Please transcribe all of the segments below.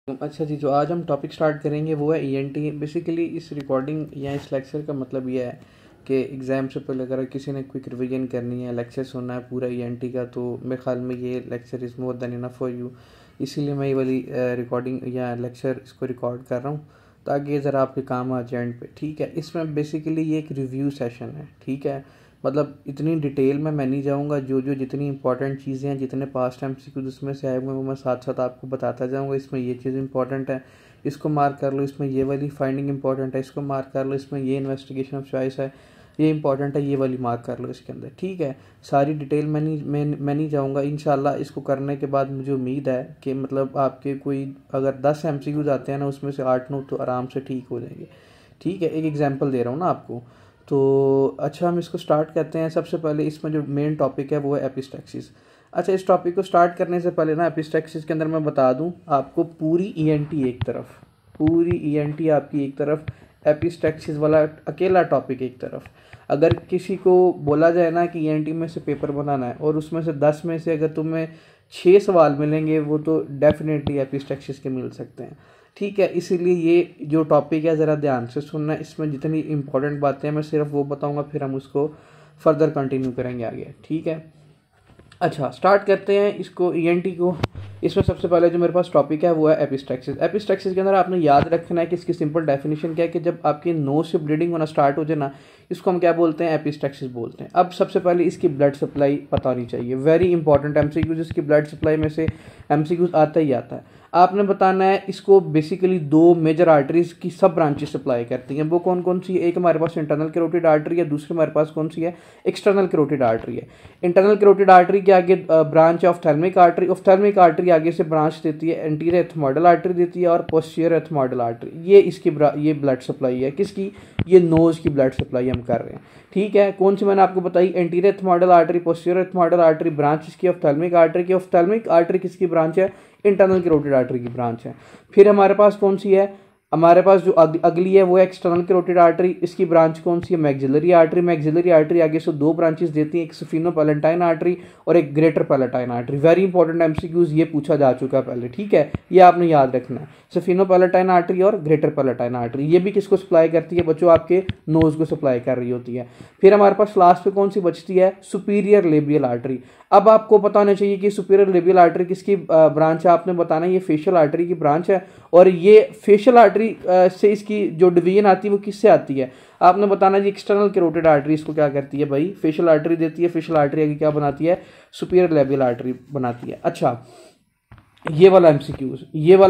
अच्छा जी, जो आज हम टॉपिक स्टार्ट करेंगे वो है ईएनटी। बेसिकली इस रिकॉर्डिंग या इस लेक्चर का मतलब ये है कि एग्ज़ाम से पहले अगर किसी ने क्विक रिवीजन करनी है, लेक्चर सुनना है पूरा ईएनटी का, तो मेरे ख्याल में ये lecture is more than enough for you. इसीलिए मैं ये वाली रिकॉर्डिंग या लेक्चर इसको रिकॉर्ड कर रहा हूँ ताकि ये ज़रा आपके काम आ जाए एंड पे। ठीक है, इसमें बेसिकली ये एक रिव्यू सेशन है। ठीक है, मतलब इतनी डिटेल में मैं नहीं जाऊंगा, जो जो जितनी इंपॉर्टेंट चीज़ें हैं, जितने पास्ट एमसीक्यूज उसमें से आए हुए हैं वो मैं साथ साथ आपको बताता जाऊंगा। इसमें ये चीज़ इंपॉर्टेंट है, इसको मार्क कर लो, इसमें ये वाली फाइंडिंग इंपॉर्टेंट है, इसको मार्क कर लो, इसमें ये इन्वेस्टिगेशन ऑफ चॉइस है, ये इंपॉर्टेंट है, ये वाली मार्क कर लो इसके अंदर। ठीक है, सारी डिटेल मैं नहीं जाऊँगा। इंशाल्लाह इसको करने के बाद मुझे उम्मीद है कि मतलब आपके कोई अगर 10 एमसीक्यूज आते हैं ना, उसमें से 8-9 तो आराम से ठीक हो जाएंगे। ठीक है, एक एग्जाम्पल दे रहा हूँ ना आपको। तो अच्छा, हम इसको स्टार्ट करते हैं। सबसे पहले इसमें जो मेन टॉपिक है वो है एपिस्टैक्सिस। अच्छा, इस टॉपिक को स्टार्ट करने से पहले ना एपिस्टैक्सिस के अंदर मैं बता दूं आपको, पूरी ईएनटी एक तरफ, पूरी ईएनटी आपकी एक तरफ, एपिस्टैक्सिस वाला अकेला टॉपिक एक तरफ। अगर किसी को बोला जाए ना कि ईएनटी में से पेपर बनाना है और उसमें से 10 में से अगर तुम्हें 6 सवाल मिलेंगे, वो तो डेफिनेटली एपिस्टैक्सिस के मिल सकते हैं। ठीक है, इसीलिए ये जो टॉपिक है ज़रा ध्यान से सुनना। इसमें जितनी इंपॉर्टेंट बातें हैं मैं सिर्फ वो बताऊंगा, फिर हम उसको फर्दर कंटिन्यू करेंगे आगे। ठीक है, अच्छा स्टार्ट करते हैं इसको ईएनटी को। इसमें सबसे पहले जो मेरे पास टॉपिक है वो है एपिस्टैक्सिस। एपिस्टैक्सिस के अंदर आपने याद रखना है कि इसकी सिंपल डेफिनेशन क्या है कि जब आपकी नोज से ब्लीडिंग होना स्टार्ट हो जाए ना, इसको हम क्या बोलते हैं, एपिस्टैक्सिस बोलते हैं। अब सबसे पहले इसकी ब्लड सप्लाई पता होनी चाहिए, वेरी इंपॉर्टेंट एमसीक्यूज इसकी ब्लड सप्लाई में से एमसीक्यूज आता ही आता है। आपने बताना है इसको बेसिकली 2 मेजर आर्टरीज की सब ब्रांचेस सप्लाई करती हैं। वो कौन कौन सी है? एक हमारे पास इंटरनल कैरोटिड आर्टरी है, दूसरी हमारे पास कौन सी है, एक्सटर्नल कैरोटिड आर्टरी है। इंटरनल कैरोटिड आर्टरी के आगे ब्रांच है ऑफ्थेल्मिक आर्टरी। ऑफ्थेल्मिक आर्टरी आगे से ब्रांच देती है, एंटीरियर एथमोइडल आर्टरी देती है और पोस्टीरियर एथमोइडल आर्टरी। ये इसकी ये ब्लड सप्लाई है किसकी, ये नोज की ब्लड सप्लाई हम कर रहे हैं। ठीक है, कौन सी मैंने आपको बताई, anterior ethmoidal artery, posterior ethmoidal artery, branch इसकी ऑफ्थेल्मिक आर्टरी की। ऑफ्थेल्मिक आर्टरी किसकी ब्रांच है, इंटरनल कैरोटिड आर्टरी की ब्रांच है। फिर हमारे पास कौन सी है, हमारे पास जो अगली है वो एक्सटर्नल कैरोटिड आर्टरी। इसकी ब्रांच कौन सी है, मैक्सिलरी आर्टरी। मैक्सिलरी आर्टरी आगे से 2 ब्रांचेस देती हैं, एक सफिनो पैलेटाइन आर्टरी और एक greater palatine artery. Very important MCQs, ये पूछा जा चुका है पहले। ठीक है, ये आपने याद रखना है, सफिनो पैलेटाइन आर्टरी और ग्रेटर पैलेटाइन आर्टरी। ये भी किसको सप्लाई करती है बच्चों, आपके नोज को सप्लाई कर रही होती है। फिर हमारे पास लास्ट पे कौन सी बचती है, सुपीरियर लेबियल आर्टरी। अब आपको पता होना चाहिए कि सुपीरियर लेबियल आर्टरी किसकी ब्रांच है, आपने बताना ये फेशियल आर्टरी की ब्रांच है। और ये फेशियल आर्टरी से इसकी जो डिवीजन आती है वो किससे आती है, आपने बताना जी एक्सटर्नल कैरोटिड आर्टरी इसको क्या करती है भाई, फेशियल आर्टरी देती है। फेशियल आर्टरी आगे क्या बनाती है, सुपीरियर लेबियल आर्टरी बनाती है। अच्छा, ये वाला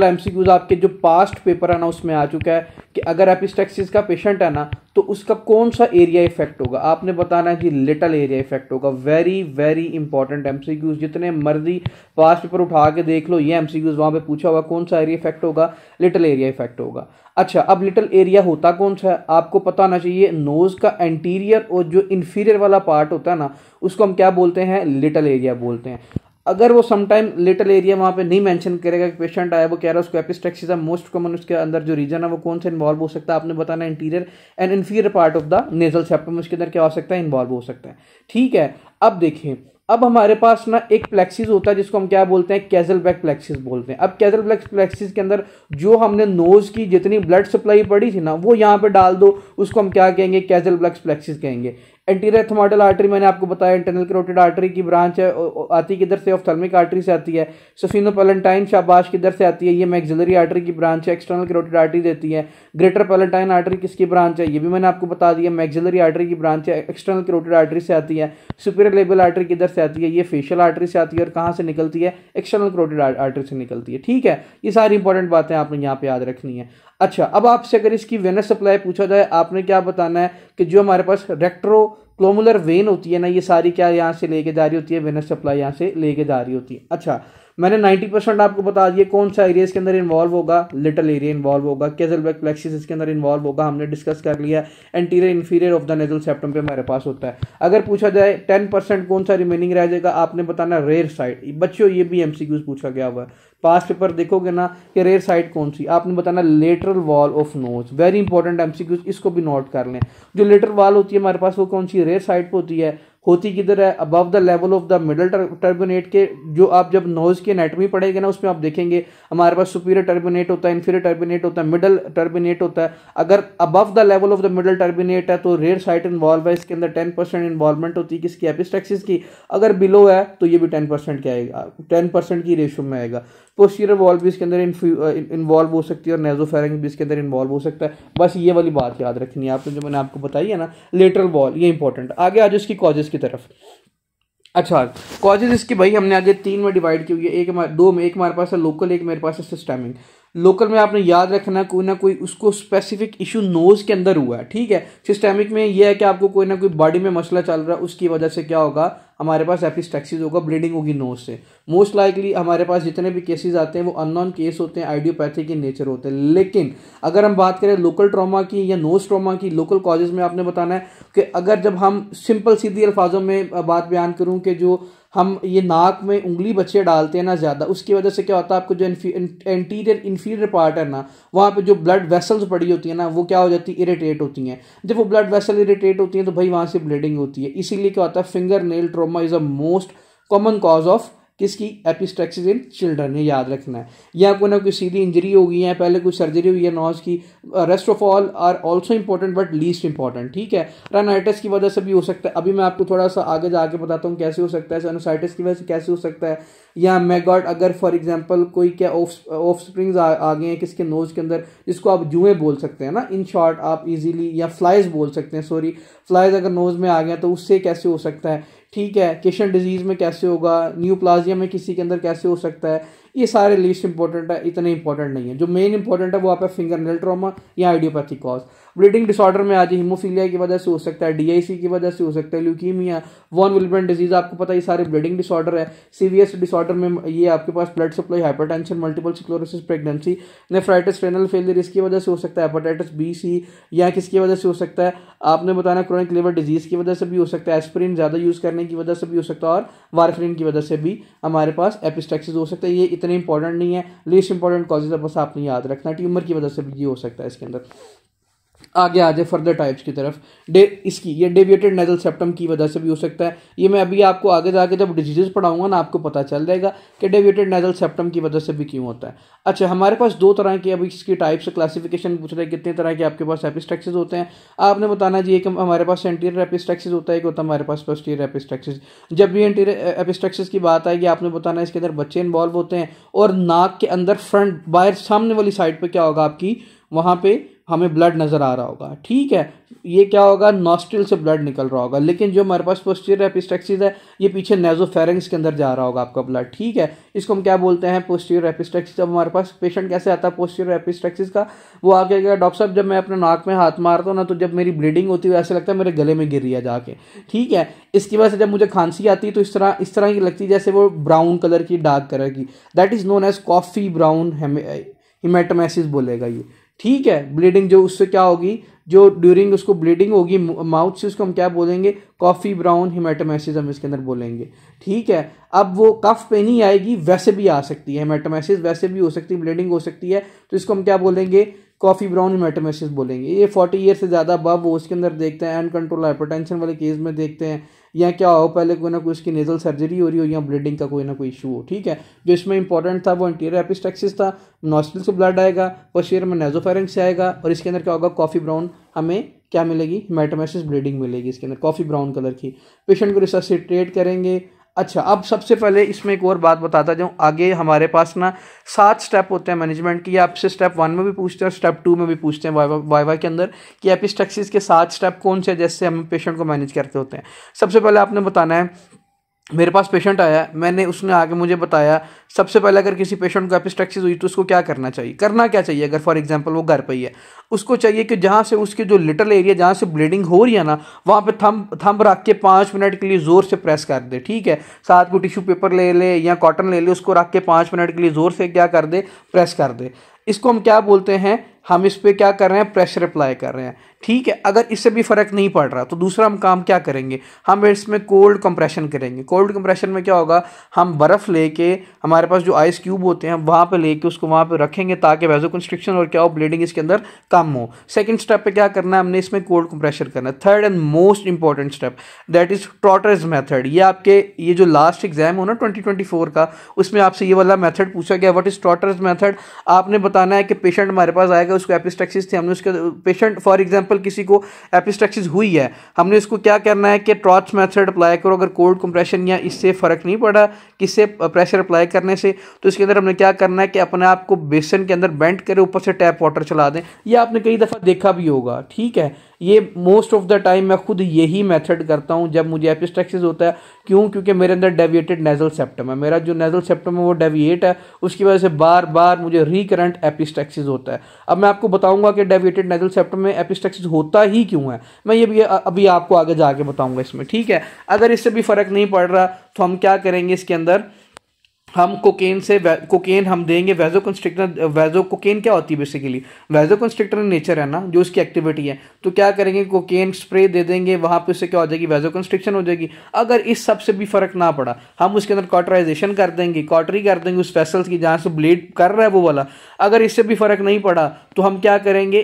एमसीक्यूज आपके जो पास्ट पेपर है ना उसमें आ चुका है कि अगर एपिस्टैक्सिस का पेशेंट है ना तो उसका कौन सा एरिया इफेक्ट होगा, आपने बताना है कि लिटल एरिया इफेक्ट होगा। वेरी वेरी इंपॉर्टेंट एमसीक्यूज, जितने मर्जी पास्ट पेपर उठा के देख लो, ये एमसीक्यूज वहां पे पूछा होगा, कौन सा एरिया इफेक्ट होगा, लिटल एरिया इफेक्ट होगा। अच्छा, अब लिटल एरिया होता कौन सा है, आपको पता होना चाहिए नोज का एंटीरियर और जो इंफीरियर वाला पार्ट होता है ना उसको हम क्या बोलते हैं, लिटल एरिया बोलते हैं। अगर वो समटाइम लिटल एरिया वहाँ पे नहीं मेंशन करेगा कि पेशेंट आया वो कह रहा है उसको एपिस्टैक्सिस है, मोस्ट कॉमन उसके अंदर जो रीजन है वो कौन सा इन्वॉल्व हो सकता है, आपने बताना interior and inferior part of the nasal septum, उसके अंदर क्या हो सकता है, इन्वॉल्व हो सकता है। ठीक है, अब देखें, अब हमारे पास ना एक प्लेक्सिस होता है जिसको हम क्या बोलते हैं, कैजलबैक प्लेक्सिस बोलते हैं। अब कैजलबैक प्लेक्सिस के अंदर जो हमने नोज की जितनी ब्लड सप्लाई पड़ी थी ना वो यहाँ पे डाल दो, उसको हम क्या कहेंगे, कैजलबैक प्लेक्सिस कहेंगे। एंटीरियर एथमोइडल आर्टरी मैंने आपको बताया इंटरनल कैरोटिड आर्टरी की ब्रांच है, आती किधर से, ऑफ्थेल्मिक आर्टरी से आती है। सफिनो पैलेटाइन शाबाश किधर से आती है, ये मैक्सिलरी आर्टरी की ब्रांच है, एक्सटर्नल कैरोटिड आर्टरी देती है। ग्रेटर पैलेटाइन आर्टरी किसकी ब्रांच है, ये भी मैंने आपको बता दिया, मैक्सिलरी आर्टरी की ब्रांच है, एक्सटर्नल कैरोटिड आर्टरी से आती है। सुपीरियर लेबियल आर्टरी किधर से आती है, ये फेशियल आर्टरी से आती है और कहाँ से निकलती है, एक्सटर्नल कैरोटिड आर्टरी से निकलती है। ठीक है, ये सारी इंपॉर्टेंट बातें आपने यहाँ पे याद रखनी है। अच्छा, अब आपसे अगर इसकी वेनस सप्लाई पूछा जाए, आपने क्या बताना है कि जो हमारे पास रेक्ट्रोक्लोमुलर वेन होती है ना, ये सारी क्या यहाँ से लेके जा रही होती है, वेनस सप्लाई यहाँ से लेके जा रही होती है। अच्छा, मैंने 90% आपको बता दिया कौन सा एरिया इसके अंदर इन्वॉल्व होगा, लिटल एरिया इन्वॉल्व होगा। कैजलबैक प्लेक्सिस इसके अंदर इन्वॉल्व होगा, हमने डिस्कस कर लिया। Anterior inferior of the nasal septum पे हमारे पास होता है। अगर पूछा जाए 10% कौन सा रिमेनिंग रह जाएगा, आपने बताना रेयर साइड। बच्चों ये भी एमसीक्यूज पूछा गया हुआ है, पास्ट पेपर देखोगे ना कि रेयर साइड कौन सी, आपने बताना lateral wall of nose. Very important MCQs, इसको भी नोट कर लें। जो लेटरल वॉल होती है हमारे पास वो कौन सी रेयर साइड पे होती है, होती किधर है, above the level of the middle turbinate के। जो आप जब नोज की एनाटॉमी पढ़ेंगे ना उसमें आप देखेंगे हमारे पास सुपीरियर टर्बुनेट होता है, इंफीरियर टर्बुनेट होता है, मिडल टर्बुनेट होता है। अगर above the level of the middle turbinate है तो रेयर साइट इन्वॉल्व है, इसके अंदर 10% इन्वॉल्वमेंट होती है किसकी, एपिस्टैक्सिस की। अगर बिलो है तो ये भी 10% के आएगा, 10% की रेशियो में आएगा। पोस्टीरियर वॉल भी इसके अंदर इन्वॉल्व हो सकती है और नेजोफेरिंक्स भी इसके अंदर इन्वॉल्व हो सकता है। बस ये वाली बात याद रखनी है आपने जो मैंने आपको बताई है ना, लेटरल वॉल, ये इंपॉर्टेंट। आगे आ जाओ इसकी कॉजेज की तरफ। अच्छा, कॉजेज इसकी भाई हमने आगे 3 में डिवाइड की हुई है, एक हमारे पास है लोकल, एक मेरे पास है सिस्टेमिक। लोकल में आपने याद रखना कोई ना कोई उसको स्पेसिफिक इशू नोज के अंदर हुआ है, ठीक है। सिस्टेमिक में यह है कि आपको कोई ना कोई बॉडी में मसला चल रहा है, उसकी वजह से क्या होगा, हमारे पास एपिस्टैक्सिस होगा, ब्लीडिंग होगी नोज से। मोस्ट लाइकली हमारे पास जितने भी केसेस आते हैं वो अननोन केस होते हैं, आइडियोपैथिक इन नेचर होते हैं। लेकिन अगर हम बात करें लोकल ट्रॉमा की या नोज ट्रॉमा की, लोकल कॉजेज में आपने बताना है कि अगर जब हम सिंपल सीधी अल्फाजों में बात बयान करूं कि जो हम ये नाक में उंगली बच्चे डालते हैं ना ज़्यादा, उसकी वजह से क्या होता है, आपको जो एंटीरियर इन्फीरियर पार्ट है ना, वहाँ पे जो ब्लड वेसल्स पड़ी होती है ना, वो क्या हो जाती है, इरिटेट होती हैं। जब वो ब्लड वेसल इरिटेट होती हैं तो भाई वहाँ से ब्लीडिंग होती है। इसीलिए क्या होता है, finger nail trauma is a most common cause of किसकी, एपिस्टैक्सिस इन चिल्ड्रन, ये याद रखना है। या कोई ना कोई सीधी इंजरी हो गई है, पहले कोई सर्जरी हुई है नोज की। Rest of all are also important but least important, ठीक है। राइनाइटिस की वजह से भी हो सकता है, अभी मैं आपको थोड़ा सा आगे जाके बताता हूँ कैसे हो सकता है। साइनोसाइटिस की वजह से कैसे हो सकता है, या मैगॉट, अगर फॉर एग्जांपल कोई क्या ऑफ स्प्रिंग्स आ गए हैं किसके नोज के अंदर, जिसको आप जुएं बोल सकते हैं ना, इन शॉर्ट आप इजीली, या फ्लाइज बोल सकते हैं, सॉरी फ्लाइज अगर नोज में आ गया तो उससे कैसे हो सकता है, ठीक है। किशन डिजीज में कैसे होगा, न्यूप्लाजिया में किसी के अंदर कैसे हो सकता है, ये सारे लीस्ट इंपॉर्टेंट है, इतने इंपॉर्टेंट नहीं है। जो मेन इंपॉर्टेंट है वो आप फिंगर नेल ट्रॉमा या आइडियोपैथिक कॉज। ब्लीडिंग डिसऑर्डर में आज हीमोफीलिया की वजह से हो सकता है, डीआईसी की वजह से हो सकता है, ल्यूकीमिया, वॉन विल्बर्न डिजीज, आपको पता है ये सारे ब्लीडिंग डिसऑर्डर है। सीवीएस डिसऑर्डर में ये आपके पास blood supply, hypertension, multiple sclerosis, pregnancy, nephritis, renal failure, इसकी वजह से हो सकता है। हेपेटाइटिस बी, सी, या किसकी वजह से हो सकता है, आपने बताना क्रोनिक लिवर डिजीज की वजह से भी हो सकता है, एस्पिरिन ज़्यादा यूज़ करने की वजह से भी हो सकता है, और वारफरिन की वजह से भी हमारे पास एपिस्टैक्सिस हो सकता है। ये इतने इंपॉर्टेंट नहीं है, लीस्ट इंपॉर्टेंट कॉजेज है, बस आपने याद रखना। ट्यूमर की वजह से भी ये हो सकता है इसके अंदर। आगे आ जाए फर्दर टाइप्स की तरफ। इसकी ये डेविएटेड नेजल सेप्टम की वजह से भी हो सकता है। ये मैं अभी आपको आगे जाके जब डिजीजेस पढ़ाऊंगा ना आपको पता चल जाएगा कि डेविएटेड नेजल सेप्टम की वजह से भी क्यों होता है। अच्छा, हमारे पास 2 तरह के, अभी इसकी टाइप्स क्लासिफिकेशन पूछ रहे हैं कितने तरह के आपके पास एपिस्टैक्सिस होते हैं। आपने बताना जी, एक हमारे पास एंटीरियर एपिस्टैक्सिस होता है, एक होता है हमारे पास पोस्टीरियर एपिस्टैक्सिस। जब भी एंटीरियर एपिस्टैक्सिस की बात आएगी आपने बताना इसके अंदर बच्चे इन्वॉल्व होते हैं, और नाक के अंदर फ्रंट बाहर सामने वाली साइड पे क्या होगा आपकी, वहाँ पे हमें ब्लड नज़र आ रहा होगा, ठीक है। ये क्या होगा, नॉस्ट्रिल से ब्लड निकल रहा होगा। लेकिन जो हमारे पास पोस्टीरियर एपिस्टैक्सिस है ये पीछे नेजोफेरिंक्स के अंदर जा रहा होगा आपका ब्लड, ठीक है। इसको हम क्या बोलते हैं, पोस्टीरियर एपिस्टैक्सिस। जब हमारे पास पेशेंट कैसे आता है पोस्टीरियर एपिस्टैक्सिस का, वो आके गया, डॉक्टर साहब जब मैं अपने नाक में हाथ मारता हूँ ना तो जब मेरी ब्लीडिंग होती है ऐसे लगता है मेरे गले में गिर रही है जाके, ठीक है। इसकी वजह से जब मुझे खांसी आती है तो इस तरह की लगती है जैसे वो ब्राउन कलर की, डार्क कलर की, that is known as coffee brown haematemesis बोलेगा ये, ठीक है। ब्लीडिंग जो उससे क्या होगी, जो ड्यूरिंग उसको ब्लीडिंग होगी माउथ से, उसको हम क्या बोलेंगे, कॉफी ब्राउन हेमेटोमेसिस हम इसके अंदर बोलेंगे, ठीक है। अब वो कफ पे नहीं आएगी, वैसे भी आ सकती है हेमेटोमेसिस, वैसे भी हो सकती है, ब्लीडिंग हो सकती है, तो इसको हम क्या बोलेंगे, कॉफी ब्राउन हेमेटोमेसिस बोलेंगे। ये 40 ईयर से ज़्यादा अब वो उसके अंदर देखते हैं, अनकंट्रोल हाइपरटेंशन वाले केस में देखते हैं, या क्या हो पहले कोई ना कोई उसकी नेजल सर्जरी हो रही हो या ब्लीडिंग का कोई ना कोई इशू हो, ठीक है। जो इसमें इंपॉर्टेंट था वो एंटीरियर एपिस्टैक्सिस था, नॉस्ट्रिल से ब्लड आएगा, पोस्टीरियर में नेजोफेरिंक्स से आएगा, और इसके अंदर क्या होगा, कॉफी ब्राउन हमें क्या मिलेगी, हेमेटोमेसिस ब्लीडिंग मिलेगी इसके अंदर कॉफी ब्राउन कलर की। पेशेंट को रिससिटेट करेंगे। अच्छा, अब सबसे पहले इसमें एक और बात बताता जाऊँ। आगे हमारे पास ना 7 स्टेप होते हैं मैनेजमेंट की, आपसे स्टेप 1 में भी पूछते हैं और स्टेप 2 में भी पूछते हैं वाइवा के अंदर कि एपिस्टैक्सिस के 7 स्टेप कौन से, जैसे हम पेशेंट को मैनेज करते होते हैं। सबसे पहले आपने बताना है, मेरे पास पेशेंट आया, मैंने उसने आगे मुझे बताया, सबसे पहले अगर किसी पेशेंट को एपिस्टैक्सिस हुई तो उसको क्या करना चाहिए, करना क्या चाहिए। अगर फॉर एग्जांपल वो घर पे ही है, उसको चाहिए कि जहाँ से उसके जो लिटल एरिया जहाँ से ब्लीडिंग हो रही है ना, वहाँ पे थंब रख के 5 मिनट के लिए ज़ोर से प्रेस कर दे, ठीक है। साथ को टिश्यू पेपर ले ले या कॉटन ले ले, उसको रख के 5 मिनट के लिए ज़ोर से क्या कर दे, प्रेस कर दे। इसको हम क्या बोलते हैं, हम इस पर क्या कर रहे हैं, प्रेशर अप्लाई कर रहे हैं, ठीक है। अगर इससे भी फ़र्क नहीं पड़ रहा तो दूसरा हम काम क्या करेंगे, हम इसमें कोल्ड कंप्रेशन करेंगे। कोल्ड कंप्रेशन में क्या होगा, हम बर्फ़ लेके, हमारे पास जो आइस क्यूब होते हैं वहाँ पे लेके उसको वहाँ पे रखेंगे ताकि वैसोकंस्ट्रिक्शन और क्या हो, ब्लीडिंग इसके अंदर कम हो। सेकंड स्टेप पे क्या करना है, हमने इसमें कोल्ड कंप्रेशन करना है। Third and most important step that is trotters method. ये आपके ये जो लास्ट एग्जाम हो ना 2024 का, उसमें आपसे ये वाला मेथड पूछा गया, व्हाट इज़ ट्रॉटर्स मेथड। आपने बताना है कि पेशेंट हमारे पास आएगा, उसको एपिस्टेक्सिस थी, हमने उसके पेशेंट फॉर एग्जांपल किसी को एपिस्टेक्सिस हुई है, हमने इसको क्या करना है कि ट्रॉट्स मेथड अप्लाई करो। अगर कोल्ड कंप्रेशन या इससे फ़र्क नहीं पड़ा किससे प्रेशर अप्लाई करने से, तो इसके अंदर हमने क्या करना है कि अपने आप को बेसन के अंदर बेंड करें, ऊपर से टैप वाटर चला दें। ये आपने कई दफ़ा देखा भी होगा, ठीक है। ये मोस्ट ऑफ द टाइम मैं खुद यही मेथड करता हूँ जब मुझे एपिस्टेक्सिस होता है। क्यों? क्योंकि मेरे अंदर डेविएटेड नेजल सेप्टम है, मेरा जो नेजल सेप्टम है वो डेविएट है, उसकी वजह से बार बार मुझे रिकरेंट एपिस्टेक्सिस होता है। अब मैं आपको बताऊंगा कि डेविएटेड नेजल सेप्टम में एपिस्टेक्सिस होता ही क्यों है, मैं ये भी अभी आपको आगे जाके बताऊंगा इसमें, ठीक है। अगर इससे भी फ़र्क नहीं पड़ रहा तो हम क्या करेंगे, इसके अंदर हम कोकेन हम देंगे। कोकेन क्या होती है बेसिकली, वैसोकंस्ट्रिक्टर नेचर है ना जो उसकी एक्टिविटी है, तो क्या करेंगे, कोकेन स्प्रे दे देंगे, वहां पे उससे क्या हो जाएगी, वैसोकंस्ट्रिक्शन हो जाएगी। अगर इस सब से भी फर्क ना पड़ा, हम उसके अंदर कॉटराइजेशन कर देंगे, कॉटरी कर देंगे उस वेसल्स की जहां से ब्लीड कर रहा है वो वाला। अगर इससे भी फर्क नहीं पड़ा तो हम क्या करेंगे,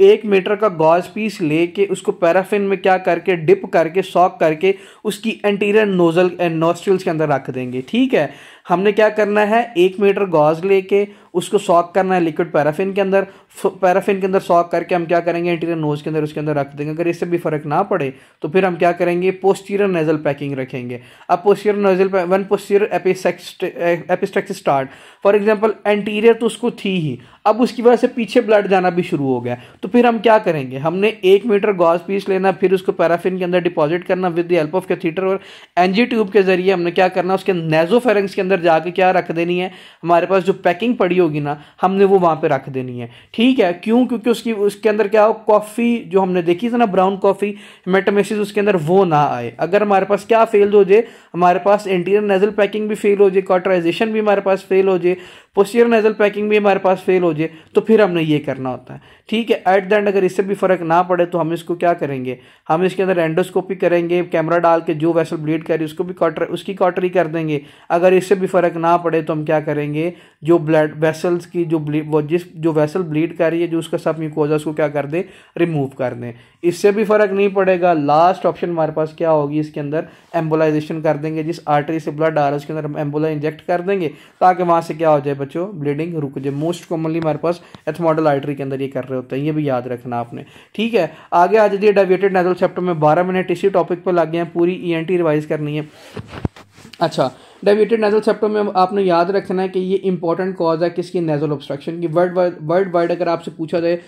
एक मीटर का गॉज पीस लेके उसको पैराफिन में क्या करके डिप करके सॉक करके उसकी एंटीरियर नोजल एंड नॉस्ट्रिल्स के अंदर रख देंगे, ठीक है। हमने क्या करना है, 1 मीटर गॉज लेके उसको सॉक करना है लिक्विड पैराफिन के अंदर, पैराफिन के अंदर सॉक करके हम क्या करेंगे, एंटीरियर नोज के अंदर उसके अंदर रख देंगे। अगर इससे भी फर्क ना पड़े तो फिर हम क्या करेंगे, पोस्टीरियर नेजल पैकिंग रखेंगे। अब posterior nasal one posterior epistaxis start, for example anterior तो उसको थी ही, अब उसकी वजह से पीछे ब्लड जाना भी शुरू हो गया, तो फिर हम क्या करेंगे, हमने 1 मीटर गॉज पीस लेना, फिर उसको पैराफिन के अंदर डिपॉजिट करना with the help of catheter और एनजी ट्यूब के जरिए हमने क्या करना, उसके नेजोफेरेंक्स के अंदर जाके क्या रख देनी है, हमारे पास जो पैकिंग पड़ी होगी ना हमने वो वहां पे रख देनी है, ठीक है। क्यों? क्योंकि उसके अंदर क्या हो, कॉफी जो हमने देखी थी ना ब्राउन कॉफी हेमेटोमेसिस, उसके अंदर वो ना आए। अगर हमारे पास क्या फेल हो जाए, हमारे पास इंटीरियर नेजल पैकिंग भी फेल हो जाए, कॉटराइजेशन भी हमारे पास फेल हो जाए, पोस्टीरियर नेजल पैकिंग भी हमारे पास फेल हो जाए, तो फिर हमने ये करना होता है, ठीक है। एट द एंड अगर इससे भी फर्क ना पड़े तो हम इसको क्या करेंगे, हम इसके अंदर एंडोस्कोपी करेंगे, कैमरा डाल के जो वेसल ब्लीड कर रही है उसको भी उसकी कॉटरी कर देंगे। अगर इससे भी फर्क ना पड़े तो हम क्या करेंगे, जो ब्लड वेसल्स की जो वेसल ब्लीड कर रही है, जो उसका सब म्यूकोजा, उसको क्या कर दे, रिमूव कर दें। इससे भी फर्क नहीं पड़ेगा, लास्ट ऑप्शन हमारे पास क्या होगी, इसके अंदर एम्बोलाइजेशन कर देंगे, जिस आर्टरी से ब्लड आ रहा है उसके अंदर हम एम्बोला इंजेक्ट कर देंगे ताकि वहां से क्या हो जाए बच्चों, ब्लीडिंग रुक जाए। मोस्ट कॉमनली हमारे पास एथमोडल आर्टरी के अंदर ये कर रहे होते हैं, ये भी याद रखना आपने, ठीक है। आगे आ जाइए, डेविएटेड नेजल सेप्टम में 12 मिनट इसी टॉपिक पर लग गए हैं, पूरी ईएनटी रिवाइज करनी है। अच्छा, डेविएटेड नेजल सेप्टम में आपने याद रखना है कि ये इंपॉर्टेंट कॉज है किसकी, नेजल ऑब्स्ट्रक्शन की। वर्ल्ड वाइड अगर आपसे पूछा जाए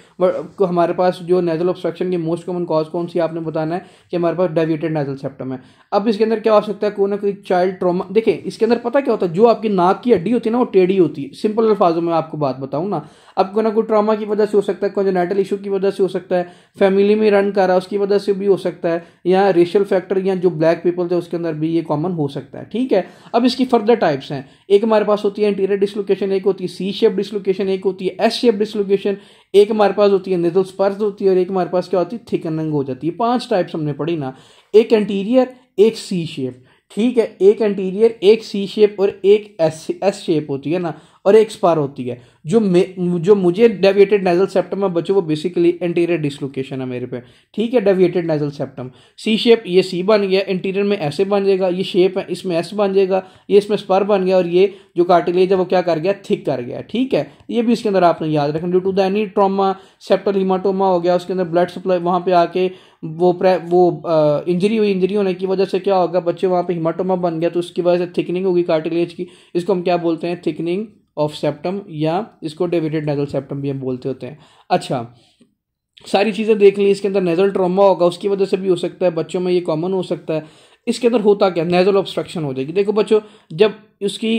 हमारे पास जो नेजल ऑब्स्ट्रक्शन की मोस्ट कॉमन कॉज कौन सी, आपने बताना है कि हमारे पास डेविएटेड नेजल सेप्टम है। अब इसके अंदर क्या हो सकता है, कोई ना कोई चाइल्ड ट्रॉमा। देखिए इसके अंदर पता क्या होता है, जो आपकी नाक की हड्डी होती है ना वो टेढ़ी होती है, सिंपल अल्फाजों में आपको बात बताऊँ ना। अब कोई ना कोई ट्रॉमा की वजह से हो सकता है, कॉन्जेनिटल इशू की वजह से हो सकता है, फैमिली में रन कर रहा है उसकी वजह से भी हो सकता है, या रेशियल फैक्टर या जो ब्लैक पीपल थे उसके अंदर भी ये कॉमन हो सकता है, ठीक है। अब इसकी फर्दर टाइप्स हैं, एक हमारे पास होती है इंटीरियर डिसलोकेशन, एक होती है सी शेप डिसलोकेशन, एक होती है एस शेप डिसलोकेशन, एक हमारे पास होती है नेजल स्पर्श होती है, और एक हमारे पास क्या होती है, थिकनिंग हो जाती है। 5 टाइप्स हमने पढ़ी ना, एक एंटीरियर, एक सी शेप, ठीक है, एक एंटीरियर, एक सी शेप और एक एस शेप होती है ना, और एक स्पार होती है। जो मुझे डेविएटेड नेजल सेप्टम में बच्चों वो बेसिकली एंटीरियर डिसलोकेशन है मेरे पे, ठीक है। डेविएटेड नेजल सेप्टम सी शेप, ये सी बन गया, इंटीरियर में ऐसे बन जाएगा, ये शेप है इसमें एस बन जाएगा, ये इसमें स्पर बन गया, और ये जो कार्टिलेज है वो क्या कर गया, थिक कर गया, ठीक है। ये भी इसके अंदर आपने याद रखना, due to the any trauma, septal haematoma हो गया, उसके अंदर ब्लड सप्लाई वहाँ पे आके वो इंजरी हुई, इंजरी होने की वजह से क्या होगा, बच्चे वहाँ पे हीमाटोमा बन गया, तो उसकी वजह से थिकनिंग होगी कार्टिलेज की, इसको हम क्या बोलते हैं, थिकनिंग ऑफ सेप्टम, या इसको डेविएटेड नेजल सेप्टम भी हम बोलते होते हैं। अच्छा, सारी चीज़ें देख ली, इसके अंदर नेजल ट्रॉमा होगा उसकी वजह से भी हो सकता है, बच्चों में ये कॉमन हो सकता है। इसके अंदर होता क्या, नेजल ऑब्स्ट्रक्शन हो जाएगी। देखो बच्चों, जब उसकी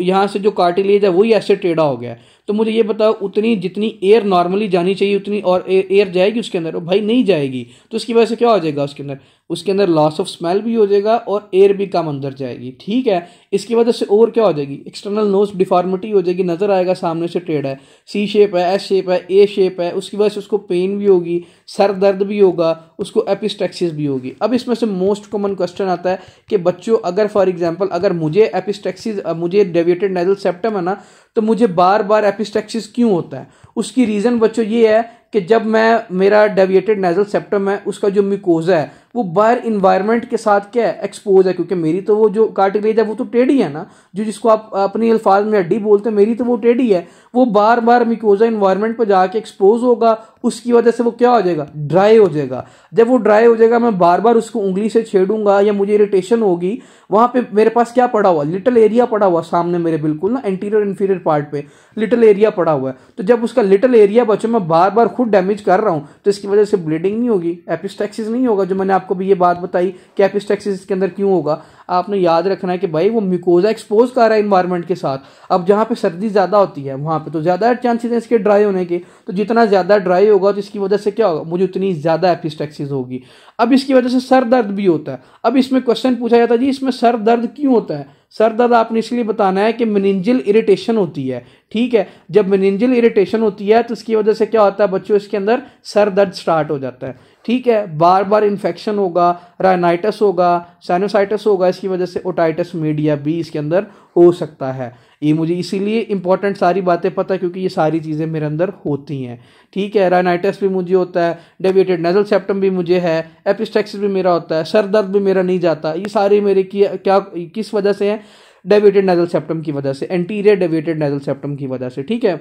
यहाँ से जो कार्टिलेज है वही ऐसे टेढ़ा हो गया है, तो मुझे ये बताओ उतनी जितनी एयर नॉर्मली जानी चाहिए उतनी और एयर जाएगी उसके अंदर, भाई नहीं जाएगी, तो उसकी वजह से क्या हो जाएगा, उसके अंदर उसके अंदर लॉस ऑफ स्मेल भी हो जाएगा और एयर भी कम अंदर जाएगी, ठीक है। इसकी वजह से और क्या हो जाएगी, एक्सटर्नल नोज डिफॉर्मिटी हो जाएगी, नजर आएगा सामने से टेढ़ा है, सी शेप है, एस शेप है, ए शेप है, उसकी वजह से उसको पेन भी होगी, सर दर्द भी होगा, उसको एपिस्टेक्सिस भी होगी। अब इसमें से मोस्ट कॉमन क्वेश्चन आता है कि बच्चों अगर फॉर एग्जांपल अगर मुझे एपिस्टेक्सिस, मुझे डेविएटेड नेजल सेप्टम है ना, तो मुझे बार बार एपिस्टेक्सिस क्यों होता है? उसकी रीजन बच्चों ये है कि जब मेरा डेविएटेड नेजल सेप्टम है उसका जो म्यूकोजा है वो बाहर इन्वायरमेंट के साथ क्या है, एक्सपोज है, क्योंकि मेरी तो वो जो कार्टिलेज है वो तो टेढ़ी है ना, जो जिसको आप अपनी अल्फाज में हड्डी बोलते हैं, मेरी तो वो टेढ़ी है, वो बार बार म्यूकोजा इन्वायरमेंट पर जाके एक्सपोज होगा, उसकी वजह से वो क्या हो जाएगा, ड्राई हो जाएगा। जब वो ड्राई हो जाएगा, मैं बार बार उसको उंगली से छेड़ूंगा या मुझे इरिटेशन होगी, वहां पे मेरे पास क्या पड़ा हुआ, लिटिल एरिया पड़ा हुआ सामने मेरे, बिल्कुल ना एंटीरियर इंफीरियर पार्ट पे लिटिल एरिया पड़ा हुआ है। तो जब उसका लिटिल एरिया बच्चों मैं बार बार खुद डैमेज कर रहा हूं, तो इसकी वजह से ब्लीडिंग नहीं होगी, एपिस्टेक्सिस नहीं होगा, जो मैंने आपको भी ये बात बताई कि एपिस्टेक्सिस के अंदर क्यों होगा। आपने याद रखना है कि भाई वो म्यूकोजा एक्सपोज कर रहा है इन्वायरमेंट के साथ। अब जहां पे सर्दी ज्यादा होती है वहां पे तो ज्यादा चांसेस है इसके ड्राई होने के, तो जितना ज्यादा ड्राई होगा तो इसकी वजह से क्या होगा, मुझे उतनी ज्यादा एपिस्टेक्सिस होगी। अब इसकी वजह से सर दर्द भी होता है। अब इसमें क्वेश्चन पूछा जाता है जी इसमें सर दर्द क्यों होता है? सर दर्द आपने इसलिए बताना है कि मेनिंजियल इरिटेशन होती है, ठीक है। जब मेनिंजियल इरिटेशन होती है तो इसकी वजह से क्या होता है बच्चों, इसके अंदर सर दर्द स्टार्ट हो जाता है, ठीक है। बार बार इन्फेक्शन होगा, राइनाइटिस होगा, साइनोसाइटिस होगा, इसकी वजह से ओटाइटिस मीडिया भी इसके अंदर हो सकता है। ये मुझे इसीलिए इंपॉर्टेंट सारी बातें पता है क्योंकि ये सारी चीज़ें मेरे अंदर होती हैं, ठीक है। राइनाइटिस भी मुझे होता है, डेविएटेड नेजल सेप्टम भी मुझे है, एपिस्टेक्सिस भी मेरा होता है, सर दर्द भी मेरा नहीं जाता। ये सारे मेरे क्या किस वजह से हैं? डेविएटेड नेजल सेप्टम की वजह से, एंटीरियर डेविएटेड नेजल सेप्टम की वजह से, ठीक है।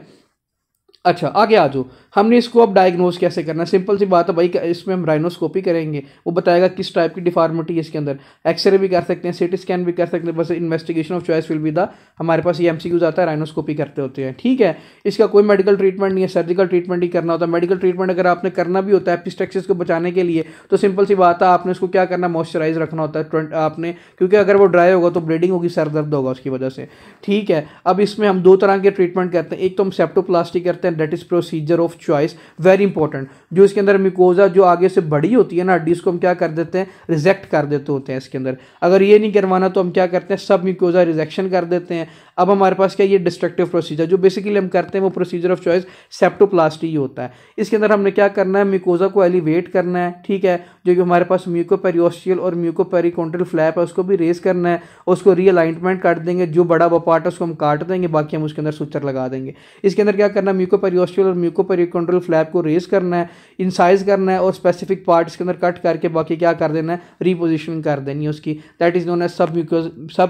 अच्छा आगे आ जाओ, हमने इसको अब डायग्नोज कैसे करना है? सिंपल सी बात है भाई, इसमें हम राइनोस्कोपी करेंगे, वो बताएगा किस टाइप की डिफॉर्मिटी है इसके अंदर। एक्सरे भी कर सकते हैं, सीटी स्कैन भी कर सकते हैं, बस investigation of choice will be the, हमारे पास ये एमसीक्यूज आता है, राइनोस्कोपी करते होते हैं, ठीक है। इसका कोई मेडिकल ट्रीटमेंट नहीं है, सर्जिकल ट्रीटमेंट ही करना होता है। मेडिकल ट्रीटमेंट अगर आपने करना भी होता है एपिस्टेक्सिस को बचाने के लिए, तो सिंपल सी बात है आपने उसको क्या करना, मॉइस्चराइज रखना होता है आपने, क्योंकि अगर वो ड्राई होगा तो ब्लीडिंग होगी, सर दर्द होगा उसकी वजह से, ठीक है। अब इसमें हम दो तरह के ट्रीटमेंट करते हैं, एक तो हम सेप्टोप्लास्टी करते हैं, that is procedure of choice, very important. जो इसके अंदर म्यूकोजा जो आगे से बड़ी होती है ना हड्डी, उसको हम क्या कर देते हैं, रिजेक्ट कर देते होते हैं इसके अंदर। अगर ये नहीं करवाना तो हम क्या करते हैं, सब म्यूकोजा रिजेक्शन कर देते हैं। अब हमारे पास क्या, ये डिस्ट्रक्टिव प्रोसीजर जो बेसिकली हम करते हैं वो प्रोसीजर ऑफ चॉइस सेप्टोप्लास्टी ही होता है। इसके अंदर हमने क्या करना है, म्यूकोजा को एलिवेट करना है, ठीक है। जो कि हमारे पास म्यूकोपेरियोस्टियल और म्यूकोपेरिकोंट्रल फ्लैप है उसको भी रेस करना है, उसको रीअलाइनमेंट कर देंगे, जो बड़ा वो पार्ट है उसको हम काट देंगे, बाकी हम उसके अंदर सुचर लगा देंगे। इसके अंदर क्या करना है, म्यूकोपेरियोस्टियल और म्यूकोपेरिकोंट्रल फ्लैप को रेस करना है, इंसाइज करना है और स्पेसिफिक पार्ट इसके अंदर कट करके बाकी क्या कर देना है, रिपोजिशन कर देनी है उसकी, दैट इज नोन एज सब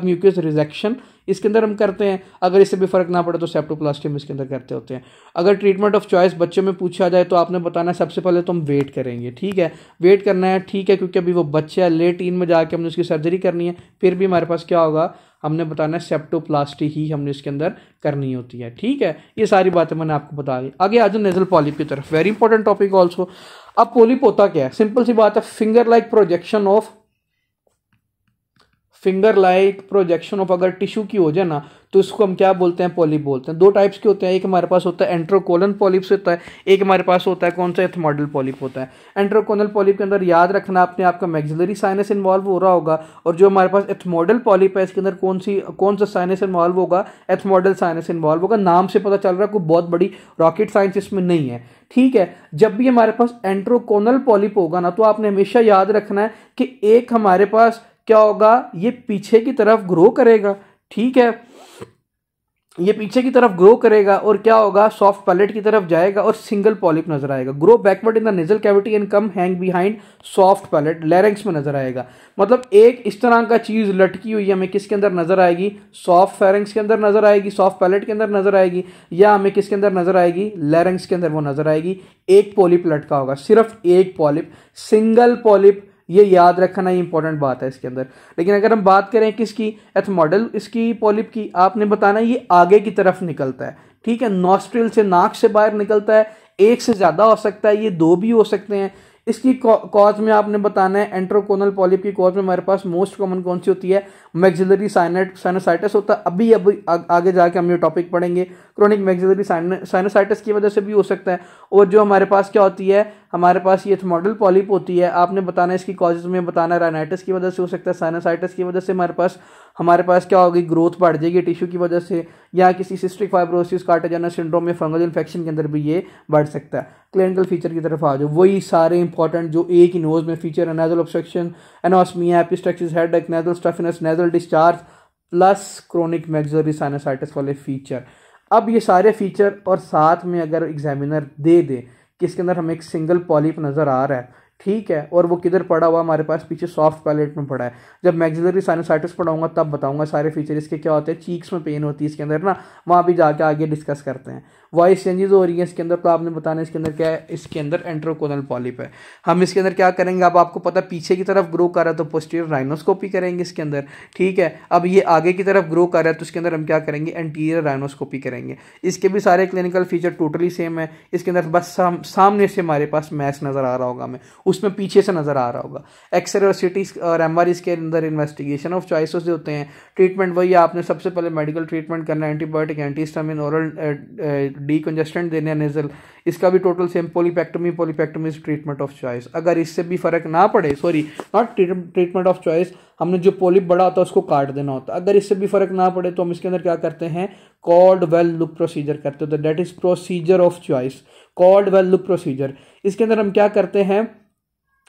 म्यूकस रिजेक्शन। इसके अंदर हम करते हैं। अगर इससे भी फर्क ना पड़े तो सेप्टोप्लास्टी हम इसके अंदर करते होते हैं। अगर ट्रीटमेंट ऑफ चॉइस बच्चे में पूछा जाए तो आपने बताना है सबसे पहले तो हम वेट करेंगे, ठीक है, वेट करना है, ठीक है, क्योंकि अभी वो बच्चा है, लेट टीन में जाके हमने उसकी सर्जरी करनी है, फिर भी हमारे पास क्या होगा, हमने बताना है सेप्टोप्लास्टी ही हमने इसके अंदर करनी होती है, ठीक है। ये सारी बातें मैंने आपको बता दी। आगे आ जाओ नेजल पॉलिप की तरफ, वेरी इंपॉर्टेंट टॉपिक ऑल्सो। अब पॉलिप होता क्या है, सिंपल सी बात है, फिंगर लाइक प्रोजेक्शन ऑफ अगर टिश्यू की हो जाए ना तो उसको हम क्या बोलते हैं, पॉलिप बोलते हैं। दो टाइप्स के होते हैं, एक हमारे पास होता है एंट्रोकोलन पॉलिप्स होता है, एक हमारे पास होता है कौन सा, एथमोडल पॉलिप होता है। एंट्रोकोनल पॉलिप के अंदर याद रखना आपने, आपका मैक्सिलरी साइनस इन्वॉल्व हो रहा होगा, और जो हमारे पास एथमोडल पॉलिप है इसके अंदर कौन सा साइनस इन्वॉल्व होगा, एथमोडल साइनस इन्वॉल्व होगा। नाम से पता चल रहा है कोई बहुत बड़ी रॉकेट साइंस इसमें नहीं है, ठीक है। जब भी हमारे पास एंट्रोकोनल पॉलिप होगा ना तो आपने हमेशा याद रखना है कि एक हमारे पास क्या होगा, ये पीछे की तरफ ग्रो करेगा, ठीक है, ये पीछे की तरफ ग्रो करेगा और क्या होगा, सॉफ्ट पैलेट की तरफ जाएगा और सिंगल पॉलिप नजर आएगा। Grow backward in the nasal cavity and come hang behind soft palate, larynx में नजर आएगा। मतलब एक इस तरह का चीज लटकी हुई हमें किसके अंदर नजर आएगी, सॉफ्ट फेरिंग्स के अंदर नजर आएगी, सॉफ्ट पैलेट के अंदर नजर आएगी, या हमें किसके अंदर नजर आएगी, लैरिंक्स के अंदर वो नजर आएगी। एक पॉलिप लटका होगा, सिर्फ एक पॉलिप, सिंगल पॉलिप, ये याद रखना ही इंपॉर्टेंट बात है इसके अंदर। लेकिन अगर हम बात करें किसकी, एथमोडल इसकी पॉलिप की, आपने बताना ये आगे की तरफ निकलता है, ठीक है, नॉस्ट्रिल से, नाक से बाहर निकलता है, एक से ज्यादा हो सकता है, ये दो भी हो सकते हैं। इसकी कॉज में आपने बताना है, एंट्रोकोनल पॉलिप की कॉज में हमारे पास मोस्ट कॉमन कौन सी होती है, मैक्सिलरी साइनसाइटिस होता है। अभी आगे जाके हम ये टॉपिक पढ़ेंगे क्रोनिक मैक्सिलरी साइनोसाइटिस की वजह से भी हो सकता है। और जो हमारे पास क्या होती है, हमारे पास ये एथमोडल पॉलिप होती है, आपने बताना इसकी कॉजेज में बताना, राइनाइटिस की वजह से हो सकता है, साइनोसाइटिस की वजह से हमारे पास क्या होगी, ग्रोथ बढ़ जाएगी टिश्यू की वजह से, या किसी सिस्टिक फाइब्रोसिस, कार्टिलेजनस सिंड्रोम या फंगल इन्फेक्शन के अंदर भी ये बढ़ सकता है। क्लिनिकल फीचर की तरफ आ जाओ, वही सारे इंपॉर्टेंट जो एक ही नोज में फीचर है, nasal obstruction, anosmia, epistaxis, headache, nasal stuffiness, nasal discharge plus chronic maxillary sinusitis वाले फीचर। अब ये सारे फीचर और साथ में अगर एग्जामिनर दे दे कि इसके अंदर हमें एक सिंगल पॉलिप नज़र आ रहा है, ठीक है, और वो किधर पड़ा हुआ, हमारे पास पीछे सॉफ्ट पैलेट में पड़ा है। जब मैक्सिलरी साइनोसाइटिस पढ़ाऊंगा तब बताऊंगा सारे फीचर इसके क्या होते हैं। चीक्स में पेन होती है इसके अंदर ना, वहाँ भी जाके आगे डिस्कस करते हैं। वॉइस चेंजेस हो रही है इसके अंदर, तो आपने बताना इसके अंदर क्या है, इसके अंदर एंट्रोकोनल पॉलिप है। हम इसके अंदर क्या करेंगे, अब आपको पता है पीछे की तरफ ग्रो कर रहा है तो पोस्टीरियर राइनोस्कोपी करेंगे इसके अंदर, ठीक है। अब ये आगे की तरफ ग्रो कर रहा है तो इसके अंदर हम क्या करेंगे, एंटीरियर राइनोस्कोपी करेंगे। इसके भी सारे क्लिनिकल फीचर टोटली सेम है। इसके अंदर बस सामने से हमारे पास मैस नज़र आ रहा होगा, हमें उसमें पीछे से नज़र आ रहा होगा। एक्सरे और सिटी और एमआरआई के अंदर इन्वेस्टिगेशन ऑफ चॉइसेस जो होते हैं, ट्रीटमेंट वही आपने सबसे पहले मेडिकल ट्रीटमेंट करना है, एंटीबायोटिक, एंटीहिस्टामिन, ओरल डीकंजेस्टेंट देने नेजल, इसका भी total same. Polypectomy is treatment of choice. अगर इससे भी फर्क ना पड़े, sorry not treatment of choice, हमने जो पॉलिप बड़ा होता है उसको काट देना होता है। अगर इससे भी फर्क ना पड़े तो हम इसके अंदर क्या करते हैं, कॉल्ड वेल लुक प्रोसीजर करते होते हैं, that is procedure of choice, called well Luc procedure. इसके अंदर हम क्या करते हैं,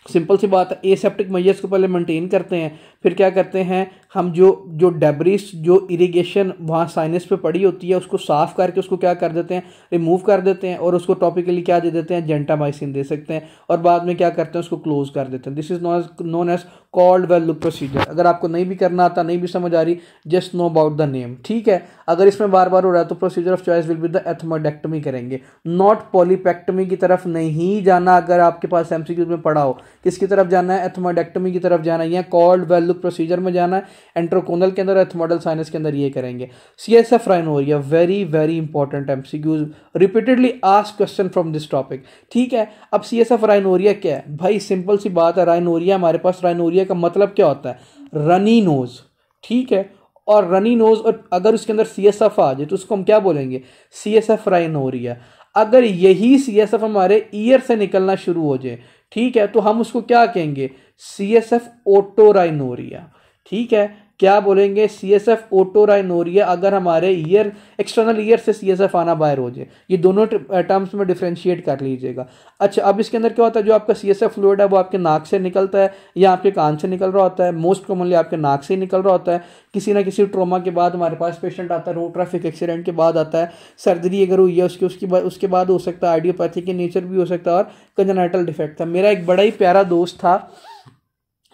सिंपल सी बात है, एसेप्टिक मैयर्स को पहले मेंटेन करते हैं, फिर क्या करते हैं हम जो डेब्रिस, जो इरिगेशन वहाँ साइनस पे पड़ी होती है उसको साफ करके उसको क्या कर देते हैं, रिमूव कर देते हैं, और उसको टॉपिकली क्या दे देते हैं, जेंटामाइसिन दे सकते हैं, और बाद में क्या करते हैं उसको क्लोज कर देते हैं। This is known as Caldwell Luc procedure. अगर आपको नहीं भी करना आता, नहीं भी समझ आ रही, just know about the name, ठीक है। अगर इसमें बार बार हो रहा है तो procedure of choice will be the ethmoidectomy करेंगे, नॉट पॉलीपेक्टमी की तरफ नहीं जाना। अगर आपके पास एमसीक्यूज में पढ़ा हो, किसकी तरफ जाना है, एथमोडेक्टमी की तरफ जाना है, या कॉल्ड वेल लुक प्रोसीजर में जाना है। एंट्रोकोनल के अंदर, एथमोडल साइनस के अंदर ये करेंगे। CSF rhinorrhoea, very very important MCQs, repeatedly asked question from this topic, ठीक है। अब सीएसएफ राइनोरिया क्या है भाई, सिंपल सी बात है, राइनोरिया हमारे पास, राइनोरिया का मतलब क्या होता है, रनी नोज, ठीक है। और रनी नोज, और अगर उसके अंदर सीएसएफ आ जाए तो उसको हम क्या बोलेंगे, सीएसएफ राइनोरिया। अगर यही सीएसएफ हमारे ईयर से निकलना शुरू हो जाए, ठीक है, तो हम उसको क्या कहेंगे, सीएसएफ ओटोराइनोरिया, ठीक है। क्या बोलेंगे, सीएसएफ ओटोराइनोरिया। अगर हमारे ईयर, एक्सटर्नल ईयर से सीएसएफ आना बाहर हो जाए, ये दोनों टर्म्स में डिफरेंशिएट कर लीजिएगा। अच्छा, अब इसके अंदर क्या होता है, जो आपका सीएसएफ फ्लूइड है वो आपके नाक से निकलता है या आपके कान से निकल रहा होता है, मोस्ट कॉमनली आपके नाक से निकल रहा होता है। किसी ना किसी ट्रॉमा के बाद हमारे पास पेशेंट आता है, रोड ट्रैफिक एक्सीडेंट के बाद आता है, सर्जरी अगर हुई है उसके बाद हो सकता है, आइडियोपैथी के नेचर भी हो सकता है, और कंजेनाइटल डिफेक्ट था। मेरा एक बड़ा ही प्यारा दोस्त था,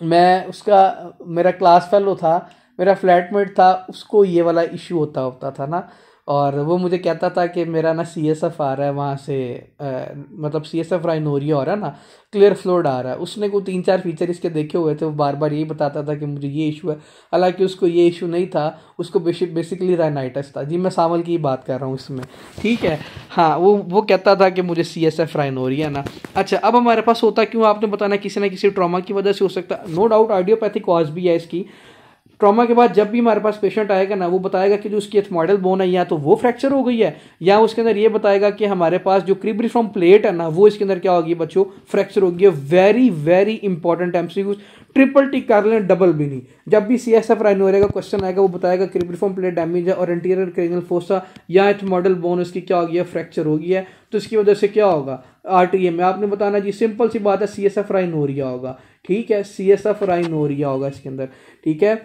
मैं उसका, मेरा क्लास फेलो था, मेरा फ्लैटमेट था, उसको ये वाला इशू होता था ना, और वो मुझे कहता था कि मेरा ना सीएसएफ आ रहा है वहाँ से, मतलब सीएसएफ राइनोरिया हो रहा है ना, क्लियर फ्लूइड आ रहा है। उसने को 3-4 फीचर इसके देखे हुए थे, वो बार बार यही बताता था कि मुझे ये इशू है, हालांकि उसको ये इशू नहीं था, उसको बेसिकली राइनाइटिस था। जी मैं सावल की बात कर रहा हूँ इसमें, ठीक है। हाँ, वो कहता था कि मुझे सीएसएफ राइनोरिया ना। अच्छा, अब हमारे पास होता क्यों, आपने बताना किसी ना किसी ट्रॉमा की वजह से हो सकता है, नो डाउट आइडियोपैथिक कॉज भी है इसकी। ट्रॉमा के बाद जब भी हमारे पास पेशेंट आएगा ना, वो बताएगा कि जो उसकी एथमोइडल बोन है या तो वो फ्रैक्चर हो गई है, या उसके अंदर ये बताएगा कि हमारे पास जो क्रिब्रिफॉर्म प्लेट है ना, वो इसके अंदर क्या होगी बच्चों, फ्रैक्चर होगी। Very very important MCQ, triple tick कर लें, डबल भी नहीं। जब भी सीएसएफ राइनोरिया का क्वेश्चन आएगा, वो बताएगा क्रिब्रिफॉर्म प्लेट डैमेज है और एंटीरियर क्रेनियल फोसा या एथमोइडल बोन उसकी क्या हो गई है, फ्रैक्चर हो गई है, तो इसकी वजह से क्या होगा, आरटीए में आपने बताना जी, सिंपल सी बात है, सीएसएफ राइनोरिया होगा, ठीक है, सीएसएफ राइनोरिया होगा इसके अंदर, ठीक है।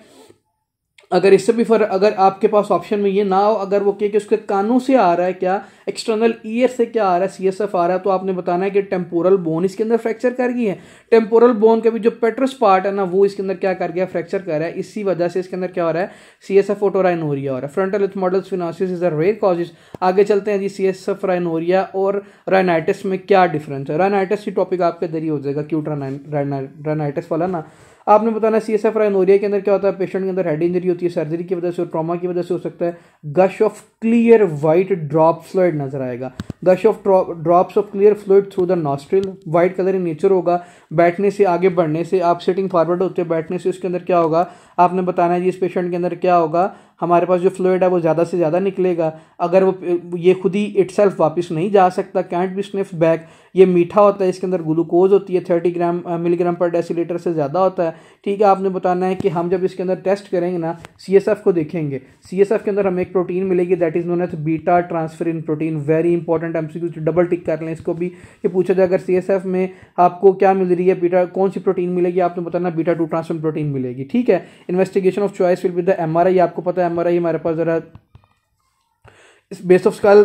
अगर इससे भी फर्क, अगर आपके पास ऑप्शन में ये ना हो, अगर वो कहे कि उसके कानों से आ रहा है, क्या एक्सटर्नल ईयर से क्या आ रहा है, सीएसएफ आ रहा है, तो आपने बताना है कि टेम्पोरल बोन इसके अंदर फ्रैक्चर कर गई है। टेम्पोरल बोन का भी जो पेट्रस पार्ट है ना, वो इसके अंदर क्या कर गया, फ्रैक्चर कर रहा है। इसी वजह से इसके अंदर क्या हो रहा है, सीएसएफ ओटोराइनोरिया हो रहा है। Frontal ethmoidal sphenoid sinus is a rare causes. आगे चलते हैं जी, सीएसएफ राइनोरिया और राइनाइटिस में क्या डिफरेंस है। राइनाइटिस की टॉपिक आपके इधर ही हो जाएगा, क्यूट राइनाइटिस वाला ना। आपने बताना सीएसएफ राइनोरिया के अंदर क्या होता है, पेशेंट के अंदर हेड इंजरी होती है, सर्जरी की वजह से और ट्रॉमा की वजह से हो सकता है, gush of clear white drop fluid नजर आएगा, gush of drops of clear fluid through the nostril, white colour in nature होगा। बैठने से, आगे बढ़ने से, आप सिटिंग फॉरवर्ड होते हैं, बैठने से उसके अंदर क्या होगा, आपने बताना है जी, इस पेशेंट के अंदर क्या होगा, हमारे पास जो फ्लूइड है वो ज़्यादा से ज़्यादा निकलेगा। अगर वो ये खुद ही इटसेल्फ वापस नहीं जा सकता, कैंट बी स्निफ्ड बैक, ये मीठा होता है, इसके अंदर ग्लूकोज होती है 30 मिलीग्राम पर डेसीलीटर से ज़्यादा होता है। ठीक है, आपने बताना है कि हम जब इसके अंदर टेस्ट करेंगे ना, CSF को देखेंगे, CSF के अंदर हमें एक प्रोटीन मिलेगी that is known as beta transferrin protein. Very important MCQ, double tick कर लें इसको भी। ये पूछा जाए अगर CSF में आपको क्या मिल रही है, बीटा कौन सी प्रोटीन मिलेगी, आपने बताना बीटा 2 ट्रांसफेरिन प्रोटीन मिलेगी। ठीक है, investigation of choice will be the MRI। आपको पता है MRI हमारे पास जरा इस बेस ऑफ स्कल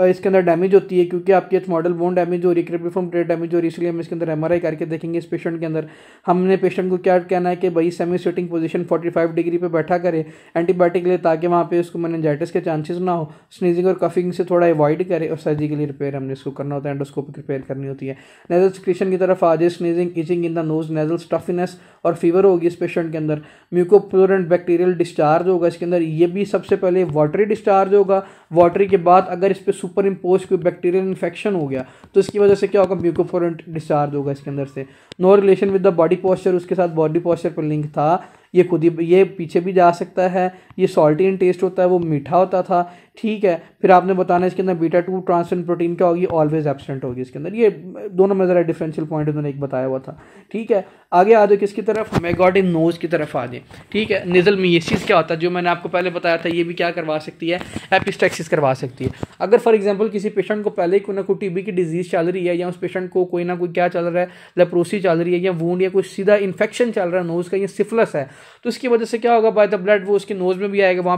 इसके अंदर डैमेज होती है क्योंकि आपकी मॉडल बोन डैमेज हो रही है, क्रिपिफॉर्म प्लेट डैमेज हो रही है, इसलिए हम इसके अंदर MRI करके देखेंगे इस पेशेंट के अंदर। हमने पेशेंट को क्या कहना है कि भाई सेमी सिटिंग पोजीशन 45 डिग्री पे बैठा करे एंटीबायोटिक ले, ताकि वहाँ पे उसको मेनिंजाइटिस के चांसेस ना हो। स्नीजिंग और कफिंग से थोड़ा अवॉइड करे, और सर्जिकली रिपेयर हमने इसको करना होता है, एंडोस्कोपिक रिपेयर करनी होती है। नेजल सिक्रीशन की तरफ आ जाए, sneezing, itching in the nose, nasal stuffiness और फीवर होगी इस पेशेंट के अंदर। म्यूकोप्लोरेंट बैक्टीरियल डिस्चार्ज होगा इसके अंदर, ये भी सबसे पहले वाटरी डिस्चार्ज होगा। वाटरी के बाद अगर इस पर सुपर इम्पोज कोई बैक्टीरियल इन्फेक्शन हो गया तो इसकी वजह से क्या होगा, म्यूकोप्लोरेंट डिस्चार्ज होगा इसके अंदर से। No relation with the body posture, उसके साथ बॉडी पोस्चर पर लिंक था, ये खुद ही ये पीछे भी जा सकता है। ये सॉल्टी इन टेस्ट होता है, वो मीठा होता था। ठीक है, फिर आपने बताना इसके अंदर बीटा 2 ट्रांसफेरिन प्रोटीन क्या होगी, ऑलवेज एब्सेंट होगी इसके अंदर। ये दोनों में ज़रा डिफरेंशियल पॉइंट उन्होंने एक बताया हुआ था। ठीक है, आगे आ जाओ किसकी तरफ, मैगॉट इन नोज की तरफ आ जाए। ठीक है, निजल मियेसिस क्या होता है, जो मैंने आपको पहले बताया था, ये भी क्या करवा सकती है, एपिस्टैक्सिस करवा सकती है। अगर फॉर एग्जांपल किसी पेशेंट को पहले कोई ना कोई TB की डिजीज़ चल रही है, या उस पेशेंट को कोई ना कोई क्या चल रहा है, लेप्रोसी चल रही है, या वूंड या कोई सीधा इन्फेक्शन चल रहा है नोज़ का, या सिफिलिस है, तो इसकी वजह से क्या होगा, बाय द ब्लड वो उसके नोज़ में भी आएगा, वहाँ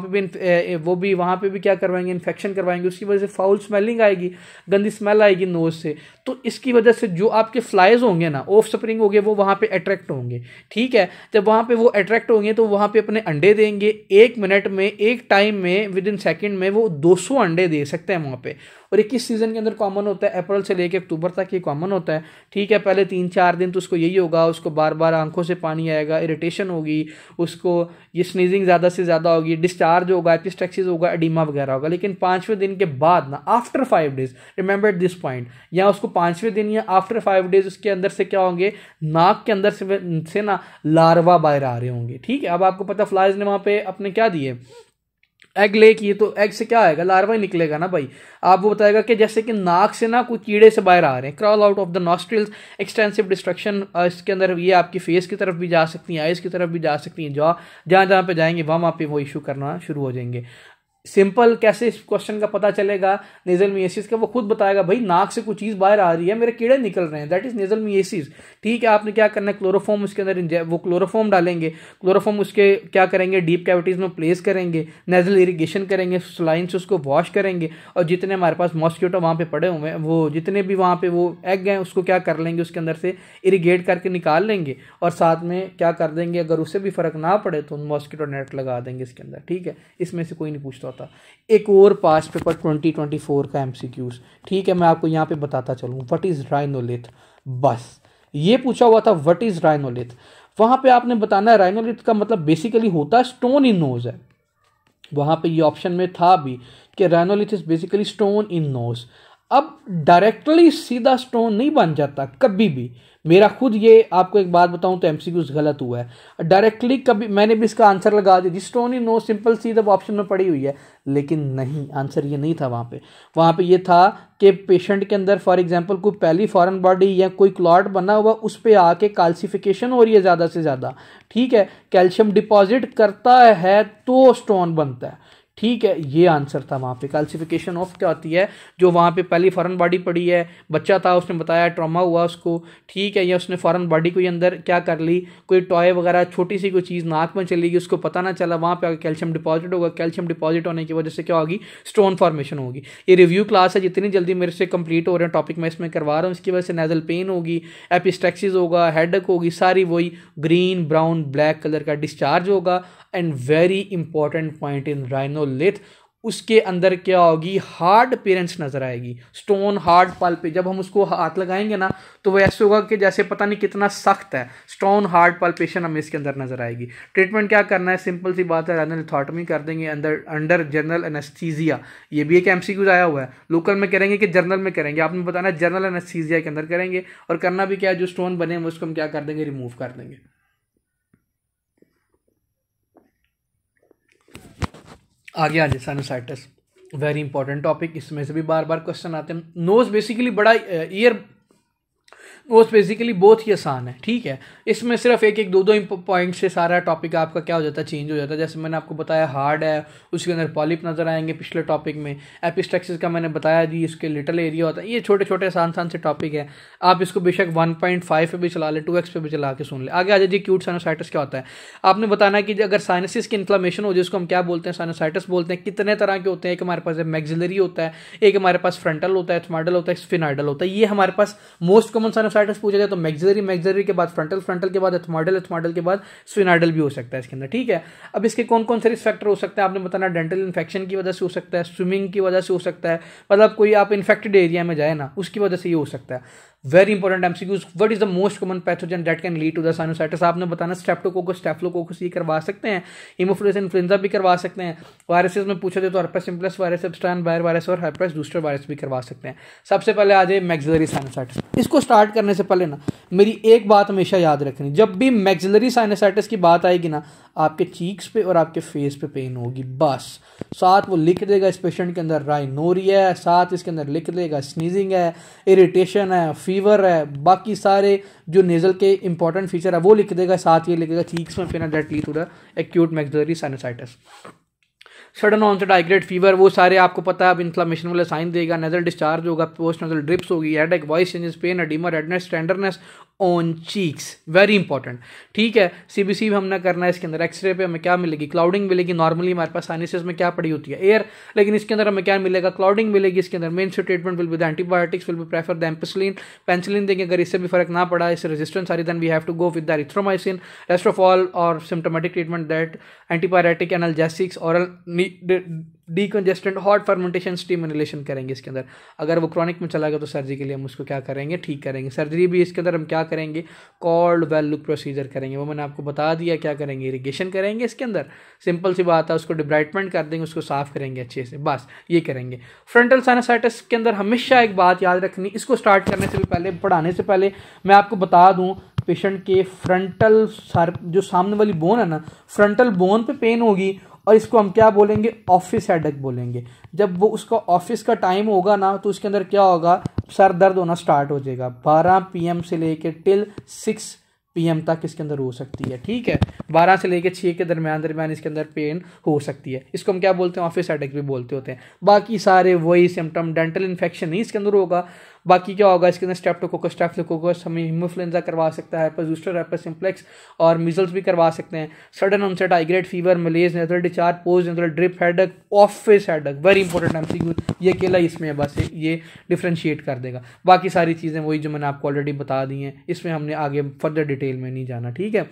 पे भी क्या करवाएंगे, इन्फेक्शन करवाएंगे। उसकी वजह से फाउल स्मेलिंग आएगी, गंदी स्मेल आएगी नोज़ से। तो इसकी वजह से जो आपके फ्लाइज होंगे ना, ऑफ स्प्रिंग होंगे, वो वहाँ पे अट्रैक्ट होंगे। ठीक है, जब वहाँ पे वो अट्रैक्ट होंगे तो वहाँ पे अपने अंडे देंगे। 1 मिनट में, एक टाइम में, विद इन सेकेंड में वो 200 अंडे दे सकते हैं वहाँ पे। और 21 सीजन के अंदर कॉमन होता है, अप्रैल से लेकर अक्टूबर तक ये कॉमन होता है। ठीक है, पहले 3-4 दिन तो उसको यही होगा, उसको बार बार आंखों से पानी आएगा, इरिटेशन होगी, उसको ये स्नीजिंग ज़्यादा से ज़्यादा होगी, डिस्चार्ज होगा, एपिस्टैक्सिस होगा, एडिमा वगैरह होगा। लेकिन 5वें दिन के बाद ना, after 5 days, remember this point, या उसको 5वें दिन या आफ्टर 5 डेज उसके अंदर से क्या होंगे, नाक के अंदर से ना लार्वा बाहर आ रहे होंगे। ठीक है, अब आपको पता फ्लाइज ने वहाँ पे अपने क्या दिए, एग ले किए, तो एग से क्या आएगा, लार्वा ही निकलेगा ना भाई। आप वो बताएगा कि जैसे कि नाक से ना कुछ कीड़े से बाहर आ रहे हैं, crawl out of the nostrils, extensive destruction. इसके अंदर ये आपकी फेस की तरफ भी जा सकती हैं, आइज की तरफ भी जा सकती हैं, जहाँ जहाँ पे जाएंगे वहाँ पे वो इशू करना शुरू हो जाएंगे। सिंपल कैसे इस क्वेश्चन का पता चलेगा, नेजल मियेसिस का, वो खुद बताएगा भाई नाक से कुछ चीज़ बाहर आ रही है, मेरे कीड़े निकल रहे हैं, दैट इज नेजल मियेसिस। ठीक है, आपने क्या करना है, क्लोरोफॉर्म उसके अंदर वो क्लोरोफॉर्म डालेंगे, क्लोरोफॉर्म उसके क्या करेंगे, डीप कैविटीज में प्लेस करेंगे, नेजल इरिगेशन करेंगे, सलाइन से उसको वॉश करेंगे, और जितने हमारे पास मॉस्किटो वहाँ पे पड़े हुए हैं, वो जितने भी वहाँ पे वो एग हैं उसको क्या कर लेंगे, उसके अंदर से इरिगेट करके निकाल लेंगे, और साथ में क्या कर देंगे, अगर उससे भी फर्क ना पड़े तो मॉस्किटो नेट लगा देंगे इसके अंदर। ठीक है, इसमें से कोई नहीं पूछता होता। एक और पास्ट पेपर 2024 का MCQs, ठीक है, मैं आपको यहाँ पे बताता चलूँ, व्हाट इज राइनोलिथ, बस ये पूछा हुआ था, व्हाट इज राइनोलिथ। वहाँ पे आपने बताना है राइनोलिथ का मतलब बेसिकली होता है स्टोन इन नोज है। वहाँ पे ये ऑप्शन में था भी कि rhinolith is basically stone in nose. अब डायरेक्टली सीधा स्टोन नहीं बन जाता कभी भी, मेरा खुद ये आपको एक बात बताऊं तो MCQs गलत हुआ है। डायरेक्टली कभी मैंने भी इसका आंसर लगा दिया, स्टोन इन नोज सिंपल सीधा ऑप्शन में पड़ी हुई है, लेकिन नहीं, आंसर ये नहीं था वहाँ पे ये था कि पेशेंट के अंदर फॉर एग्जांपल कोई पहली फॉरेन बॉडी या कोई क्लॉट बना हुआ, उस पर आके कैल्सिफिकेशन हो रही है ज़्यादा से ज़्यादा। ठीक है, कैल्शियम डिपॉजिट करता है तो स्टोन बनता है। ठीक है, ये आंसर था वहाँ पे। कैल्सिफिकेशन ऑफ क्या होती है, जो वहाँ पे पहली फॉरेन बॉडी पड़ी है, बच्चा था, उसने बताया ट्रॉमा हुआ उसको, ठीक है, या उसने फॉरेन बॉडी को अंदर क्या कर ली, कोई टॉय वगैरह छोटी सी कोई चीज़ नाक में चली गई, उसको पता ना चला, वहाँ पे आगे कैल्शियम डिपॉजिट होगा। कैल्शियम डिपॉजिट होने की वजह से क्या होगी, स्टोन फॉर्मेशन होगी। ये रिव्यू क्लास है, जितनी जल्दी मेरे से कंप्लीट हो रहे हैं टॉपिक मैं इसमें करवा रहा हूँ, इसकी वजह से नेजल पेन होगी, एपिस्टैक्सिस होगा, हेडेक होगी, सारी वही ग्रीन ब्राउन ब्लैक कलर का डिस्चार्ज होगा। And very important point in rhinolith, उसके अंदर क्या होगी, हार्ड अपीयरेंस नजर आएगी, स्टोन हार्ड पल्प पे जब हम उसको हाथ लगाएंगे ना तो वो ऐसे होगा कि जैसे पता नहीं कितना सख्त है, स्टोन हार्ड पल्पेशन हमें इसके अंदर नजर आएगी। ट्रीटमेंट क्या करना है, सिंपल सी बात है, राइनोलिथोटमी कर देंगे अंडर जनरल एनेस्थीसिया। ये भी एक MCQ आया हुआ है, लोकल में करेंगे कि जर्नल में करेंगे, आपने बताना जनरल एनेस्थीसिया के अंदर करेंगे, और करना भी क्या है, जो स्टोन बने हुए उसको हम क्या कर देंगे, रिमूव कर देंगे। आगे आ जाए साइनोसाइटिस, वेरी इंपॉर्टेंट टॉपिक, इसमें से भी बार बार क्वेश्चन आते हैं। नोज बेसिकली बड़ा ईयर नोज बेसिकली बहुत ही आसान है, ठीक है। इसमें सिर्फ एक एक दो दो पॉइंट से सारा टॉपिक आपका क्या हो जाता है, चेंज हो जाता है। जैसे मैंने आपको बताया हार्ड है, उसके अंदर पॉलिप नजर आएंगे पिछले टॉपिक में। एपिस्टैक्सिस का मैंने बताया जी, इसके लिटिल एरिया होता है। ये छोटे छोटे आसान आसान से टॉपिक है, आप इसको बेशक 1.5 पे भी चला ले, 2x पे भी चला के सुन ले। आगे आ जाइए, एक्यूट साइनोसाइटिस क्या होता है। आपने बताना कि अगर साइनसिस की इन्फ्लेमेशन हो जाए, उसको हम क्या बोलते हैं, साइनोसाइटिस बोलते हैं। कितने तरह के होते हैं, एक हमारे पास मैक्सिलरी होता है, एक हमारे पास फ्रंटल होता है, एथमॉइडल होता है, स्फिनॉइडल होता है। ये हमारे पास मोस्ट कॉमन साइनोसाइटिस पूछा जाए तो मैक्सिलरी के बाद फ्रंटल के बाद एथमॉइडल के बाद स्फिनॉइडल भी हो सकता है इसके अंदर, ठीक है। अब इसके कौन कौन से रिस्क फैक्टर हो सकते हैं, आपने बताना डेंटल इन्फेक्शन की वजह से हो सकता है, स्विमिंग की वजह से हो सकता है, मतलब कोई आप इन्फेक्टेड एरिया में जाए ना, उसकी वजह से ये हो सकता है। Very important MCQs, what is the most common pathogen that can lead to the sinusitis. आपने बताना स्ट्रेप्टोकोकस, स्टेफिलोकोकस ये करवा सकते हैं, हीमोफिलस इन्फ्लुएंजा भी करवा सकते हैं। वायरसेस में पूछा जाए तो herpes simplex virus, Epstein Barr virus और हर्पेस जूस्टर वायरस भी करवा सकते हैं। सबसे पहले आ जाए मैक्सिलरी साइनोसाइटिस। इसको स्टार्ट करने से पहले ना मेरी एक बात हमेशा याद रखनी, जब भी मैक्सिलरी साइनोसाइटिस की बात आएगी ना, आपके चीक्स पे और आपके फेस पे पेन होगी, बस। साथ वो लिख देगा इस पेशेंट के अंदर राइनोरिया है, साथ इसके अंदर लिख देगा स्नीजिंग है, इरिटेशन है, फीवर है, बाकी सारे जो नेजल के इंपॉर्टेंट फीचर है वो लिख देगा, साथ ये लिखेगा चीक्स में पेन है, that lead to the acute maxillary sinusitis. Sudden onset high grade fever, वो सारे आपको पता है, अब इन्फ्लेमेशन वाला साइन देगा, नेजल डिस्चार्ज होगा, पोस्ट नेजल ड्रिप्स होगी, headache, voice changes, pain, oedema, redness, tenderness on cheeks, very important, ठीक है। सीबीसी हमने करना है, इसके अंदर एक्सरे पे हमें क्या मिलेगी, क्लाउडिंग मिलेगी। नॉर्मली हमारे पास साइनसेस में क्या पड़ी होती है, एयर, लेकिन इसके अंदर हमें क्या मिलेगा, क्लाउडिंग मिलेगी। इसके अंदर main treatment will be the antibiotics, will be prefer the ampicillin, penicillin देंगे। अगर इससे भी फर्क ना पड़ा, इससे रेजिस्टेंस आ रही, then we have to go with the erythromycin. Rest of all और symptomatic treatment that antipyretic, analgesics, oral decongestant, hot fermentation, steam inhalation करेंगे इसके अंदर। अगर वो क्रॉनिक में चला गया तो सर्जरी के लिए हम उसको क्या करेंगे, ठीक करेंगे। सर्जरी भी इसके अंदर हम क्या करेंगे, कॉल्ड वेलुक प्रोसीजर करेंगे, वो मैंने आपको बता दिया क्या करेंगे, इरिगेशन करेंगे इसके अंदर, सिंपल सी बात है, उसको डिब्राइटमेंट कर देंगे, उसको साफ करेंगे अच्छे से, बस ये करेंगे। फ्रंटल साइनोसाइटिस के अंदर हमेशा एक बात याद रखनी, इसको स्टार्ट करने से भी पहले, पढ़ाने से पहले मैं आपको बता दूं, पेशेंट के फ्रंटल जो सामने वाली बोन है ना, फ्रंटल बोन पे पेन होगी, और इसको हम क्या बोलेंगे, ऑफिस हेडेक बोलेंगे। जब वो उसका ऑफिस का टाइम होगा ना, तो उसके अंदर क्या होगा, सर दर्द होना स्टार्ट हो जाएगा। 12 PM से लेके टिल 6 PM तक इसके अंदर हो सकती है, ठीक है। 12 से लेके 6 के दरमियान इसके अंदर पेन हो सकती है। इसको हम क्या बोलते हैं, ऑफिस हेडेक भी बोलते होते हैं। बाकी सारे वही सिम्टम, डेंटल इन्फेक्शन नहीं इसके अंदर होगा। बाकी क्या होगा इसके अंदर, स्ट्रेप्टोकोकस, स्टेफिलोकोकस, हमें हीमोफ्लुएंजा करवा सकता है, हेर्पेस ज़ोस्टर, हेर्पेस सिम्प्लेक्स और मीजल्स भी करवा सकते हैं। Sudden onset high grade fever, malaise, nasal discharge, post nasal drip, headache, office headache, very important MCQ, ये अकेला इसमें है, बस ये डिफ्रेंशिएट कर देगा। बाकी सारी चीज़ें वही जो मैंने आपको ऑलरेडी बता दी हैं, इसमें हमने आगे फर्दर डिटेल में नहीं जाना, ठीक है।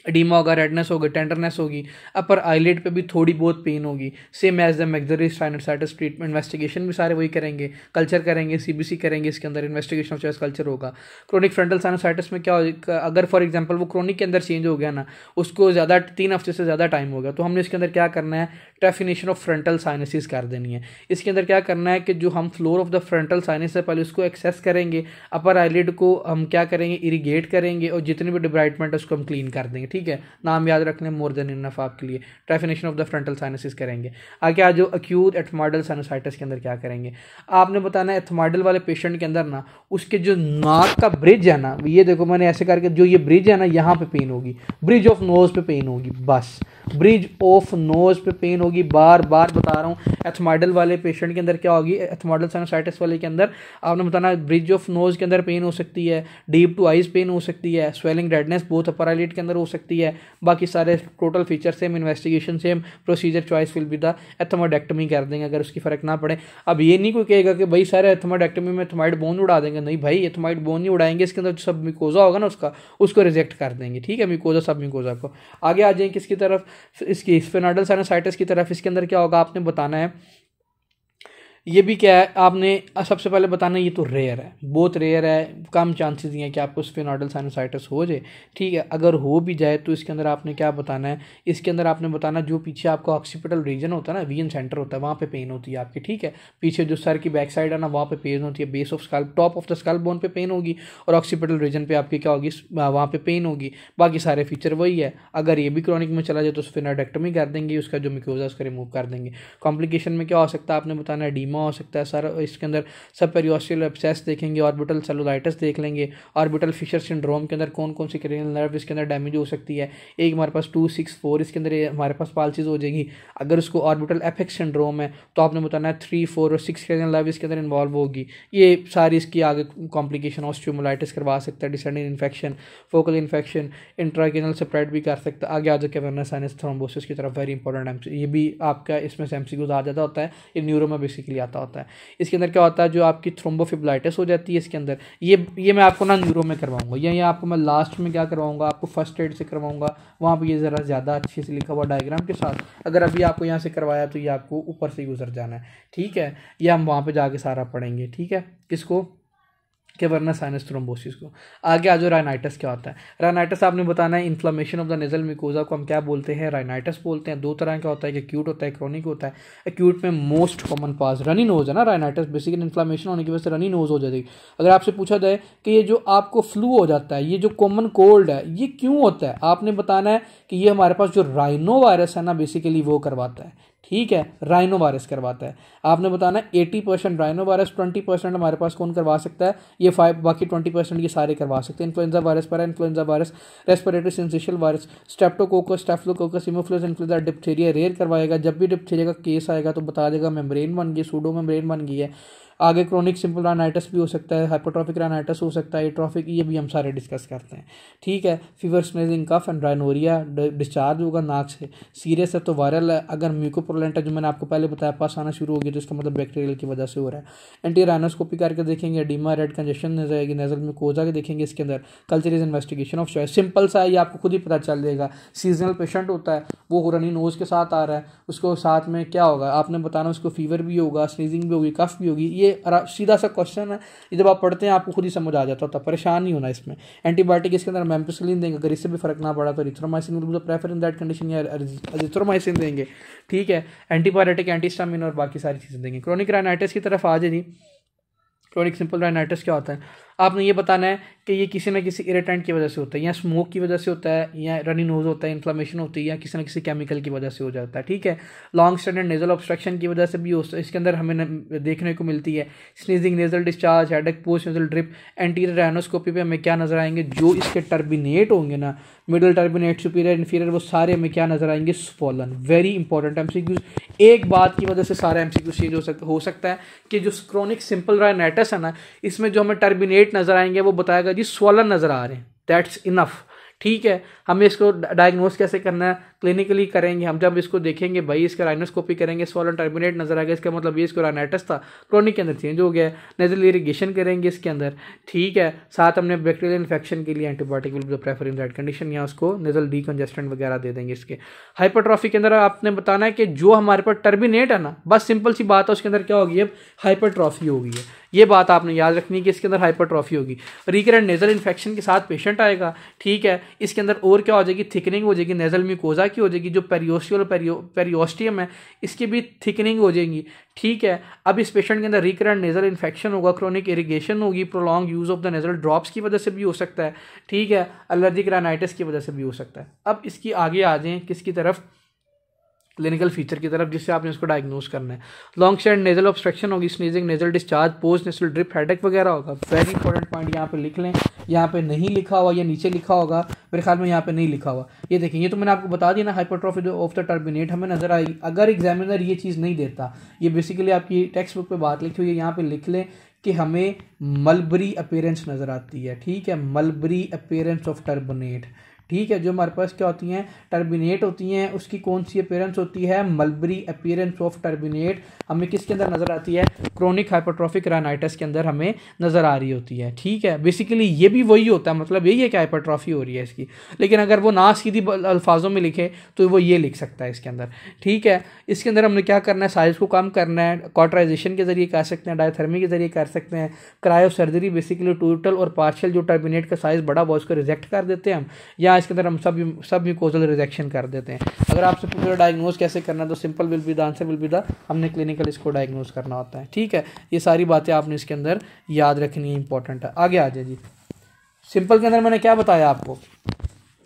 एडिमा होगा, रेडनेस होगी, टेंडरनेस होगी, अपर आईलिड पे भी थोड़ी बहुत पेन होगी, same as the maxillary sinusitis. Treatment investigation भी सारे वही करेंगे, कल्चर करेंगे, सीबीसी करेंगे, इसके अंदर इन्वेस्टिगेशन ऑफ चॉइस कल्चर होगा। क्रोनिक फ्रंटल साइनोसाइटिस में क्या होगा, अगर फॉर एग्जांपल वो क्रोनिक के अंदर चेंज हो गया ना, उसको ज़्यादा 3 हफ्ते से ज़्यादा टाइम हो गया, तो हमने इसके अंदर क्या करना है, ट्रेफिनेशन ऑफ फ्रंटल साइनसिस कर देनी है। इसके अंदर क्या करना है कि जो हम floor of the frontal sinus से पहले उसको एक्सेस करेंगे, अपर आईलिड को हम क्या करेंगे, इरीगेट करेंगे, और जितनी भी डिब्राइटमेंट है उसको हम क्लीन कर देंगे, ठीक है। नाम याद रखने मोर देन इनफ आपके लिए। ट्रेफिनेशन ऑफ द फ्रंटल साइनसिस करेंगे। आगे आज जो एक्यूट एथमॉइडल साइनोसाइटिस के अंदर क्या करेंगे, आपने बताना है एथमॉइडल वाले पेशेंट के अंदर ना, उसके जो नाक का ब्रिज है ना, ये देखो मैंने ऐसे करके, जो ये ब्रिज है ना, यहाँ पे पेन होगी, ब्रिज ऑफ नोज पे पेन होगी, बस ब्रिज ऑफ नोज पे पेन होगी। बार बार बता रहा हूँ, एथमॉइडल वाले पेशेंट के अंदर क्या होगी, एथमॉइडल साइनोसाइटिस वाले के अंदर आपने बताना ब्रिज ऑफ नोज के अंदर पेन हो सकती है, डीप टू आइज पेन हो सकती है, swelling, redness both upper eyelid के अंदर हो सकती है। बाकी सारे total feature same, investigation same, procedure choice will be the ethmoidectomy कर देंगे अगर उसकी फर्क ना पड़े। अब ये नहीं कोई कहेगा कि भाई सारे एथमोडेक्टमी में एथमॉइड बोन उड़ा देंगे, नहीं भाई, एथमॉइड बोन नहीं उड़ाएंगे, इसके अंदर जो सब मिकोजा होगा ना उसको रिजेक्ट कर देंगे, ठीक है, मिकोजा सब मिकोजा को। आगे आ जाए किसकी तरफ, इसकी स्फेनोइडल साइनोसाइटिस की तरफ। इसके अंदर क्या होगा आपने बताना है, ये भी क्या है, आपने सबसे पहले बताना ये तो रेयर है, बहुत रेयर है, कम चांसेस हैं कि आपको स्फेनोइडल साइनोसाइटिस हो जाए। ठीक है, अगर हो भी जाए तो इसके अंदर आपने क्या बताना है, इसके अंदर आपने बताना जो पीछे आपका ऑक्सीपिटल रीजन होता है ना, वीएन सेंटर होता है, वहाँ पे पेन होती है आपकी। ठीक है, पीछे जो सर की बैक साइड है ना, वहाँ पे पेन होती है, base of scalp, top of the scalp bone पे पेन होगी, और ऑक्सीपिटल रीजन पे आपकी क्या होगी, वहाँ पे पेन होगी। बाकी सारे फीचर वही है। अगर ये भी क्रॉनिक में चला जाए तो स्फेनोइडेक्टोमी कर देंगे, उसका जो म्यूकोसा उसका रिमूव कर देंगे। कॉम्प्लिकेशन में क्या हो सकता है आपने बताना है, एडीमा हो सकता है सर, इसके अंदर सब पेरियोस्टियल एब्सेस देखेंगे, ऑर्बिटल सेलुलाइटिस देख लेंगे, ऑर्बिटल फिशर सिंड्रोम के अंदर कौन कौन सी क्रेनियल नर्व इसके अंदर डैमेज हो सकती है। एक हमारे पास 264 इसके अंदर हमारे पास पाल्सीज हो जाएगी। अगर उसको ऑर्बिटल एपेक्स सिंड्रोम है तो आपने बताना है 3, 4 और 6 क्रेनियल नर्व इसके अंदर इन्वॉल्व होगी। ये सारी इसकी आगे कॉम्प्लिकेशन ऑस्टियोमोलाइटिस करवा सकता है, descending infection, focal infection, intracranial spread भी कर सकता है। आगे आ जाकर कैवर्नस साइनस थ्रोम्बोसिस की तरफ वेरी इंपॉर्टेंट ये भी आपका इसमें से एमसीक्यूज आ जाता होता है, ये न्यूरो में बेसिकली आता होता है। इसके अंदर क्या होता है, जो आपकी थ्रोम्बोफिब्लाइटिस हो जाती है इसके अंदर, ये मैं आपको ना न्यूरो में करवाऊंगा, ये आपको मैं लास्ट में क्या करवाऊंगा, आपको फर्स्ट एड से करवाऊंगा, वहाँ पर ये ज़रा ज़्यादा अच्छे से लिखा हुआ डायग्राम के साथ। अगर अभी आपको यहाँ से करवाया तो ये आपको ऊपर से गुजर जाना है। ठीक है, ये हम वहाँ पर जाके सारा पढ़ेंगे। ठीक है, किसको, कैवर्नस साइनस थ्रोम्बोसिस को। आगे आ जाओ, राइनाइटिस क्या होता है। राइनाइटिस आपने बताना है inflammation of the nasal mucosa को हम क्या बोलते हैं, राइनाइटिस बोलते हैं। दो तरह का होता है, एक्यूट होता है, क्रोनिक होता है। एक्यूट में मोस्ट कॉमन पास रनी नोज है ना, राइनाइटिस बेसिकली इन्फ्लेमेशन होने की वजह से रनी नोज हो जाती है। अगर आपसे पूछा जाए कि ये जो आपको फ्लू हो जाता है, ये जो कॉमन कोल्ड है, ये क्यों होता है, आपने बताना है कि ये हमारे पास जो राइनो वायरस है ना बेसिकली वो करवाता है। ठीक है, राइनो वायरस करवाता है। आपने बताना 80% राइनो वायरस, 20% हमारे पास कौन करवा सकता है, ये 5, बाकी 20% ये सारे करवा सकते हैं। Influenza virus, para influenza virus, respiratory syncytial virus, streptococcus, staphylococcus, haemophilus influenza, diphtheria rare करवाएगा। जब भी डिप्थीरिया का केस आएगा तो बता देगा मेम्ब्रेन बन गई, सूडो मेम्ब्रेन बन गई है। आगे क्रोनिक सिंपल राइनाइटिस भी हो सकता है, हाइपोट्रोफिक राइनाइटिस हो सकता है, एट्रोफिक, ये भी हम सारे डिस्कस करते हैं। ठीक है, fever, sneezing, cough and rhinorrhoea, discharge होगा नाक से, सीरियस है तो वायरल है। अगर म्यूकोप्रोलेंट है जो मैंने आपको पहले बताया पास आना शुरू होगी तो इसका मतलब बैक्टीरियल की वजह से हो रहा है। एंटी राइनोस्कोपी करके देखेंगे, एडिमा, रेड कंजेशन नजर आएगी, नेजल म्यूकोसा के देखेंगे, इसके अंदर culture is investigation of choice. Simple सा है, ये आपको खुद ही पता चल जाएगा। सीजनल पेशेंट होता है, वो रनी नोज के साथ आ रहा है, उसको साथ में क्या होगा आपने बताना, उसको फीवर भी होगा, स्नीजिंग भी होगी, कफ भी होगी। ये सीधा सा क्वेश्चन है, ये जब आप पढ़ते हैं आपको खुद ही समझ आ जाता होता, परेशान नहीं होना इसमें। एंटीबायोटिक इसके अंदर मेम्पिसिलिन देंगे, अगर इससे भी फर्क ना पड़ा तो erythromycin will be prefer in that condition, या एजिथ्रोमाइसिन देंगे। ठीक है, एंटीबायोटिक, एंटीहिस्टामिन और बाकी सारी चीज़ें देंगे। क्रोनिक राइनाइटिस की तरफ आ जाए। क्रोनिक सिंपल राइनाइटिस क्या होता है, आपने ये बताना है कि ये किसी न किसी इरिटेंट की वजह से होता है, या स्मोक की वजह से होता है, या रनी नोज होता है, इन्फ्लेमेशन होती है, या किसी न किसी केमिकल की वजह से हो जाता है। ठीक है, लॉन्ग स्टैंडर्ड नेजल ऑब्स्ट्रक्शन की वजह से भी हो, इसके अंदर हमें देखने को मिलती है। Sneezing, nasal discharge, headache, post nasal drip. Anterior rhinoscopy पे हमें क्या नजर आएंगे, जो इसके टर्बिनेट होंगे ना, मिडिल टर्बिनेट, सुपीरियर, इन्फीरियर, वो सारे हमें क्या नजर आएंगे, स्वॉलन। वेरी इंपॉर्टेंट एमसीक्यूज, एक बात की वजह से सारा एमसीक्यूज चेंज हो सकता है कि जो क्रोनिक सिंपल राइनाइटिस है ना, इसमें जो हमें टर्बिनेट नजर आएंगे वो बताएगा जी स्वॉलन नजर आ रहे हैं, दैट्स इनफ। ठीक है, हमें इसको डायग्नोस कैसे करना है, क्लिनिकली करेंगे हम। जब इसको देखेंगे भाई, इसका राइनोस्कोपी करेंगे, स्वॉलन टर्मिनेट नजर आएगा, इसका मतलब ये इसको राइनाइटिस था, क्रोनिक के अंदर चेंज हो गया है। नेजल इरिगेशन करेंगे इसके अंदर। ठीक है, साथ हमने बैक्टीरियल इन्फेक्शन के लिए antibiotic will be prefer in that condition, या उसको नेजल डीकंजेस्टेंट वगैरह दे देंगे इसके। हाइपरट्रॉफी के अंदर आपने बताना है कि जो हमारे पास टर्मिनेट है ना, बस सिंपल सी बात है, उसके अंदर क्या होगी, अब हाइपरट्रॉफी होगी है। ये बात आपने याद रखनी है कि इसके अंदर हाइपरट्रॉफी होगी। रिकरेंट नेजल इन्फेक्शन के साथ पेशेंट आएगा। ठीक है, इसके अंदर और क्या हो जाएगी, थिकनिंग हो जाएगी, नेजल म्यूकोसा की हो जाएगी, जो पेरियोस्टियल पेरियोस्टियम है इसकी भी थिकनिंग हो जाएगी। ठीक है, अब इस पेशेंट के अंदर रिकरेंट नेजल इन्फेक्शन होगा, क्रोनिक इरिगेशन होगी, prolong use of the nasal drops की वजह से भी हो सकता है। ठीक है, एलर्जिक राइनाइटिस की वजह से भी हो सकता है। अब इसकी आगे आ जाएं किसकी तरफ, क्लिनिकल फीचर की तरफ, जिससे आपने इसको डायग्नोस करना है। लॉन्ग स्टैंड नेजल ऑब्स्ट्रक्शन होगी, sneezing, nasal discharge, post nasal drip, headache वगैरह होगा। वेरी इंपॉर्टेंट पॉइंट यहाँ पे लिख लें, यहाँ पे नहीं लिखा हुआ या नीचे लिखा होगा, मेरे ख्याल में यहाँ पे नहीं लिखा हुआ। ये देखें, ये तो मैंने आपको बता दिया ना, हाइपरट्रॉफी ऑफ द टर्बिनेट हमें नजर आएगी। अगर एग्जामिनर ये चीज़ नहीं देता, ये बेसिकली आपकी टेक्स्ट बुक पे बात लिखी हुई है, यहाँ पे लिख लें कि हमें मलबरी अपीयरेंस नजर आती है। ठीक है, मलबरी अपीयरेंस ऑफ टर्बिनेट। ठीक है। जो हमारे पास क्या होती हैं, टर्बिनेट होती हैं, उसकी कौन सी अपीयरेंस होती है, मलबरी अपीयरेंस ऑफ टर्बिनेट हमें किसके अंदर नजर आती है, क्रोनिक हाइपरट्रॉफिक राइनाइटिस के अंदर हमें नजर आ रही होती है। ठीक है, बेसिकली ये भी वही होता है, मतलब यही है कि हाइपरट्रॉफी हो रही है इसकी, लेकिन अगर वो ना सीधी अल्फाजों में लिखे तो वो ये लिख सकता है इसके अंदर। ठीक है, इसके अंदर हमने क्या करना है, साइज को कम करना है, कॉटराइजेशन के जरिए कर सकते हैं, डायथर्मी के जरिए कर सकते हैं, क्रायो सर्जरी, बेसिकली टोटल और पार्शियल जो टर्बिनेट का साइज बड़ा हुआ उसको रिजेक्ट कर देते हैं हम, या इसके अंदर हम सब म्यूकोजल रिजेक्शन कर देते हैं। अगर आपसे पूरा डायग्नोज कैसे करना है तो simple will be the answer will be the, हमने क्लिनिकल इसको डायग्नोज करना होता है। ठीक है, ये सारी बातें आपने इसके अंदर याद रखनी है, इंपॉर्टेंट है। आगे आ जाए जी। सिंपल के अंदर मैंने क्या बताया आपको,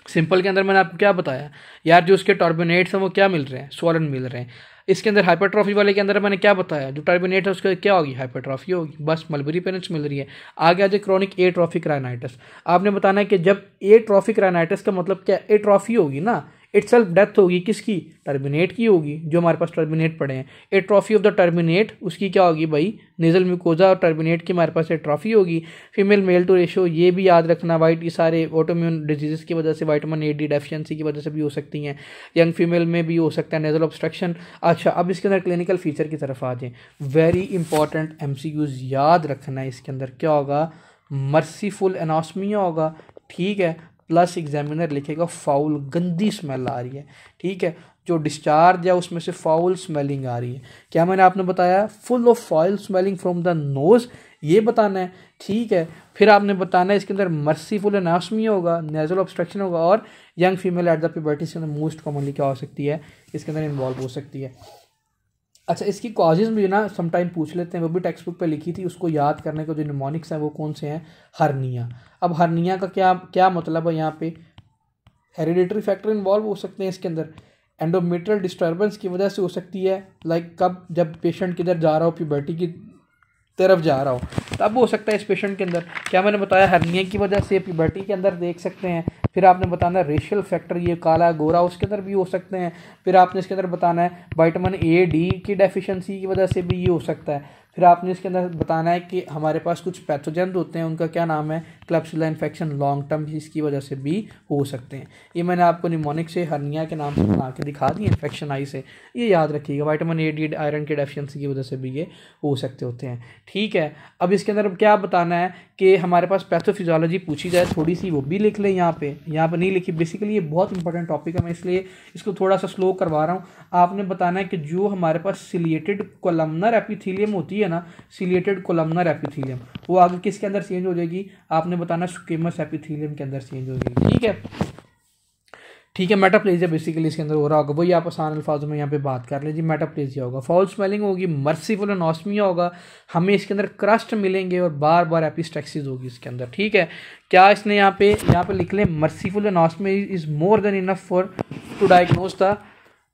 सिंपल के अंदर मैंने आपको क्या बताया यार, जो उसके टर्बिनेट्स हैं वो क्या मिल रहे हैं, स्वॉलन मिल रहे हैं। इसके अंदर हाइपरट्रॉफी वाले के अंदर मैंने क्या बताया, जो टर्बिनेट है उसका क्या होगी, हाइपरट्रॉफी होगी, बस मलबरी पेरेंट्स मिल रही है। आगे आ जाए क्रोनिक एट्रॉफिक राइनाइटिस। आपने बताना है कि जब एट्रॉफिक राइनाइटिस का मतलब क्या, एट्रॉफी होगी ना, इटसेल्फ डेथ होगी, किसकी, टर्बिनेट की होगी, जो हमारे पास टर्बिनेट पड़े हैं। एट्रॉफी ऑफ द टर्बिनेट उसकी क्या होगी भाई, नेजल म्यूकोजा और टर्बिनेट की हमारे पास एट्रॉफी होगी। फीमेल मेल टू रेशो ये भी याद रखना, वाइट ये सारे ऑटोइम्यून डिजीज़ की वजह से, विटामिन ए डी डेफिशिएंसी की वजह से भी हो सकती हैं, यंग फीमेल में भी हो सकता है नेजल ऑब्स्ट्रक्शन। अच्छा, अब इसके अंदर क्लिनिकल फीचर की तरफ आ जाएं। वेरी इंपॉर्टेंट एमसीक्यूज याद रखना है, इसके अंदर क्या होगा, मर्सीफुल एनास्मिया होगा। ठीक है, प्लस एग्जामिनर लिखेगा फाउल, गंदी स्मेल आ रही है। ठीक है, जो डिस्चार्ज है उसमें से फाउल स्मेलिंग आ रही है। क्या मैंने आपने बताया, full of foul smelling from the nose, ये बताना है। ठीक है, फिर आपने बताना है इसके अंदर मर्सीफुल एनास्मिया होगा, नेजल ऑब्स्ट्रक्शन होगा, और young female at the puberty के अंदर मोस्ट कॉमनली क्या हो सकती है, इसके अंदर इन्वॉल्व हो सकती है। अच्छा, इसकी कॉजेज़ भी ना समटाइम पूछ लेते हैं, वो भी टेक्स्ट बुक पे लिखी थी, उसको याद करने को जो निमोनिक्स हैं वो कौन से हैं, हर्निया। अब हर्निया का क्या क्या मतलब है, यहाँ पे हेरिडिटरी फैक्टर इन्वॉल्व हो सकते हैं इसके अंदर, एंडोमेट्रियल डिस्टर्बेंस की वजह से हो सकती है, लाइक कब, जब पेशेंट किधर जा रहा हो, प्यूबर्टी की तरफ जा रहा हो, तब हो सकता है इस पेशेंट के अंदर। क्या मैंने बताया, हर्निया की वजह से प्यूबर्टी के अंदर देख सकते हैं। फिर आपने बताना रेशियल फैक्टर, ये काला गोरा, उसके अंदर भी हो सकते हैं। फिर आपने इसके अंदर बताना है विटामिन ए डी की डेफिशिएंसी की वजह से भी ये हो सकता है। फिर आपने इसके अंदर बताना है कि हमारे पास कुछ पैथोजन होते हैं, उनका क्या नाम है, क्लैप्सुला इन्फेक्शन लॉन्ग टर्म, इसकी वजह से भी हो सकते हैं। ये मैंने आपको निमोनिक से हर्निया के नाम से बना के दिखा दी, इन्फेक्शन आई से, ये याद रखिएगा। विटामिन ए डी आयरन की डेफिशिएंसी की वजह से भी ये हो सकते होते हैं। ठीक है, अब इसके अंदर क्या बताना है कि हमारे पास पैथोफिजियोलॉजी पूछी जाए थोड़ी सी, वो भी लिख लें यहाँ पे नहीं लिखी। बेसिकली ये बहुत इंपॉर्टेंट टॉपिक है, मैं इसलिए इसको थोड़ा सा स्लो करवा रहा हूँ। आपने बताना है कि जो हमारे पास सिलिएटेड कोलमनर एपिथेलियम होती है ना, सिलिएटेड कोलमनर एपिथेलियम, वो आगे किसके अंदर चेंज हो जाएगी, आपने बताना स्क्वेमस एपिथेलियम के अंदर चेंज हो जाएगी। ठीक है, ठीक है, मेटाप्लेजिया बेसिकली इसके अंदर हो रहा होगा, वही आप आसान अल्फाजों में यहाँ पे बात कर लीजिए। मेटाप्लेजिया होगा, फाउल स्मेलिंग होगी, मर्सीफुल एनास्मिया होगा, हमें इसके अंदर क्रस्ट मिलेंगे और बार बार एपिस्टैक्सिस होगी इसके अंदर। ठीक है, क्या इसने यहाँ पे लिख लें, merciful anosmia is more than enough for to diagnose the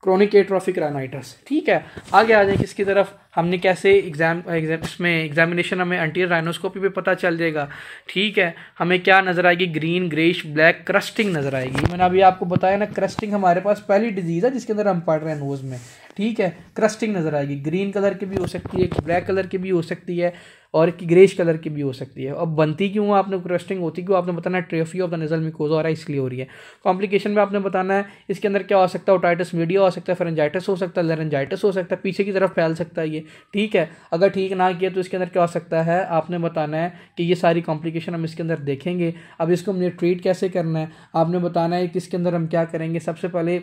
chronic atrophic rhinitis. ठीक है, आगे आ जाए किसकी तरफ, हमने कैसे इसमें एग्जामिनेशन हमें एंटीरियर राइनोस्कोपी पे पता चल जाएगा। ठीक है, हमें क्या नजर आएगी, ग्रीन ग्रेइश ब्लैक क्रस्टिंग नजर आएगी। मैंने अभी आपको बताया ना, क्रस्टिंग हमारे पास पहली डिजीज है जिसके अंदर हम पढ़ रहे हैं नोज में। ठीक है, क्रस्टिंग नजर आएगी, ग्रीन कलर की भी हो सकती है, ब्लैक कलर की भी हो सकती है, और एक ग्रेश कलर की भी हो सकती है। अब बनती क्यों है, आपने क्रस्टिंग होती क्यों, आपने बताना है trophy of the nasal mucosa हो रहा है इसलिए हो रही है। कॉम्प्लिकेशन में आपने बताना है इसके अंदर क्या हो सकता है, ओटाइटिस मीडिया हो सकता है, फेरेंजाइटिस हो सकता है, लारिंजाइटिस हो सकता है, पीछे की तरफ फैल सकता है ये। ठीक है, अगर ठीक ना किया तो इसके अंदर क्या हो सकता है, आपने बताना है कि ये सारी कॉम्प्लिकेशन हम इसके अंदर देखेंगे। अब इसको हमने ट्रीट कैसे करना है, आपने बताना है कि इसके अंदर हम क्या करेंगे। सबसे पहले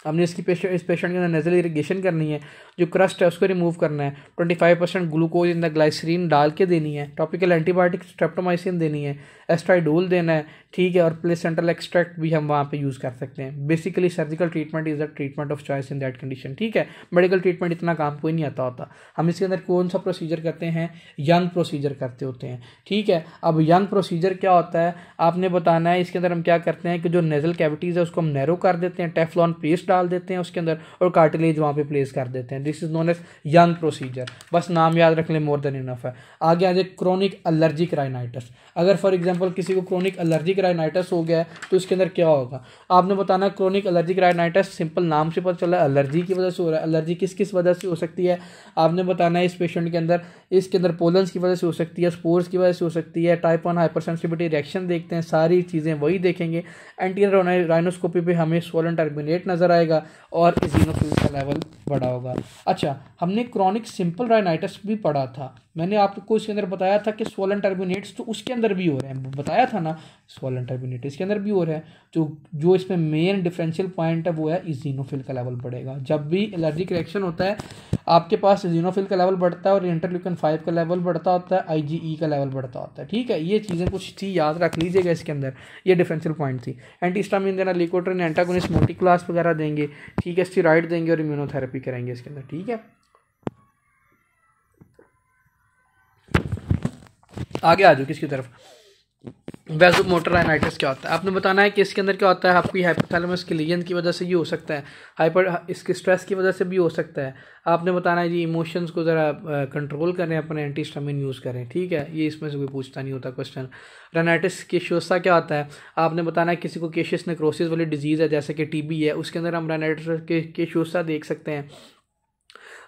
हमने इस पेशेंट के अंदर नेजल इरिगेशन करनी है, जो क्रस्ट है उसको रिमूव करना है, 25% ग्लूकोज इन द ग्लाइसरीन डाल के देनी है, टॉपिकल एंटीबायोटिक स्ट्रेप्टोमाइसिन देनी है, एस्ट्राइडोल देना है। ठीक है, और प्लेसेंटल एक्सट्रैक्ट भी हम वहाँ पे यूज़ कर सकते हैं। Basically surgical treatment is the treatment of choice in that condition. ठीक है, मेडिकल ट्रीटमेंट इतना काम कोई नहीं आता होता। हम इसके अंदर कौन सा प्रोसीजर करते हैं, यंग प्रोसीजर करते होते हैं। ठीक है, अब यंग प्रोसीजर क्या होता है, आपने बताना है इसके अंदर हम क्या करते हैं कि जो नेजल कैविटीज़ है उसको हम नैरो कर देते हैं, टेफ्लॉन पेस्ट डाल देते हैं उसके अंदर और कार्टिलेज वहाँ पे प्लेस कर देते हैं। This is known as Young procedure, बस नाम याद रख लें, मोर देन इनफ है। आगे आ जाए क्रोनिक एलर्जिक राइनाइटिस। अगर फॉर एग्जांपल किसी को क्रोनिक एलर्जिक राइनाइटिस हो गया है तो इसके अंदर क्या होगा, आपने बताना क्रोनिक एलर्जिक राइनाइटिस सिंपल नाम से पता चला एलर्जी की वजह से हो रहा है। एलर्जी किस किस वजह से हो सकती है आपने बताना है इस पेशेंट के अंदर, इसके अंदर पोलन्स की वजह से हो सकती है, स्पोर्स की वजह से हो सकती है, टाइप 1 हाइपरसेंसिटिविटी रिएक्शन देखते हैं, सारी चीज़ें वही देखेंगे। एंटीरियर राइनोस्कोपी पे हमें स्वोलन टर्बिनेट नजर आएगा और इजिनोफिल का लेवल बड़ा होगा। अच्छा, हमने क्रोनिक सिंपल राइनाइटिस भी पढ़ा था, मैंने आपको इसके अंदर बताया था कि स्वोलन टर्बिनेट्स तो उसके अंदर भी हो रहे हैं, बताया था ना, स्वोलन टर्बिनेट इसके अंदर भी हो रहा है। जो इसमें मेन डिफरेंशियल पॉइंट है वो है इजिनोफिल का लेवल बढ़ेगा। जब भी एलर्जिक रिएक्शन होता है आपके पास इजिनोफिल का लेवल बढ़ता है और इंटरल्यूकिन 5 का लेवल बढ़ता होता है, IgE का लेवल बढ़ता होता है। ठीक है, ये चीज़ें कुछ थी, याद रख लीजिएगा इसके अंदर, ये डिफरेंशियल पॉइंट थी। एंटीहिस्टामिन देना, लिकोट्रिन एंटागोनिस्ट मोटी क्लास वगैरह देंगे, ठीक है, स्टेरॉइड देंगे और इम्यूनोथेरेपी करेंगे इसके अंदर। ठीक है, आगे आ जाओ किसकी तरफ, वैसोमोटर राइनाइटिस क्या होता है आपने बताना है कि इसके अंदर क्या होता है। आपकी हाइपोथैलेमस की लीजन की वजह से ये हो सकता है, इसके स्ट्रेस की वजह से भी हो सकता है। आपने बताना है जी इमोशंस को ज़रा कंट्रोल करें, अपने एंटीहिस्टामिन यूज़ करें। ठीक है, ये इसमें से कोई पूछता नहीं होता क्वेश्चन। राइनाइटिस केशियोसा क्या होता है आपने बताना है, किसी को केशियस नेक्रोसिस वाली डिजीज़ है जैसे कि TB है, उसके अंदर हम राइनाइटिस केशियोसा देख सकते हैं।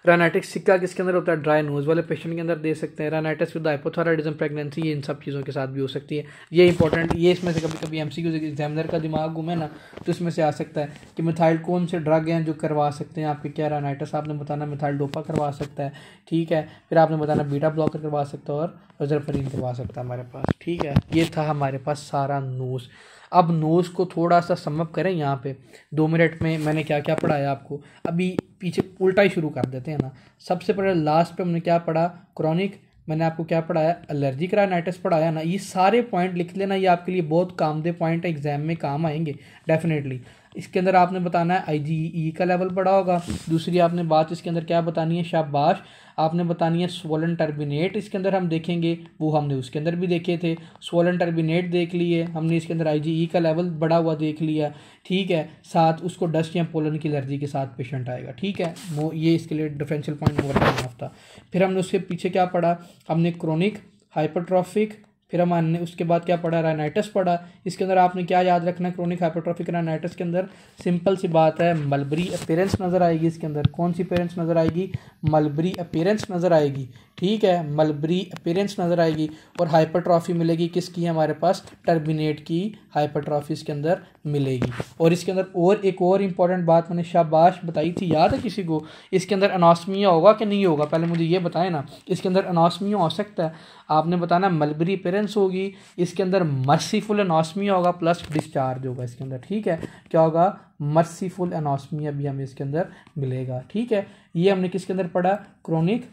राइनाइटिस सिक्का किसके अंदर होता है, ड्राई नोज वाले पेशेंट के अंदर दे सकते हैं। राइनाइटिस विद हाइपोथायराइडिज्म प्रेगनेंसी, ये इन सब चीज़ों के साथ भी हो सकती है। ये इंपॉर्टेंट, ये इसमें से कभी कभी MCQ एग्जामिनर का दिमाग घूमे ना तो इसमें से आ सकता है कि मिथाइल कौन से ड्रग हैं जो करवा सकते हैं आपके क्या राइनाइटिस, आपने बताना मिथाइल डोपा करवा सकता है। ठीक है, फिर आपने बताना बीटा ब्लॉकर करवा सकता है और अजरफरीन करवा सकता है हमारे पास। ठीक है, ये था हमारे पास सारा नोज। अब नोज को थोड़ा सा समअप करें यहाँ पे 2 मिनट में मैंने क्या क्या पढ़ाया आपको, अभी पीछे उल्टा ही शुरू कर देते हैं ना। सबसे पहले लास्ट पे हमने क्या पढ़ा, क्रोनिक, मैंने आपको क्या पढ़ाया, एलर्जिक राइनाइटिस पढ़ाया ना। ये सारे पॉइंट लिख लेना, ये आपके लिए बहुत कामदेव पॉइंट है, एग्जाम में काम आएंगे डेफिनेटली। इसके अंदर आपने बताना है IgE का लेवल बढ़ा होगा। दूसरी आपने बात इसके अंदर क्या बतानी है, शाबाश, आपने बतानी है स्वोलन टर्बिनेट इसके अंदर हम देखेंगे, वो हमने उसके अंदर भी देखे थे, स्वोलन टर्बिनेट देख लिए हमने, इसके अंदर IgE का लेवल बढ़ा हुआ देख लिया। ठीक है, साथ उसको डस्ट या पोलन की एलर्जी के साथ पेशेंट आएगा। ठीक है, वो ये इसके लिए differential point more than enough था। फिर हमने उसके पीछे क्या पढ़ा, हमने क्रोनिक, हाइपरट्रॉफिक, फिर हमने उसके बाद क्या पढ़ा, राइनाइटिस पढ़ा। इसके अंदर आपने क्या याद रखना है, क्रोनिक हाइपरट्रॉफिक राइनाइटिस के अंदर सिंपल सी बात है, मलबरी अपीयरेंस नज़र आएगी। इसके अंदर कौन सी अपीयरेंस नज़र आएगी, मलबरी अपीयरेंस नज़र आएगी। ठीक है, मलबरी अपीयरेंस नज़र आएगी और हाइपरट्रॉफी मिलेगी किसकी, हमारे पास टर्बिनेट की हाइपरट्रॉफी इसके अंदर मिलेगी। और इसके अंदर और एक और इम्पॉर्टेंट बात मैंने शाबाश बताई थी, याद है किसी को, इसके अंदर अनास्मिया होगा कि नहीं होगा, पहले मुझे ये बताएं ना। इसके अंदर अनास्मिया हो सकता है, आपने बताना मलबरी अपीयरेंस होगी, इसके अंदर मर्सीफुल अनास्मिया होगा प्लस डिस्चार्ज होगा इसके अंदर। ठीक है, क्या होगा, मर्सीफुल अनास्मिया भी हमें इसके अंदर मिलेगा। ठीक है, ये हमने किसके अंदर पढ़ा, क्रोनिक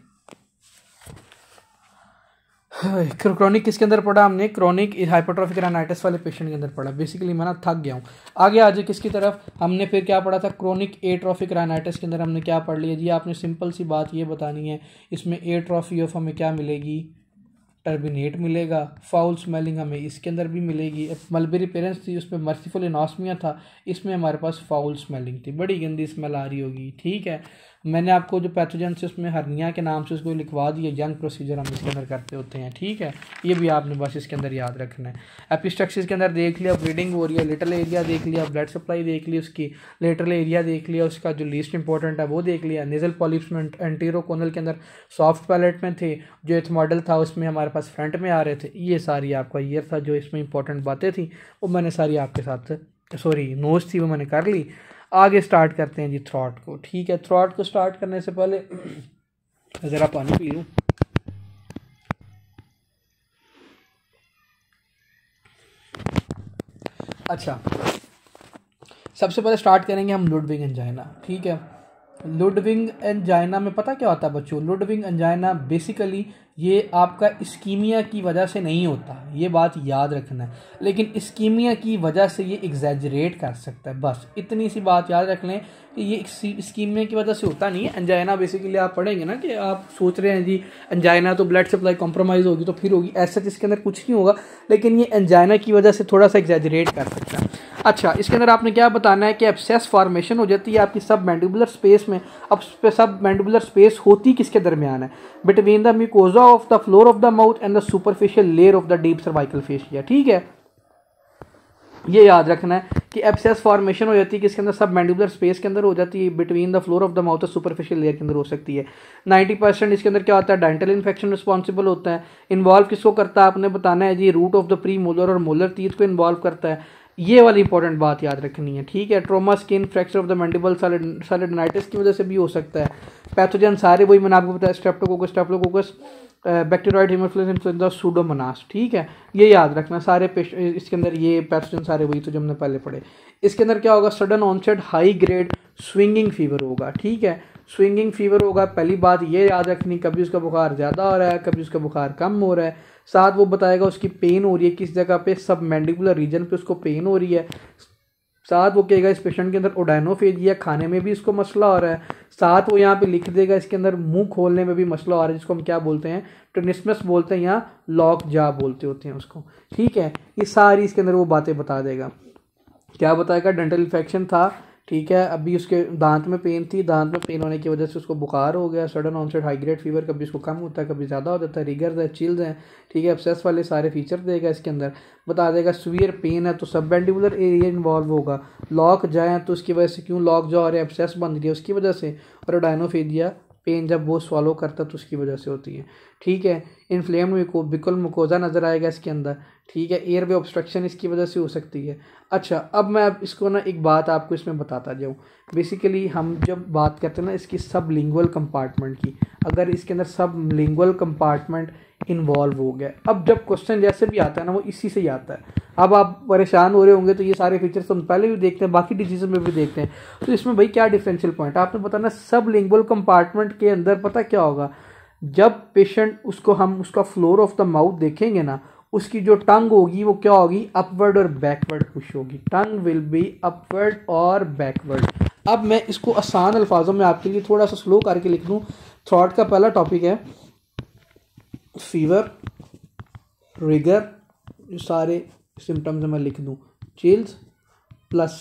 किसके अंदर पढ़ा हमने, क्रोनिक हाइपरट्रॉफिक राइनाइटिस वाले पेशेंट के अंदर पढ़ा। बेसिकली मैं ना थक गया हूँ। आगे आ जाए किसकी तरफ, हमने फिर क्या पढ़ा था, क्रोनिक एट्रोफिक राइनाइटिस के अंदर हमने क्या पढ़ लिया जी, आपने सिंपल सी बात ये बतानी है, इसमें एट्रोफी ऑफ हमें क्या मिलेगी, टर्बिनेट मिलेगा, फाउल स्मेलिंग हमें इसके अंदर भी मिलेगी। मलबेरी पेरेंट्स थी उसमें मर्सीफुल एनास्मिया था, इसमें हमारे पास फाउल स्मेलिंग थी, बड़ी गंदी स्मेल आ रही होगी। ठीक है, मैंने आपको जो पैथोजन से उसमें हर्निया के नाम से उसको लिखवा दिया, यंग प्रोसीजर हम इसके अंदर करते होते हैं। ठीक है, ये भी आपने बस इसके अंदर याद रखना है। एपिस्टैक्सिस के अंदर देख लिया, ब्लीडिंग हो रही है, लिटल एरिया देख लिया, ब्लड सप्लाई देख ली, उसकी लेटरल एरिया देख लिया, उसका जो लीस्ट इंपॉर्टेंट है वो देख लिया। नेजल पॉलिप्स में एंटीरोकोनल के अंदर सॉफ्ट पैलेट में थे, जो एथ मॉडल था उसमें हमारे पास फ्रंट में आ रहे थे। ये सारी आपका ईयर था, जो इसमें इंपॉर्टेंट बातें थी वो मैंने सारी आपके साथ, सॉरी नोट्स थी वो मैंने कर ली। आगे स्टार्ट करते हैं जी थ्रॉट को। ठीक है, थ्रॉट को स्टार्ट करने से पहले ज़रा पानी पी लूँ। अच्छा, सबसे पहले स्टार्ट करेंगे हम लुडविग एंजाइना। ठीक है, लुडविग एंजाइना में पता क्या होता है बच्चों, लुडविग एंजाइना बेसिकली ये आपका इस्कीमिया की वजह से नहीं होता, ये बात याद रखना है, लेकिन इस्कीमिया की वजह से ये एग्जैजरेट कर सकता है। बस इतनी सी बात याद रख लें कि ये इस्कीमिया की वजह से होता नहीं है। एंजाइना बेसिकली आप पढ़ेंगे ना कि आप सोच रहे हैं जी एंजाइना तो ब्लड सप्लाई कॉम्प्रोमाइज़ होगी तो फिर होगी, ऐसा इसके अंदर कुछ नहीं होगा, लेकिन ये एंजाइना की वजह से थोड़ा सा एग्जैजरेट कर सकता है। अच्छा, इसके अंदर आपने क्या बताना है कि एब्सेस फॉर्मेशन हो जाती है आपकी सब मैंडिबुलर स्पेस में। अब सब मैंडिबुलर स्पेस होती किसके दरमियान है? Between the mucosa of the floor of the mouth and the superficial layer of the deep cervical fascia. ठीक है, ये याद रखना है कि एब्सेस फॉर्मेशन हो जाती है किसके अंदर? सब मैंडिबुलर स्पेस के अंदर हो जाती है, between the floor of the mouth और सुपरफिशियल लेयर के अंदर हो सकती है। 90% इसके अंदर क्या होता है? डेंटल इन्फेक्शन रिस्पॉन्सिबल होता है। इन्वॉल्व किसको करता है आपने बताना है जी, root of the pre molar और मोलर टीथ को इन्वॉल्व करता है। ये वाली इंपॉर्टेंट बात याद रखनी है। ठीक है, trauma, skin fracture of the mandible, sialadenitis की वजह से भी हो सकता है। पैथोजन सारे वही मैंने आपको बताया, स्ट्रेप्टोकोकस, बैक्टीरियोइड, हेमोफिलस इन्फ्लुएंजा, सूडोमोनास। ठीक है, ये याद रखना सारे इसके अंदर ये पैथोजन सारे वही तो जो हमने पहले पढ़े। इसके अंदर क्या होगा? Sudden onset high grade swinging fever होगा। ठीक है, स्विंगिंग फीवर होगा। पहली बात ये याद रखनी, कभी उसका बुखार ज़्यादा हो रहा है, कभी उसका बुखार कम हो रहा है। साथ वो बताएगा उसकी पेन हो रही है किस जगह पे, सब मैंडिबुलर रीजन पे उसको पेन हो रही है। साथ वो कहेगा इस पेशेंट के अंदर ओडाइनोफेजिया, खाने में भी इसको मसला हो रहा है। साथ वो यहाँ पे लिख देगा इसके अंदर मुंह खोलने में भी मसला हो रहा है, जिसको हम क्या बोलते हैं? टेनिस्मस बोलते हैं या लॉक जा बोलते होते हैं उसको। ठीक है, ये सारी इसके अंदर वो बातें बता देगा। क्या बताएगा? डेंटल इन्फेक्शन था। ठीक है, अभी उसके दांत में पेन थी, दांत में पेन होने की वजह से उसको बुखार हो गया, sudden onset high grade fever, कभी उसको कम होता है कभी ज़्यादा हो जाता है, रिगर्स है, चिल्स हैं। ठीक है, एब्सेस वाले सारे फीचर देगा इसके अंदर। बता देगा सीवियर पेन है तो सब मैंडिबुलर एरिया इन्वॉल्व होगा। लॉक जाए तो उसकी वजह से, क्यों लॉक जा रहा है? एब्सेस बन रही है उसकी वजह से। और ओडाइनोफेजिया पेन जब वो स्वॉलो करता है तो उसकी वजह से होती है। ठीक है, इन्फ्लेम्ड बिल्कुल मुकोजा नज़र आएगा इसके अंदर। ठीक है, एयर वे ऑब्स्ट्रक्शन इसकी वजह से हो सकती है। अच्छा, अब मैं इसको ना एक बात आपको इसमें बताता जाऊँ। बेसिकली हम जब बात करते हैं ना इसकी सब लिंगुअल कंपार्टमेंट की, अगर इसके अंदर सब लिंगुअल कंपार्टमेंट इन्वॉल्व हो गया, अब जब क्वेश्चन जैसे भी आता है ना वो इसी से ही आता है। अब आप परेशान हो रहे होंगे तो ये सारे फीचर्स हम पहले भी देखते हैं, बाकी डिजीज़ में भी देखते हैं। तो इसमें भाई क्या डिफरेंशियल पॉइंट है आपने बताना। सब लिंगुअल कंपार्टमेंट के अंदर पता क्या होगा? जब पेशेंट उसको हम उसका फ्लोर ऑफ द माउथ देखेंगे ना, उसकी जो टंग होगी वो क्या होगी? अपवर्ड और बैकवर्ड पुश होगी। टंग विल बी अपवर्ड और बैकवर्ड। अब मैं इसको आसान अल्फाजों में आपके लिए थोड़ा सा स्लो करके लिख दूँ। थ्रॉट का पहला टॉपिक है फीवर, रिगर, जो सारे सिम्टम्स मैं लिख दूँ, chills plus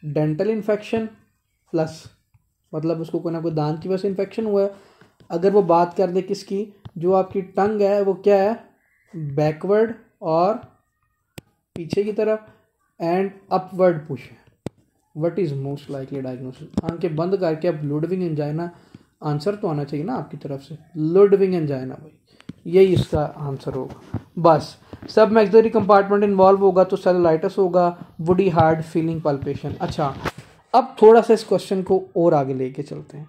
dental infection plus मतलब उसको कोई ना कोई दांत की वजह से इन्फेक्शन हुआ है। अगर वो बात कर दे किसकी, जो आपकी टंग है वो क्या है? बैकवर्ड और पीछे की तरफ एंड अपवर्ड पुश है। What is most likely diagnosis? आंखें बंद करके अब लुडविंग एंजाइना आंसर तो आना चाहिए ना आपकी तरफ से। लुडविंग एंजाइना भाई, यही इसका आंसर होगा। बस सब मैक्सिलरी कंपार्टमेंट इन्वॉल्व होगा तो सेलुलाइटिस होगा, वुडी हार्ड फीलिंग पल्पेशन। अच्छा, अब थोड़ा सा इस क्वेश्चन को और आगे लेके चलते हैं।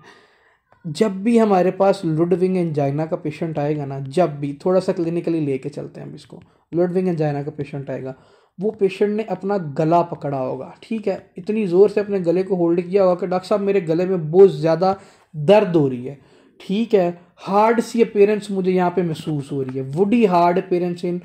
जब भी हमारे पास लुडविंग एंजाइना का पेशेंट आएगा ना, जब भी थोड़ा सा क्लिनिकली लेके चलते हैं अब इसको, लुडविंग एंजाइना का पेशेंट आएगा, वो पेशेंट ने अपना गला पकड़ा होगा। ठीक है, इतनी ज़ोर से अपने गले को होल्ड किया होगा कि डॉक्टर साहब मेरे गले में बहुत ज़्यादा दर्द हो रही है। ठीक है, हार्ड सी अपीयरेंस मुझे यहाँ पे महसूस हो रही है, वुडी हार्ड अपीयरेंस इन,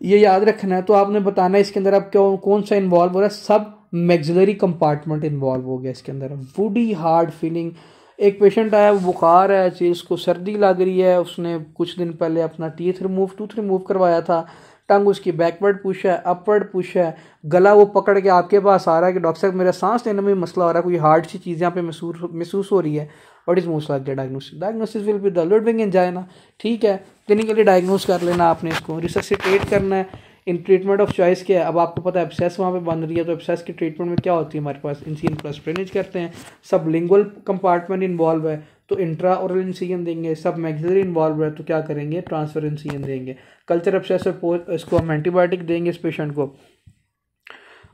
ये याद रखना है। तो आपने बताना है इसके अंदर अब क्या कौन सा इन्वॉल्व हो रहा है? सब मैक्सिलरी कंपार्टमेंट इन्वॉल्व हो गया इसके अंदर। वुडी हार्ड फीलिंग, एक पेशेंट आया, वो बुखार है, जिसको सर्दी लग रही है, उसने कुछ दिन पहले अपना टूथ रिमूव करवाया था, टंग उसकी बैकवर्ड पुश है, अपवर्ड पुश है, गला वो पकड़ के आपके पास आ रहा है कि डॉक्टर साहब मेरा सांस लेने में मसला हो रहा है, कोई हार्ड सी चीज़ यहाँ पे महसूस हो रही है। What is most likely diagnosis? Diagnosis will be the Ludwig angina. ठीक है, क्लिनिकली डायग्नोस कर लेना आपने इसको, रिससिटेट करना है। इन ट्रीटमेंट ऑफ चॉइस क्या है? अब आपको पता है एब्सेस वहाँ पे बन रही है, तो एब्सेस की ट्रीटमेंट में क्या होती है हमारे पास? इंसिजन प्लस ड्रेनेज करते हैं। सब लिंगुअल कंपार्टमेंट इन्वॉल्व है तो इंट्रा ओरल इंसिजन देंगे। सब मैक्सिलरी इन्वॉल्व है तो क्या करेंगे? ट्रांसफर इंसिजन देंगे। कल्चर एब्सेस इसको हम एंटीबायोटिक देंगे इस पेशेंट को।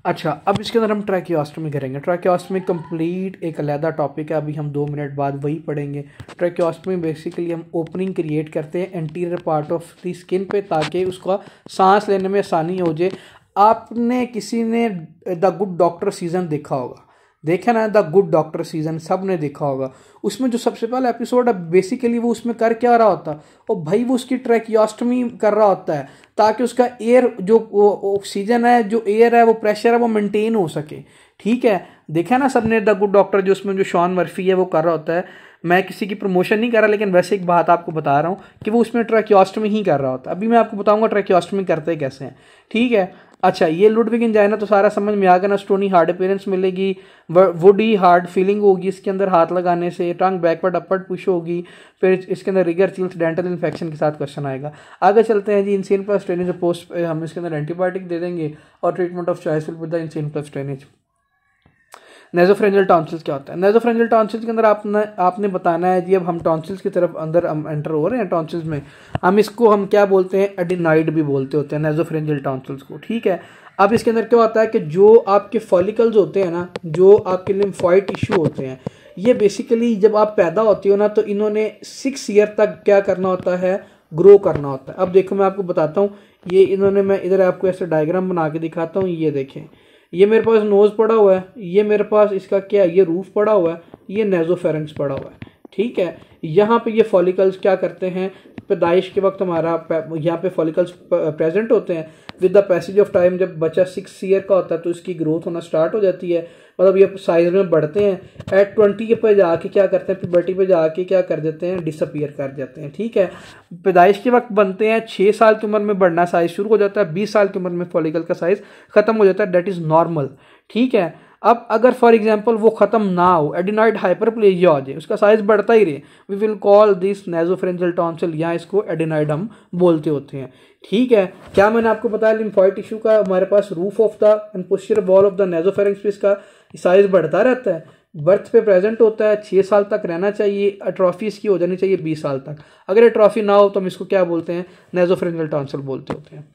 अच्छा, अब इसके अंदर हम ट्रैकियोस्टमी करेंगे। ट्रैकियोस्टमी कंप्लीट एक अलहदा टॉपिक है, अभी हम 2 मिनट बाद वही पढ़ेंगे। ट्रैकियोस्टमी बेसिकली हम ओपनिंग क्रिएट करते हैं anterior part of the skin पे, ताकि उसका सांस लेने में आसानी हो जाए। आपने किसी ने द गुड डॉक्टर सीजन देखा होगा, देखा ना? द गुड डॉक्टर सीजन सब ने देखा होगा। उसमें जो सबसे पहला एपिसोड है, बेसिकली वो उसमें कर क्या रहा होता है? और भाई वो उसकी ट्रैकियोस्टमी कर रहा होता है ताकि उसका एयर जो ऑक्सीजन है, जो एयर है, वो प्रेशर है, वो मेंटेन हो सके। ठीक है, देखा ना सबने द गुड डॉक्टर, जो उसमें जो शॉन मर्फी है वो कर रहा होता है। मैं किसी की प्रमोशन नहीं कर रहा, लेकिन वैसे एक बात आपको बता रहा हूँ कि वो उसमें ट्रैकियोस्टमी ही कर रहा होता है। अभी मैं आपको बताऊंगा ट्रैकियोस्टमी करते कैसे हैं। ठीक है, अच्छा, ये लुडविग एंजाइना तो सारा समझ में आ गया ना। स्टोनी हार्ड अपीयरेंस मिलेगी, वुडी हार्ड फीलिंग होगी इसके अंदर हाथ लगाने से, टंग बैकवर्ड अपवर्ड पुश होगी, फिर इसके अंदर रिगर चिल्स डेंटल इन्फेक्शन के साथ क्वेश्चन आएगा। आगे चलते हैं जी। इंसेन प्लस ड्रेनेज पोस्ट हम इसके अंदर एंटीबायोटिक दे देंगे और treatment of choice with the incision plus drainage. Nasopharyngeal tonsils क्या होता है? नेजोफ्रेंजियल टॉन्सिल्स के अंदर आपने बताना है जी। अब हम टॉन्सिल्स की तरफ अंदर हम एंटर हो रहे हैं। टॉन्सिल्स में हम क्या बोलते हैं? एडिनाइड भी बोलते होते हैं नेजोफ्रेंजियल टॉन्सिल्स को, ठीक है। अब इसके अंदर क्या होता है कि जो आपके फॉलिकल्स होते हैं ना, जो आपके लिम्फॉइड टिश्यू होते हैं, ये बेसिकली जब आप पैदा होते हो ना तो इन्होंने 6 ईयर तक क्या करना होता है? ग्रो करना होता है। अब देखो मैं आपको बताता हूँ, ये इन्होंने, मैं इधर आपको ऐसे डायग्राम बना के दिखाता हूँ। ये देखें, ये मेरे पास नोज पड़ा हुआ है, ये मेरे पास इसका क्या है? ये रूफ पड़ा हुआ है, ये नेजोफेरेंक्स पड़ा हुआ है, ठीक है। यहाँ पे ये फॉलिकल्स क्या करते हैं? पैदाइश के वक्त हमारा यहाँ पे फॉलिकल्स प्रेजेंट होते हैं। With the passage of time जब बच्चा 6 ईयर का होता है तो इसकी ग्रोथ होना स्टार्ट हो जाती है, मतलब ये साइज में बढ़ते हैं। एट 20 के पे जाके क्या करते हैं? प्यूबर्टी पे जाके क्या कर देते हैं? डिसअपीयर कर जाते हैं, ठीक है। पैदाइश के वक्त बनते हैं, 6 साल की उम्र में बढ़ना साइज शुरू हो जाता है, 20 साल की उम्र में फॉलिकल का साइज खत्म हो जाता है। दैट इज नॉर्मल, ठीक है। अब अगर फॉर एग्जांपल वो खत्म ना हो, एडिनॉइड हाइपरप्लेजिया हो जाए, उसका साइज बढ़ता ही रहे, we will call this nasopharyngeal tonsil, या इसको एडिनॉइड हम बोलते होते हैं, ठीक है। क्या मैंने आपको बताया? लिम्फॉइड टिश्यू का हमारे पास roof of the and posterior wall of the nasopharynx पे इसका साइज बढ़ता रहता है, बर्थ पे प्रेजेंट होता है, 6 साल तक रहना चाहिए, एट्रॉफी इसकी हो जानी चाहिए 20 साल तक। अगर एट्रॉफी ना हो तो हम इसको क्या बोलते हैं? नेजोफ्रेंजियल टॉन्सिल बोलते होते हैं,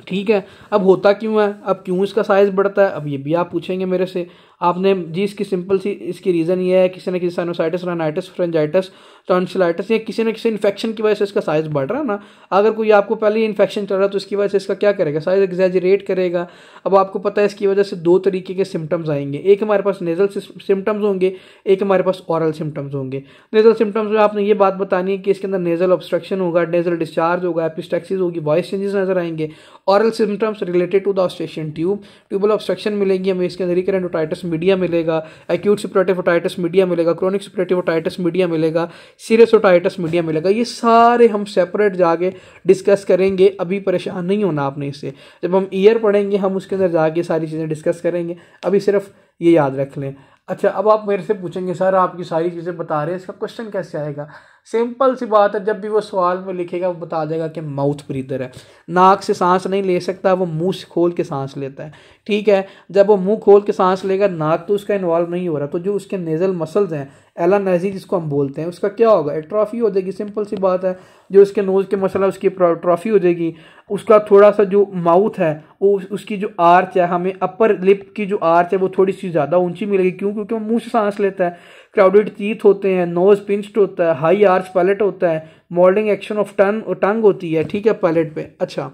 ठीक है। अब होता क्यों है? अब क्यों इसका साइज बढ़ता है? अब ये भी आप पूछेंगे मेरे से। आपने जी इसकी सिंपल सी इसकी रीज़न ये है, किसी न किसी साइनोसाइटिस, राइनाइटिस, फ्रेंजाइटिस, टॉन्सिलाइटिस या किसी न किसी इन्फेक्शन की वजह से इसका साइज बढ़ रहा है ना। अगर कोई आपको पहले ही इन्फेक्शन चल रहा है तो इसकी वजह से इसका क्या करेगा? साइज एग्जैजरेट करेगा। अब आपको पता है इसकी वजह से 2 तरीके के सिम्टम्स आएंगे, एक हमारे पास नेजल सिम्टम्स होंगे, एक हमारे पास ऑरल सिम्टम्स होंगे। नेजल सिम्टम्स में आपने ये बात बतानी है कि इसके अंदर नेजल ऑब्स्ट्रक्शन होगा, नेजल डिस्चार्ज होगा, एपिस्टैक्सिस होगी, वॉइस चेंजेस नजर आएंगे। Aural symptoms related to the Eustachian tube, tubal obstruction मिलेंगी हमें, इसके अंदर रिकरेंट ओटाइटिस मीडिया मिलेगा, एक्यूट सप्रेटिव ओटाइटिस मीडिया मिलेगा, क्रोनिक सप्रेटिव ओटाइटिस मीडिया मिलेगा, सीरियस ओटाइटिस मीडिया मिलेगा। ये सारे हम सेपरेट जाके डिस्कस करेंगे, अभी परेशान नहीं होना आपने इससे। जब हम ईयर पढ़ेंगे हम उसके अंदर जाके सारी चीज़ें डिस्कस करेंगे, अभी सिर्फ ये याद रख लें। अच्छा, अब आप मेरे से पूछेंगे सर आपकी सारी चीज़ें बता रहे हैं, इसका क्वेश्चन कैसे आएगा? सिंपल सी बात है, जब भी वो सवाल में लिखेगा वो बता देगा कि माउथ ब्रीदर है, नाक से सांस नहीं ले सकता, वो मुंह से खोल के सांस लेता है, ठीक है। जब वो मुंह खोल के सांस लेगा, नाक तो उसका इन्वॉल्व नहीं हो रहा, तो जो उसके नेजल मसल्स हैं, एलानाजी जिसको हम बोलते हैं, उसका क्या होगा? एट्रॉफी हो जाएगी। सिंपल सी बात है, जो उसके नोज के मसल है उसकी एट्रॉफी हो जाएगी। उसका थोड़ा सा जो माउथ है वो, उसकी जो आर्च है, हमें अपर लिप की जो आर्च है वो थोड़ी सी ज़्यादा ऊंची मिलेगी। क्यों? क्योंकि वो मुंह से सांस लेता है। क्राउडेड टीथ होते हैं, नोज पिंच्ड होता है, हाई आर्च पैलेट होता है, मोल्डिंग एक्शन ऑफ टंग होती है, ठीक है, पैलेट पे। अच्छा,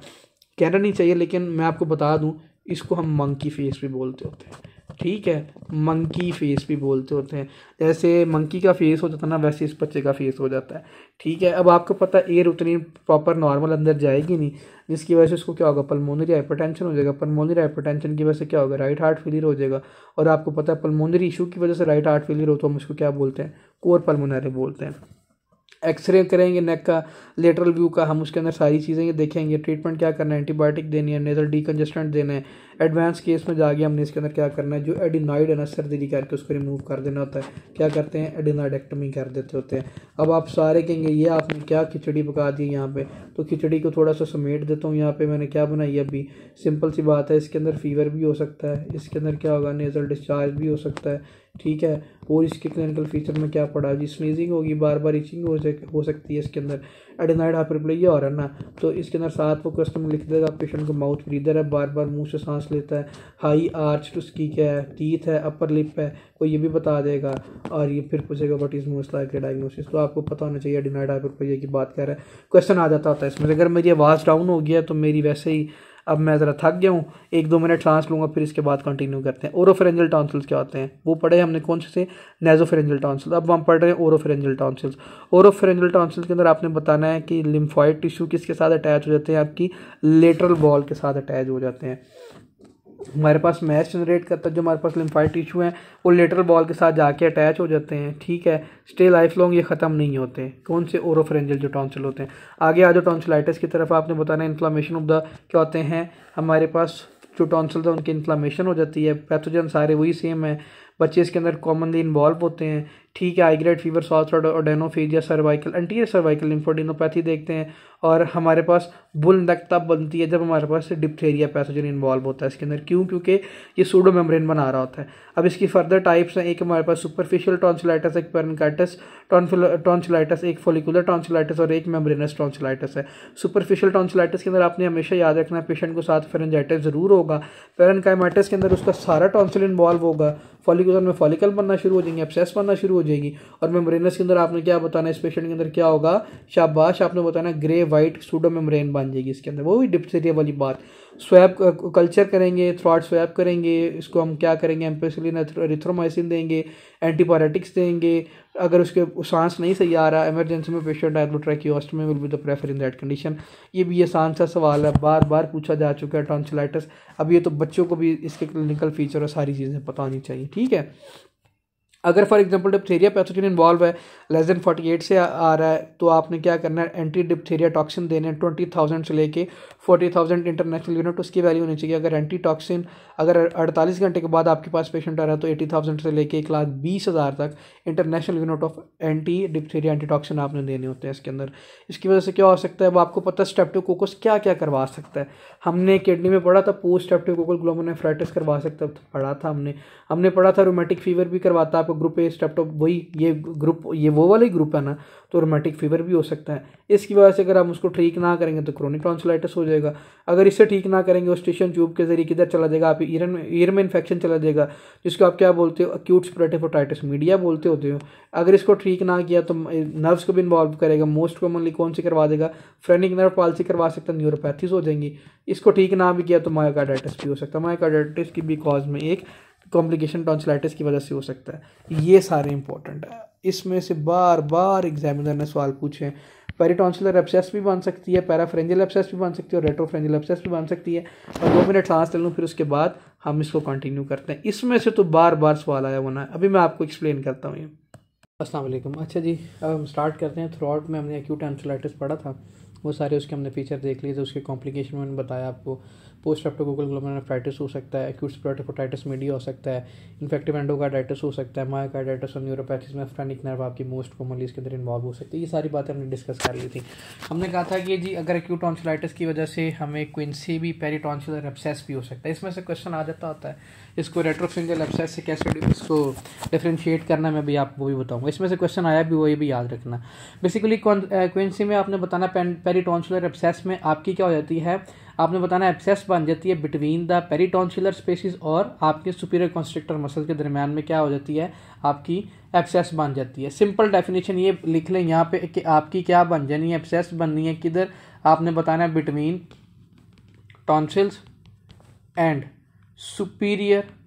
कहना नहीं चाहिए लेकिन मैं आपको बता दूं, इसको हम मंकी फेस भी बोलते होते हैं, ठीक है। मंकी फेस भी बोलते होते हैं। जैसे मंकी का फेस हो जाता है ना, वैसे इस बच्चे का फेस हो जाता है, ठीक है। अब आपको पता है एयर उतनी प्रॉपर नॉर्मल अंदर जाएगी नहीं, जिसकी वजह से उसको क्या होगा? पल्मोनरी हाइपरटेंशन हो जाएगा। पल्मोनरी हाइपरटेंशन की वजह से क्या होगा? राइट हार्ट फेलियर हो जाएगा। और आपको पता है पल्मोनरी इशू की वजह से राइट हार्ट फेलियर हो तो हम उसको क्या बोलते हैं? कोर पल्मोनरी बोलते हैं। एक्सरे करेंगे नेक का, लेटरल व्यू का, हम उसके अंदर सारी चीज़ें ये देखेंगे। ट्रीटमेंट क्या करना है? एंटीबायोटिक देनी है, नेजल डीकंजेस्टेंट देना है। एडवांस केस में जाके हमने इसके अंदर क्या करना है? जो एडिनॉइड है ना, सर्जरी करके उसको रिमूव कर देना होता है। क्या करते हैं? एडिनॉइडेक्टमी कर देते होते हैं। अब आप सारे कहेंगे ये आपने क्या खिचड़ी पका दी यहाँ पे, तो खिचड़ी को थोड़ा सा समेट देता हूँ। यहाँ पे मैंने क्या बनाई है अभी, सिंपल सी बात है, इसके अंदर फीवर भी हो सकता है, इसके अंदर क्या होगा? नेजल डिस्चार्ज भी हो सकता है, ठीक है। और इसके क्लिनिकल फीचर में क्या पड़ा जी? स्नीजिंग होगी, बार बार इचिंग हो सकती है। इसके अंदर एडिनॉइड हाइपरप्लेजिया हो रहा है ना, तो इसके अंदर साथ वो कस्टमर लिख देगा पेशेंट को माउथ ब्रीदर है, बार बार मुंह से सांस लेता है, हाई आर्च उसकी क्या है? टीथ है, अपर लिप है, कोई ये भी बता देगा। और ये फिर पूछेगा what is most likely diagnosis, तो आपको पता होना चाहिए एडिनॉइड हाइपरप्लेजिया की बात कर रहा है। क्वेश्चन आ जाता होता है इसमें। अगर मेरी आवाज़ डाउन हो गया तो मेरी वैसे ही, अब मैं ज़रा थक गया हूँ, 1-2 मिनट सांस लूँगा, फिर इसके बाद कंटिन्यू करते हैं। ओरोफेरेंजियल टॉन्सिल्स क्या होते हैं वो पढ़े हमने, कौन से? Nasopharyngeal tonsils. अब हम पढ़ रहे हैं ओरोफेरेंजियल टॉन्सिल्स। ओरोफेरेंजियल टॉन्सिल्स के अंदर आपने बताना है कि लिम्फॉइड टिश्यू किसके साथ अटैच हो जाते हैं? आपकी लेटरल वॉल के साथ अटैच हो जाते हैं। हमारे पास मैश जनरेट करता है, जो हमारे पास लिम्फाइड टिश्यू हैं वो लेटरल बॉल के साथ जाके अटैच हो जाते हैं, ठीक है। स्टे लाइफ लॉन्ग ये ख़त्म नहीं होते। कौन से? ओरोफेरेंजियल जो टॉन्सिल होते हैं। आगे आ जाओ टॉन्सिलाइटिस की तरफ, आपने बताना इन्फ्लामेशन ऑफ द क्या होते हैं हमारे पास जो टॉन्सिल्स है उनकी इन्फ्लामेशन हो जाती है। पैथोजन सारे वही सेम है, बच्चे इसके अंदर कॉमनली इन्वॉल्व होते हैं, ठीक है। High grade fever, sore throat, odynophagia, cervical, anterior cervical lymphadenopathy देखते हैं। और हमारे पास बुल नेक तब बनती है जब हमारे पास डिप्थेरिया पैथोजन इन्वॉल्व होता है इसके अंदर। क्यों? क्योंकि ये सूडो मेम्ब्रेन बना रहा होता है। अब इसकी फर्दर टाइप्स हैं, एक हमारे पास सुपरफिशियल टॉन्सिलाइटिस, एक पेरिन्काइटिस टॉन्सिलाइटिस, एक फोलिकुलर टॉन्सिलाइटिस और एक मेम्ब्रेनस टॉन्सिलाइटिस है। सुपरफिशियल टॉन्सिलाइटिस के अंदर आपने हमेशा याद रखना है पेशेंट को साथ फेरेंजाइटिस जरूर होगा। पेरिन्काइमाइटिस के अंदर उसका सारा टॉन्सिल इन्वॉल्व होगा। फॉलिकुलर में फॉलिकल बनना शुरू हो जाएंगे, एब्सेस बनना शुरू हो जाएगी। और मेम्ब्रेनस के अंदर आपने क्या बताना है, इस पेशेंट के अंदर क्या होगा, शाबाश, आपने बताना ग्रे वाइट सूडो मेम्ब्रेन बन जाएगी इसके अंदर। वो भी डिप्थीरिया वाली बात। स्वैब कल्चर करेंगे, थ्रॉट स्वैब करेंगे, इसको हम क्या करेंगे, एम्पेसिलिन एरिथ्रोमाइसिन देंगे, एंटीपायरेटिक्स देंगे। अगर उसके सांस नहीं सही आ रहा, इमरजेंसी में patient tracheostomy will be the prefer in that condition. ये भी आसान सा सवाल है, बार बार पूछा जा चुका है टॉन्सिलाइटिस। अब ये तो बच्चों को भी इसके क्लिनिकल फीचर और सारी चीज़ें पता होनी चाहिए, ठीक है। अगर for example diphtheria pathogen involve है, लेस देन 48 से आ रहा है, तो आपने क्या करना है, एंटी डिप्थीरिया टॉक्सिन देने हैं 20,000 से लेके 40,000 इंटरनेशनल यूनिट उसकी वैल्यू होनी चाहिए। अगर एंटी टॉक्सिन अगर 48 घंटे के बाद आपके पास पेशेंट आ रहा है तो 80,000 से लेके 1,20,000 तक international unit of anti diphtheria anti toxin आपने देने होते हैं इसके अंदर। इसकी वजह से क्या हो सकता है, वो आपको पता है स्ट्रेप्टोकोकस क्या क्या करवा सकता है। हमने किडनी में पढ़ा था पोस्ट स्ट्रेप्टोकोकल ग्लोमेरुलोनेफ्राइटिस करवा सकता है, पढ़ा था हमने पढ़ा था रोमेटिक फीवर भी करवाता है आपको ग्रुप ए स्ट्रेप्टो, वही ये ग्रुप, ये वो वाला ही ग्रुप है ना, तो रोमेटिक फीवर भी हो सकता है। इसकी वजह से अगर हम उसको ठीक ना करेंगे तो क्रोनिक टॉन्सिलाइटिस हो जाएगा। अगर इससे ठीक ना करेंगे ओस्टिशियन ट्यूब के जरिए किधर चला जाएगा, आप ईयर में इन्फेक्शन चला जाएगा, जिसको आप क्या बोलते हो, अक्यूट स्प्रेटिव ओटाइटिस मीडिया बोलते होते हो। अगर इसको ठीक ना किया तो नर्व्स को भी इन्वॉल्व करेगा। मोस्ट कॉमनली कौन सी करवा देगा, फ्रेनिक नर्व पाल्सी करवा सकता है, न्यूरोपैथीज हो जाएंगी। इसको ठीक ना भी किया तो मायोकार्डाइटिस भी हो सकता है। मायोकार्डाइटिस की भी कॉज में एक कॉम्प्लिकेशन टॉन्सिलाइटिस की वजह से हो सकता है। ये सारे इंपॉर्टेंट है, इसमें से बार बार एग्जामिनर ने सवाल पूछे हैं। पेरिटॉन्सिलर एब्सेस भी बन सकती है, पैराफ्रेंजियल एब्सेस भी बन सकती है और रेट्रोफ्रेंजियल एब्सेस भी बन सकती है। और 2 मिनट सांस ले लूँ, फिर उसके बाद हम इसको कंटिन्यू करते हैं। इसमें से तो बार बार सवाल आया होना है, अभी मैं आपको एक्सप्लेन करता हूँ ये। अस्सलाम वालेकुम। अच्छा जी, अब हम स्टार्ट करते हैं। थ्रूआउट में हमने एक्यूट टॉन्सिलाइटिस पढ़ा था, वो सारे उसके हमने फीचर देख लिए थे। उसके कॉम्प्लिकेशन में मैंने बताया आपको, पोस्ट स्ट्रेप्टोकोकल ग्लोमेरुलोनेफ्राइटिस हो सकता है, एक्यूट स्प्रेटिव ओटाइटिस मीडिया हो सकता है, इन्फेक्टिव एंडोकार्डाइटिस हो सकता है, मायोकार्डाइटिस और न्यूरोपैथीज में फ्रेनिक नर्व आपकी मोस्ट कॉमनली इसके अंदर इन्वॉल्व हो सकती है। ये सारी बातें हमने डिस्कस कर ली थी। हमने कहा था कि जी अगर एक्यूट टॉन्सिलाइटिस की वजह से हमें क्विंसी भी पेरिटॉन्सिलर एब्सेस भी हो सकता है। इसमें से क्वेश्चन आ जाता होता है, इसको रेट्रोफ्रेंजियल एब्सेस से कैसे इसको डिफरेंशिएट करना, मैं भी आपको वो भी बताऊंगा। इसमें से क्वेश्चन आया भी, वो ये भी याद रखना। बेसिकली क्विंसी में आपने बताना पेरिटॉन्सिलर एब्सेस में आपकी क्या हो जाती है, आपने बताना एब्सेस बन जाती है बिटवीन द पेरिटॉन्सिलर स्पेसिस और आपके सुपीरियर कॉन्स्ट्रिक्टर मसल के दरमियान में क्या हो जाती है, आपकी एब्सेस बन जाती है। सिंपल डेफिनेशन ये लिख लें यहाँ पे कि आपकी क्या बन जानी है, एब्सेस बननी है किधर, आपने बताना है between tonsils and superior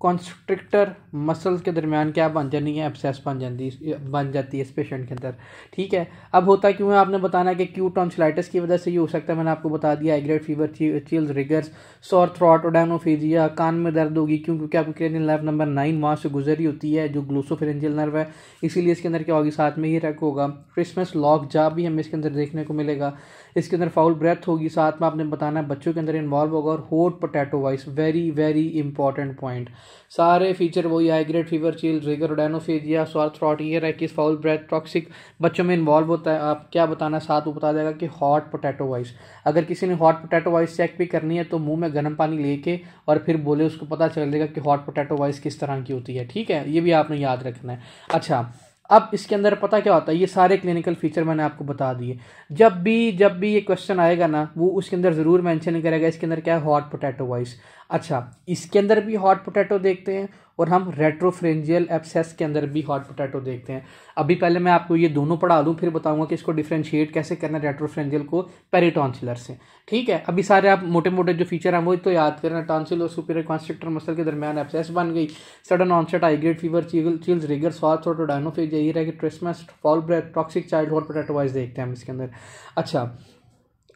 constrictor muscles के दरमियान क्या बन जानी है, एब्सेस बन जाती है इस पेशेंट के अंदर, ठीक है। अब होता क्यों है, आपने बताना है कि एक्यूट टॉन्सिलाइटिस की वजह से ये हो सकता है। मैंने आपको बता दिया, high grade fever, chills, rigors, sore throat, odynophagia, कान में दर्द होगी, क्यों? क्योंकि आपकी क्रेनियल नर्व नंबर 9 वहाँ से गुजरी होती है, जो ग्लोसोफेरेंजियल नर्व है, इसीलिए इसके अंदर क्या होगी, साथ में ही रख होगा। क्रिसमस लॉक जा भी हमें इसके अंदर देखने को मिलेगा। इसके अंदर फाउल ब्रेथ होगी, साथ में आपने बताना है बच्चों के अंदर इन्वॉल्व होगा। और hot potato voice, very very important point, सारे फीचर वही, high grade fever, chill, rigor, odynophagia, sore throat, earache, foul breath, toxic बच्चों में इन्वॉल्व होता है। आप क्या बताना, साथ वो बता देगा कि हॉट पोटैटो वाइस। अगर किसी ने हॉट पोटैटो वाइस चेक भी करनी है तो मुंह में गर्म पानी लेके और फिर बोले, उसको पता चल जाएगा कि हॉट पोटैटो वाइस किस तरह की होती है, ठीक है। ये भी आपने याद रखना है। अच्छा, अब इसके अंदर पता क्या होता है, ये सारे क्लिनिकल फीचर मैंने आपको बता दिए। जब भी ये क्वेश्चन आएगा ना, वो उसके अंदर ज़रूर मेंशन करेगा इसके अंदर क्या है, हॉट पोटैटो वाइस। अच्छा, इसके अंदर भी हॉट पोटैटो देखते हैं और हम रेट्रोफ्रेंजियल एब्सेस के अंदर भी हॉट पोटैटो देखते हैं। अभी पहले मैं आपको ये दोनों पढ़ा दूं, फिर बताऊंगा कि इसको डिफरेंशिएट कैसे करना है रेट्रोफ्रेंजियल को पेरिटॉन्सिलर से, ठीक है। अभी सारे आप मोटे मोटे जो फीचर हैं वो तो याद करना। टॉन्सिल और सुपीरियर कॉन्स्ट्रिक्टर मसल के दरमियान एब्सेस बन गई, sudden onset, high grade fever, chills, rigor, sore throat, odynophagia, यही रह कि trismus, foul breath, toxic child, hot potato voice देखते हैं हम इसके अंदर। अच्छा,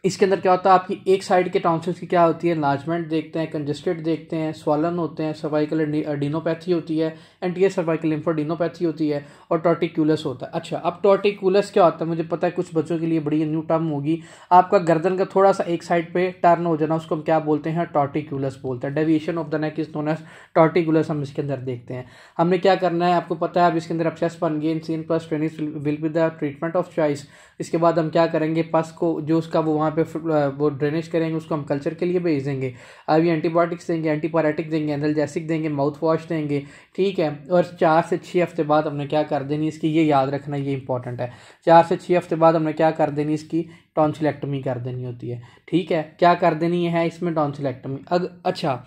इसके अंदर क्या होता है, आपकी एक साइड के टॉन्सिल्स की क्या होती है, एनलार्जमेंट देखते हैं, कंजेस्टेड देखते हैं, स्वॉलन होते हैं, सर्वाइकल एडिनोपैथी होती है, एंटीरियर सर्वाइकल लिम्फोडेनोपैथी होती है, और टॉर्टिकुलस होता है। अच्छा, अब टॉर्टिकुलस क्या होता है, मुझे पता है कुछ बच्चों के लिए बड़ी न्यू टर्म होगी, आपका गर्दन का थोड़ा सा एक साइड पे टर्न हो जाना, उसको हम क्या बोलते हैं, टॉर्टिकुलस बोलते हैं। Deviation of the neck is known as torticollis, हम इसके अंदर देखते हैं। हमने क्या करना है, आपको पता है, अब इसके अंदर एब्सेस बन गए, incision plus drainage will be the treatment of choice. इसके बाद हम क्या करेंगे, पस को जो उसका वो वहाँ पे वो ड्रेनेज करेंगे, उसको हम कल्चर के लिए भेज देंगे। अभी एंटीबायोटिक्स देंगे, एंटीपायरेटिक देंगे, एनाल्जेसिक देंगे, माउथ वॉश देंगे, ठीक है। और 4 से 6 हफ्ते बाद हमने क्या कर देनी इसकी, ये याद रखना, ये इंपॉर्टेंट है, 4 से 6 हफ्ते बाद हमने क्या कर देनी इसकी, टॉन्सिलेक्टमी कर देनी होती है, ठीक है। क्या कर देनी है इसमें, टॉन्सिलेक्टमी। अच्छा,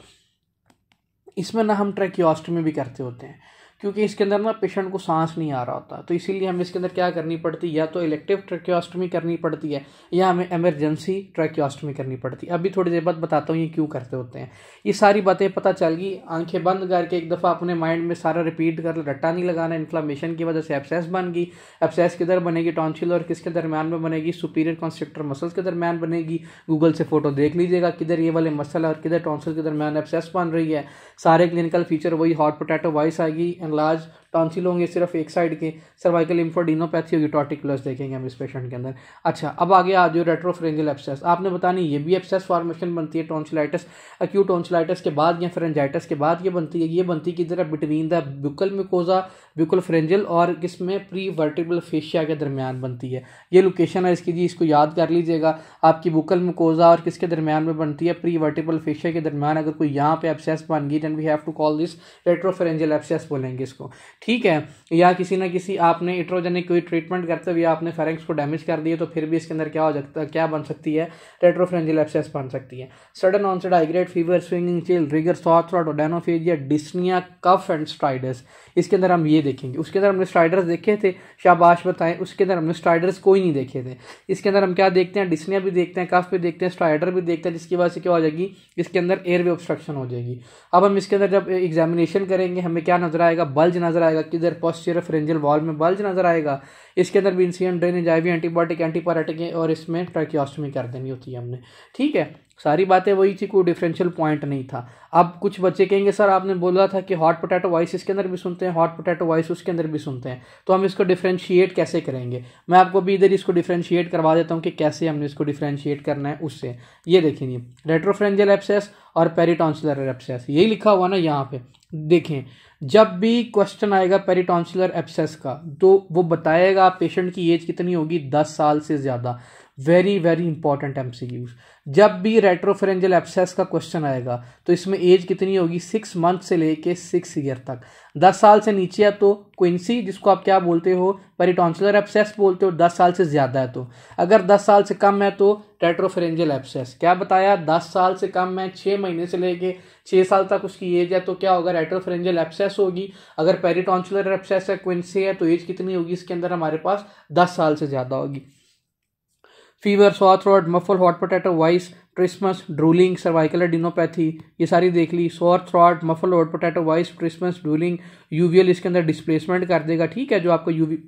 इसमें ना हम ट्रैकियोस्टमी भी करते होते हैं, क्योंकि इसके अंदर ना पेशेंट को सांस नहीं आ रहा होता, तो इसीलिए हमें इसके अंदर क्या करनी पड़ती है, या तो इलेक्टिव ट्रैकियोस्टमी करनी पड़ती है, या हमें इमरजेंसी ट्रैकियोस्टमी करनी पड़ती है। अभी थोड़ी देर बाद बताता हूँ ये क्यों करते होते हैं। ये सारी बातें पता चल गई, आंखें बंद करके एक दफ़ा अपने माइंड में सारा रिपीट कर, रट्टा नहीं लगाना। इन्फ्लामेशन की वजह से एब्सेस बन गई, एब्सेस किधर बनेगी, टॉन्सिल और किसके दरम्यान में बनेगी, सुपीरियर कॉन्स्ट्रिक्टर मसल्स के दरम्यान बनेगी। गूगल से फोटो देख लीजिएगा, किधर ये वाले मसल और किधर टॉन्सिल के दरम्यान एब्सेस बन रही है। सारे क्लिनिकल फीचर वही, हॉट पोटैटो वॉइस आएगी, एनलार्ज टॉन्सिल होंगे सिर्फ एक साइड के, सर्वाइकल लिम्फोडेनोपैथी होगी, टॉर्टिकुलस देखेंगे हम इस पेशेंट के अंदर। अच्छा, अब आगे आ जाओ रेट्रोफरेंजियल एब्सेस। आपने बतानी ये भी एब्सेस फॉर्मेशन बनती है टॉन्सिलाइटिस, एक्यूट टॉन्सिलाइटिस के बाद या फेरेंजाइटिस के बाद ये बनती है। ये बनती है किधर, between the buccal mucosa, buccal फ्रेंजियल और किसमें, प्री वर्टिब्रल फेशिया के दरमियान बनती है। ये लोकेशन है इसकी जी, इसको याद कर लीजिएगा। आपकी बुकल म्यूकोजा और किसके दरमियान में बनती है, प्री वर्टिब्रल फेशिया के दरमियान। अगर कोई यहाँ पे एब्सेस बन गई, then we have to call this retropharyngeal abscess बोलेंगे इसको, ठीक है। या किसी ना किसी आपने इट्रोजेनिक कोई ट्रीटमेंट करते हुए आपने फेरेंक्स को डैमेज कर दिए, तो फिर भी इसके अंदर क्या हो सकता है, क्या बन सकती है, रेट्रोफरेंजियल एब्सेस बन सकती है। Sudden onset high grade fever, swinging chill, rigor, sore throat, odynophagia, dyspnoea, cough and stridors, इसके अंदर हम ये देखेंगे। उसके अंदर हमने स्ट्राइडर्स देखे थे, शाबाश बताएं, उसके अंदर हमने स्ट्राइडर्स कोई नहीं देखे थे। इसके अंदर हम क्या देखते हैं, डिस्निया भी देखते हैं, कफ भी देखते हैं, स्ट्राइडर भी देखते हैं, जिसकी वजह से क्या हो जाएगी, इसके अंदर एयरवे ऑब्स्ट्रक्शन हो जाएगी। अब हम इसके अंदर जब एग्जामिनेशन करेंगे, हमें क्या नजर आएगा, बल्ज नजर आएगा, किधर, पोस्टीरियर फेरेंजियल वॉल में बल्ज नजर आएगा। इसके अंदर भी इंसियन ड्रेनेज, आईवी, एंटीबायोटिक, एंटीपायरेटिक, और इसमें ट्रैकियोस्टमी कर देनी होती है हमने, ठीक है। सारी बातें वही थी, कोई डिफरेंशियल पॉइंट नहीं था। अब कुछ बच्चे कहेंगे सर आपने बोला था कि हॉट पोटैटो वॉइस इसके अंदर भी सुनते हैं, हॉट पोटैटो वॉइस उसके अंदर भी सुनते हैं, तो हम इसको डिफरेंशिएट कैसे करेंगे। मैं आपको भी इधर इसको डिफरेंशिएट करवा देता हूँ कि कैसे हमने इसको डिफरेंशिएट करना है उससे। ये देखिए, रेट्रोफ्रेंजियल एब्सेस और पेरिटॉन्सिलर एब्सेस, यही लिखा हुआ ना यहाँ पे, देखें। जब भी क्वेश्चन आएगा पेरिटॉन्सिलर एब्सेस का, तो वो बताएगा पेशेंट की एज कितनी होगी, 10 साल से ज़्यादा। Very very important MCQs. जब भी रेट्रोफरेंजियल एब्सेस का क्वेश्चन आएगा, तो इसमें एज कितनी होगी, 6 मंथ से लेके 6 ईयर तक। 10 साल से नीचे है तो क्विंसी, जिसको आप क्या बोलते हो, पेरिटॉन्सिलर एब्सेस बोलते हो। 10 साल से ज़्यादा है तो, अगर 10 साल से कम है तो रेट्रोफरेंजियल एब्सेस। क्या बताया, 10 साल से कम है, 6 महीने से लेके 6 साल तक उसकी एज है, तो क्या होगा, रेट्रोफरेंजियल एब्सेस होगी। अगर पेरिटॉन्सिलर एब्सेस है, क्विंसी है, तो एज कितनी होगी इसके अंदर हमारे पास, 10 साल से ज़्यादा होगी। Fever, sore throat, muffle, hot potato voice, trismus, drooling, cervical adenopathy, ये सारी देख ली। Sore throat, muffle, hot potato voice, trismus, drooling, uvula इसके अंदर डिस्प्लेसमेंट कर देगा, ठीक है। जो आपको यूवी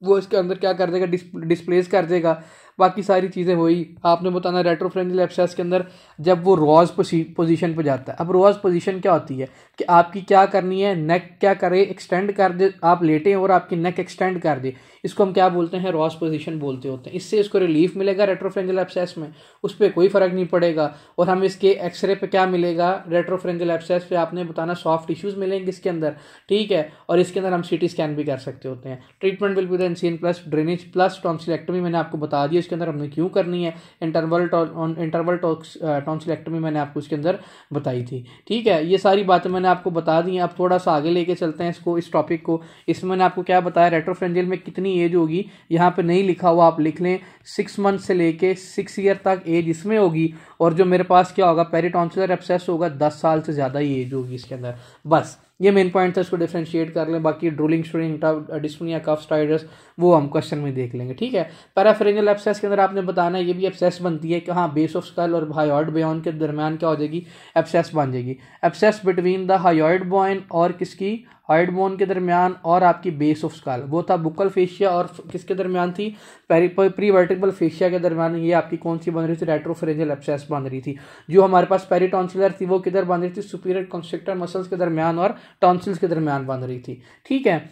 वो इसके अंदर क्या कर देगा, डिस्प्लेस कर देगा। बाकी सारी चीज़ें वही आपने बताना। रेट्रोफ्रेंजियल एब्सेस के अंदर जब वो रॉज पोजीशन पे जाता है, अब रॉज पोजीशन क्या होती है कि आपकी क्या करनी है, नेक क्या करे, एक्सटेंड कर दे, आप लेटे हैं और आपकी नेक एक्सटेंड कर दे, इसको हम क्या बोलते हैं, रॉज पोजीशन बोलते होते हैं। इससे इसको रिलीफ मिलेगा रेट्रोफ्रेंजियल एब्सेस में, उस पर कोई फर्क नहीं पड़ेगा। और हम इसके एक्सरे पे क्या मिलेगा, रेट्रोफ्रेंजियल एब्सेस पे आपने बताना सॉफ्ट टिश्यूज मिलेंगे इसके अंदर, ठीक है। और इसके अंदर हम सीटी स्कैन भी कर सकते होते हैं। Treatment will be the incision plus drainage plus tonsillectomy, मैंने आपको बता दिया इसके अंदर हमने क्यों करनी है। इंटरवल टॉन्सिलेक्टमी मैंने आपको इसके अंदर बताई थी, ठीक है। ये सारी बातें मैंने आपको बता दी हैं। अब थोड़ा सा आगे लेके चलते हैं इसको, इस टॉपिक को। इसमें मैंने आपको क्या बताया, रेट्रोफ्रेंजियल में कितनी एज होगी, यहाँ पे नहीं लिखा हुआ, आप लिख लें 6 मंथ से लेके 6 ईयर तक एज इसमें होगी। और जो मेरे पास क्या होगा, पेरिटॉन्सिलर एब्सेस होगा, 10 साल से ज़्यादा ही एज होगी इसके अंदर। बस ये मेन पॉइंट था, इसको डिफरेंशिएट कर लें। बाकी ड्रूलिंग, स्ट्रिंग, डिस्पनिया, कफ, स्ट्राइडर्स वो हम क्वेश्चन में देख लेंगे, ठीक है। पैराफेरेंजियल एब्सेस के अंदर आपने बताना है, ये भी एब्सेस बनती है कि हाँ, बेस ऑफ स्कल और हायोइड बोन के दरमियान क्या हो जाएगी, एब्सेस बन जाएगी। Abscess between the hyoid bone और किसकी, हाइड बोन के दरमियान और आपकी बेस ऑफ स्कल, वो था बुकल फेशिया और किसके दरमियान थी, प्री वर्टिब्रल फेशिया के दरमियान ये आपकी कौन सी बन रही थी, रेट्रोफेरेंजियल एब्सेस बन रही थी। जो हमारे पास पेरिटॉन्सिलर थी वो किधर बन रही थी, सुपीरियर कंस्ट्रक्टर मसल्स के दरमियान और टॉन्सिल्स के दरमियान बन रही थी। ठीक है,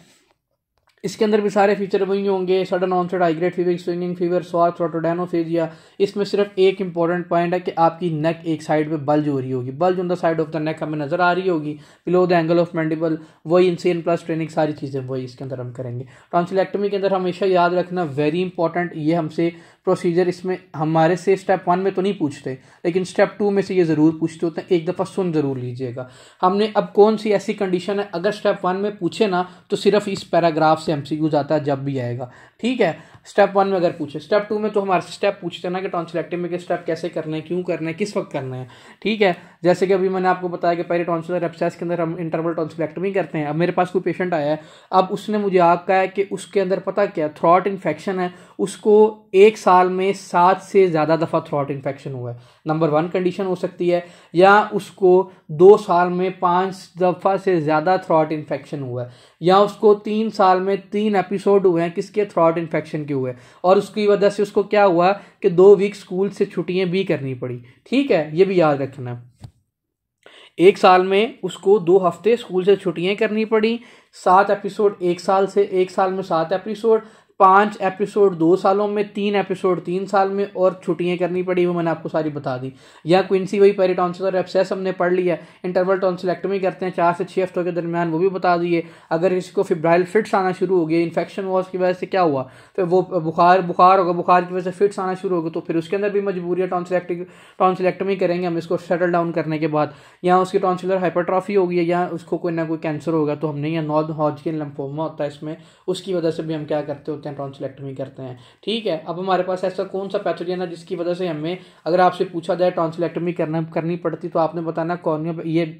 इसके अंदर भी सारे फीचर वही होंगे, sudden onset high grade fever, swinging fever, स्वाथ, रोटोडेनोफेजिया। इसमें सिर्फ एक इंपॉर्टेंट पॉइंट है कि आपकी नेक एक साइड पे बल्ज हो रही होगी, bulge on the side of the नेक हमें नजर आ रही होगी, below the angle of mandible, वही इंसेन प्लस ट्रेनिंग, सारी चीज़ें वही इसके अंदर हम करेंगे। टॉन्सिलेक्टमी के अंदर हमेशा याद रखना, वेरी इंपॉर्टेंट, ये हमसे प्रोसीजर इसमें हमारे से स्टेप 1 में तो नहीं पूछते, लेकिन स्टेप 2 में से ये ज़रूर पूछते होते हैं, एक दफ़ा सुन ज़रूर लीजिएगा। हमने अब कौन सी ऐसी कंडीशन है, अगर स्टेप 1 में पूछे ना तो सिर्फ इस पैराग्राफ से एमसीक्यू जाता है जब भी आएगा। ठीक है, स्टेप 1 में अगर पूछे, स्टेप 2 में तो हमारे स्टेप पूछते हैं ना कि टॉन्सिलेक्टमी के स्टेप कैसे करने हैं, क्यों करने हैं, किस वक्त करने हैं। ठीक है, जैसे कि अभी मैंने आपको बताया कि पेरिटॉन्सिलर एब्सेस के अंदर हम इंटरवल टॉन्सिलेक्टमी करते हैं। अब मेरे पास कोई पेशेंट आया है, अब उसने मुझे कहा है कि उसके अंदर पता क्या थ्रॉट इन्फेक्शन है, उसको 1 साल में 7 से ज़्यादा दफ़ा थ्रॉट इन्फेक्शन हुआ है, नंबर 1 कंडीशन हो सकती है, या उसको 2 साल में 5 दफ़ा से ज़्यादा थ्रॉट इन्फेक्शन हुआ है, या उसको 3 साल में 3 एपिसोड हुए हैं किसके, थ्रॉट इन्फेक्शन के हुए, और उसकी वजह से उसको क्या हुआ कि 2 वीक स्कूल से छुट्टियां भी करनी पड़ी। ठीक है, ये भी याद रखना है, 1 साल में उसको 2 हफ्ते स्कूल से छुट्टियां करनी पड़ी, 7 एपिसोड 1 साल से, 1 साल में 7 एपिसोड, 5 एपिसोड 2 सालों में, 3 एपिसोड 3 साल में, और छुट्टियां करनी पड़ी, वो मैंने आपको सारी बता दी। या क्विंसी वही पेरिटॉन्सिलर एब्सेस हमने पढ़ लिया, इंटरवल टॉन्सिलेक्टमी करते हैं 4 से 6 हफ्तों के दरमियान, वो भी बता दिए। अगर इसको फिब्राइल फिट्स आना शुरू हो गया, इन्फेक्शन हुआ, उसकी वजह से क्या हुआ, फिर वो बुखार होगा, बुखार की वजह से फिट्स आना शुरू होगा, तो फिर उसके अंदर भी मजबूरी है टॉन्सिलेक्टमी करेंगे हम इसको सेटल डाउन करने के बाद। या उसकी टॉन्सिलर हाइपरट्रॉफी हो गई है, या उसको कोई ना कोई कैंसर होगा तो हमने, या नॉन हॉजकिन लिम्फोमा होता है इसमें, उसकी वजह से भी हम क्या करते होते हैं, टॉन्सिलेक्टमी करते हैं। ठीक है, अब हमारे पास ऐसा कौन सा पैथोजन है जिसकी वजह से हमें, अगर आपसे पूछा जाए टॉन्सिलेक्टमी करनी पड़ती, तो आपने बताना कॉर्निया,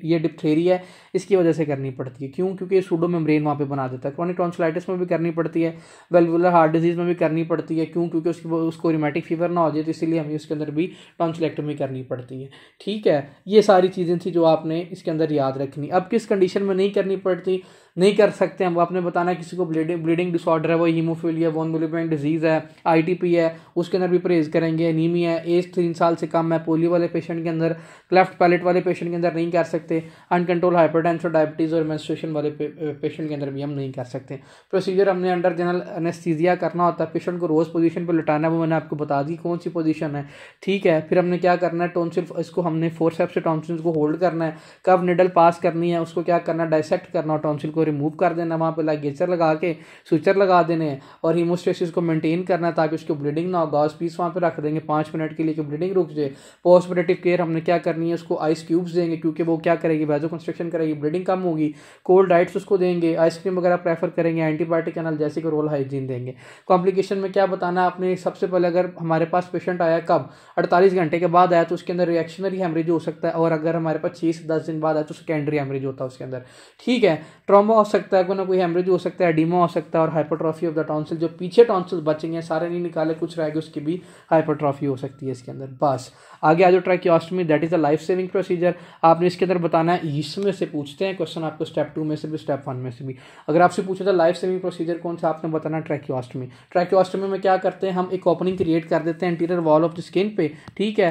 ये डिप्थेरिया है, इसकी वजह से करनी पड़ती है। क्यों, क्योंकि सूडो मेम्ब्रेन वहाँ पे बना देता है। क्रॉनिक टॉन्सिलाइटिस में भी करनी पड़ती है, वेल्वुलर हार्ट डिजीज में भी करनी पड़ती है। क्यों, क्योंकि उसको रिमेटिक फीवर ना हो जाए, तो इसीलिए हमें उसके अंदर भी टॉन्सिलेक्टमी करनी पड़ती है। ठीक है, ये सारी चीज़ें थी जो आपने इसके अंदर याद रखनी। अब किस कंडीशन में नहीं करनी पड़ती, नहीं कर सकते हम, आपने बताना किसी को ब्लीडिंग डिसऑर्डर है, वो हीमोफीलिया, वॉन विलियम्स डिजीज है, आईटीपी है, उसके अंदर भी परहेज करेंगे। एनीमिया है, एज 3 साल से कम है, पोलियो वाले पेशेंट के अंदर, क्लेफ्ट पैलेट वाले पेशेंट के अंदर नहीं कर सकते, अनकंट्रोल हाइपरटेंशन, डायबिटीज़ और मेंस्ट्रुएशन वाले पेशेंट के अंदर भी हम नहीं कर सकते। प्रोसीजर हमने अंडर जनरल एनेस्थीसिया करना होता है, पेशेंट को रोज़ पोजीशन पर लिटाना है, वो मैंने आपको बता दी कौन सी पोजीशन है। ठीक है, फिर हमने क्या करना है, टॉन्सिल, इसको हमने फोर्सेप्स से टॉन्सिल को होल्ड करना है, कब निडल पास करनी है, उसको क्या करना है, डायसेक्ट करना और टॉन्सिल को रिमूव कर देना, वहाँ पे लाइगेचर लगा के सुचर लगा देने हैं, और हीमोस्टेसिस को मेंटेन करना है ताकि उसको ब्लीडिंग ना हो। गॉस पीस वहाँ पे रख देंगे 5 मिनट के लिए कि ब्लीडिंग रुक जाए। पोस्ट ऑपरेटिव केयर हमने क्या करनी है, उसको आइस क्यूब्स देंगे, क्योंकि वो क्या करेगी, वैजो कंस्ट्रक्शन करेगी, ब्लीडिंग कम होगी। कोल्ड डाइट्स उसको देंगे, आइसक्रीम वगैरह प्रेफर करेंगे, एंटीबायोटिक एनाल्जेसिक रोल हाइजीन देंगे। कॉम्प्लिकेशन में क्या बताना है आपने, सबसे पहले अगर हमारे पास पेशेंट आया कब, 48 घंटे के बाद आया, तो उसके अंदर रिएक्शनरी हेमरेज हो सकता है, और अगर हमारे पास 6 से 10 दिन बाद आया तो सेकेंडरी हेमरेज होता है उसके अंदर। ठीक है, ट्रॉमा हो सकता है, कोई ना कोई हेमरेज हो सकता है, एडिमा हो सकता है, और हाइपरट्रॉफी ऑफ द टॉन्सिल, जो पीछे टॉन्सिल बचेंगे सारे नहीं निकाले, कुछ रह गए, उसकी भी हाइपरट्रॉफी हो सकती है इसके अंदर। बस आगे आ जाओ, tracheostomy, that is a life saving procedure. आपने इसके अंदर बताना है, इसमें से पूछते हैं क्वेश्चन आपको, स्टेप 2 में से भी, स्टेप 1 में से भी। अगर आपसे पूछा था लाइफ सेविंग प्रोसीजर कौन सा, आपने बताना ट्रैकियोस्टमी। ट्रैकियोस्टमी में क्या करते हैं, हम एक ओपनिंग क्रिएट कर देते हैं interior wall of the skin पे। ठीक है,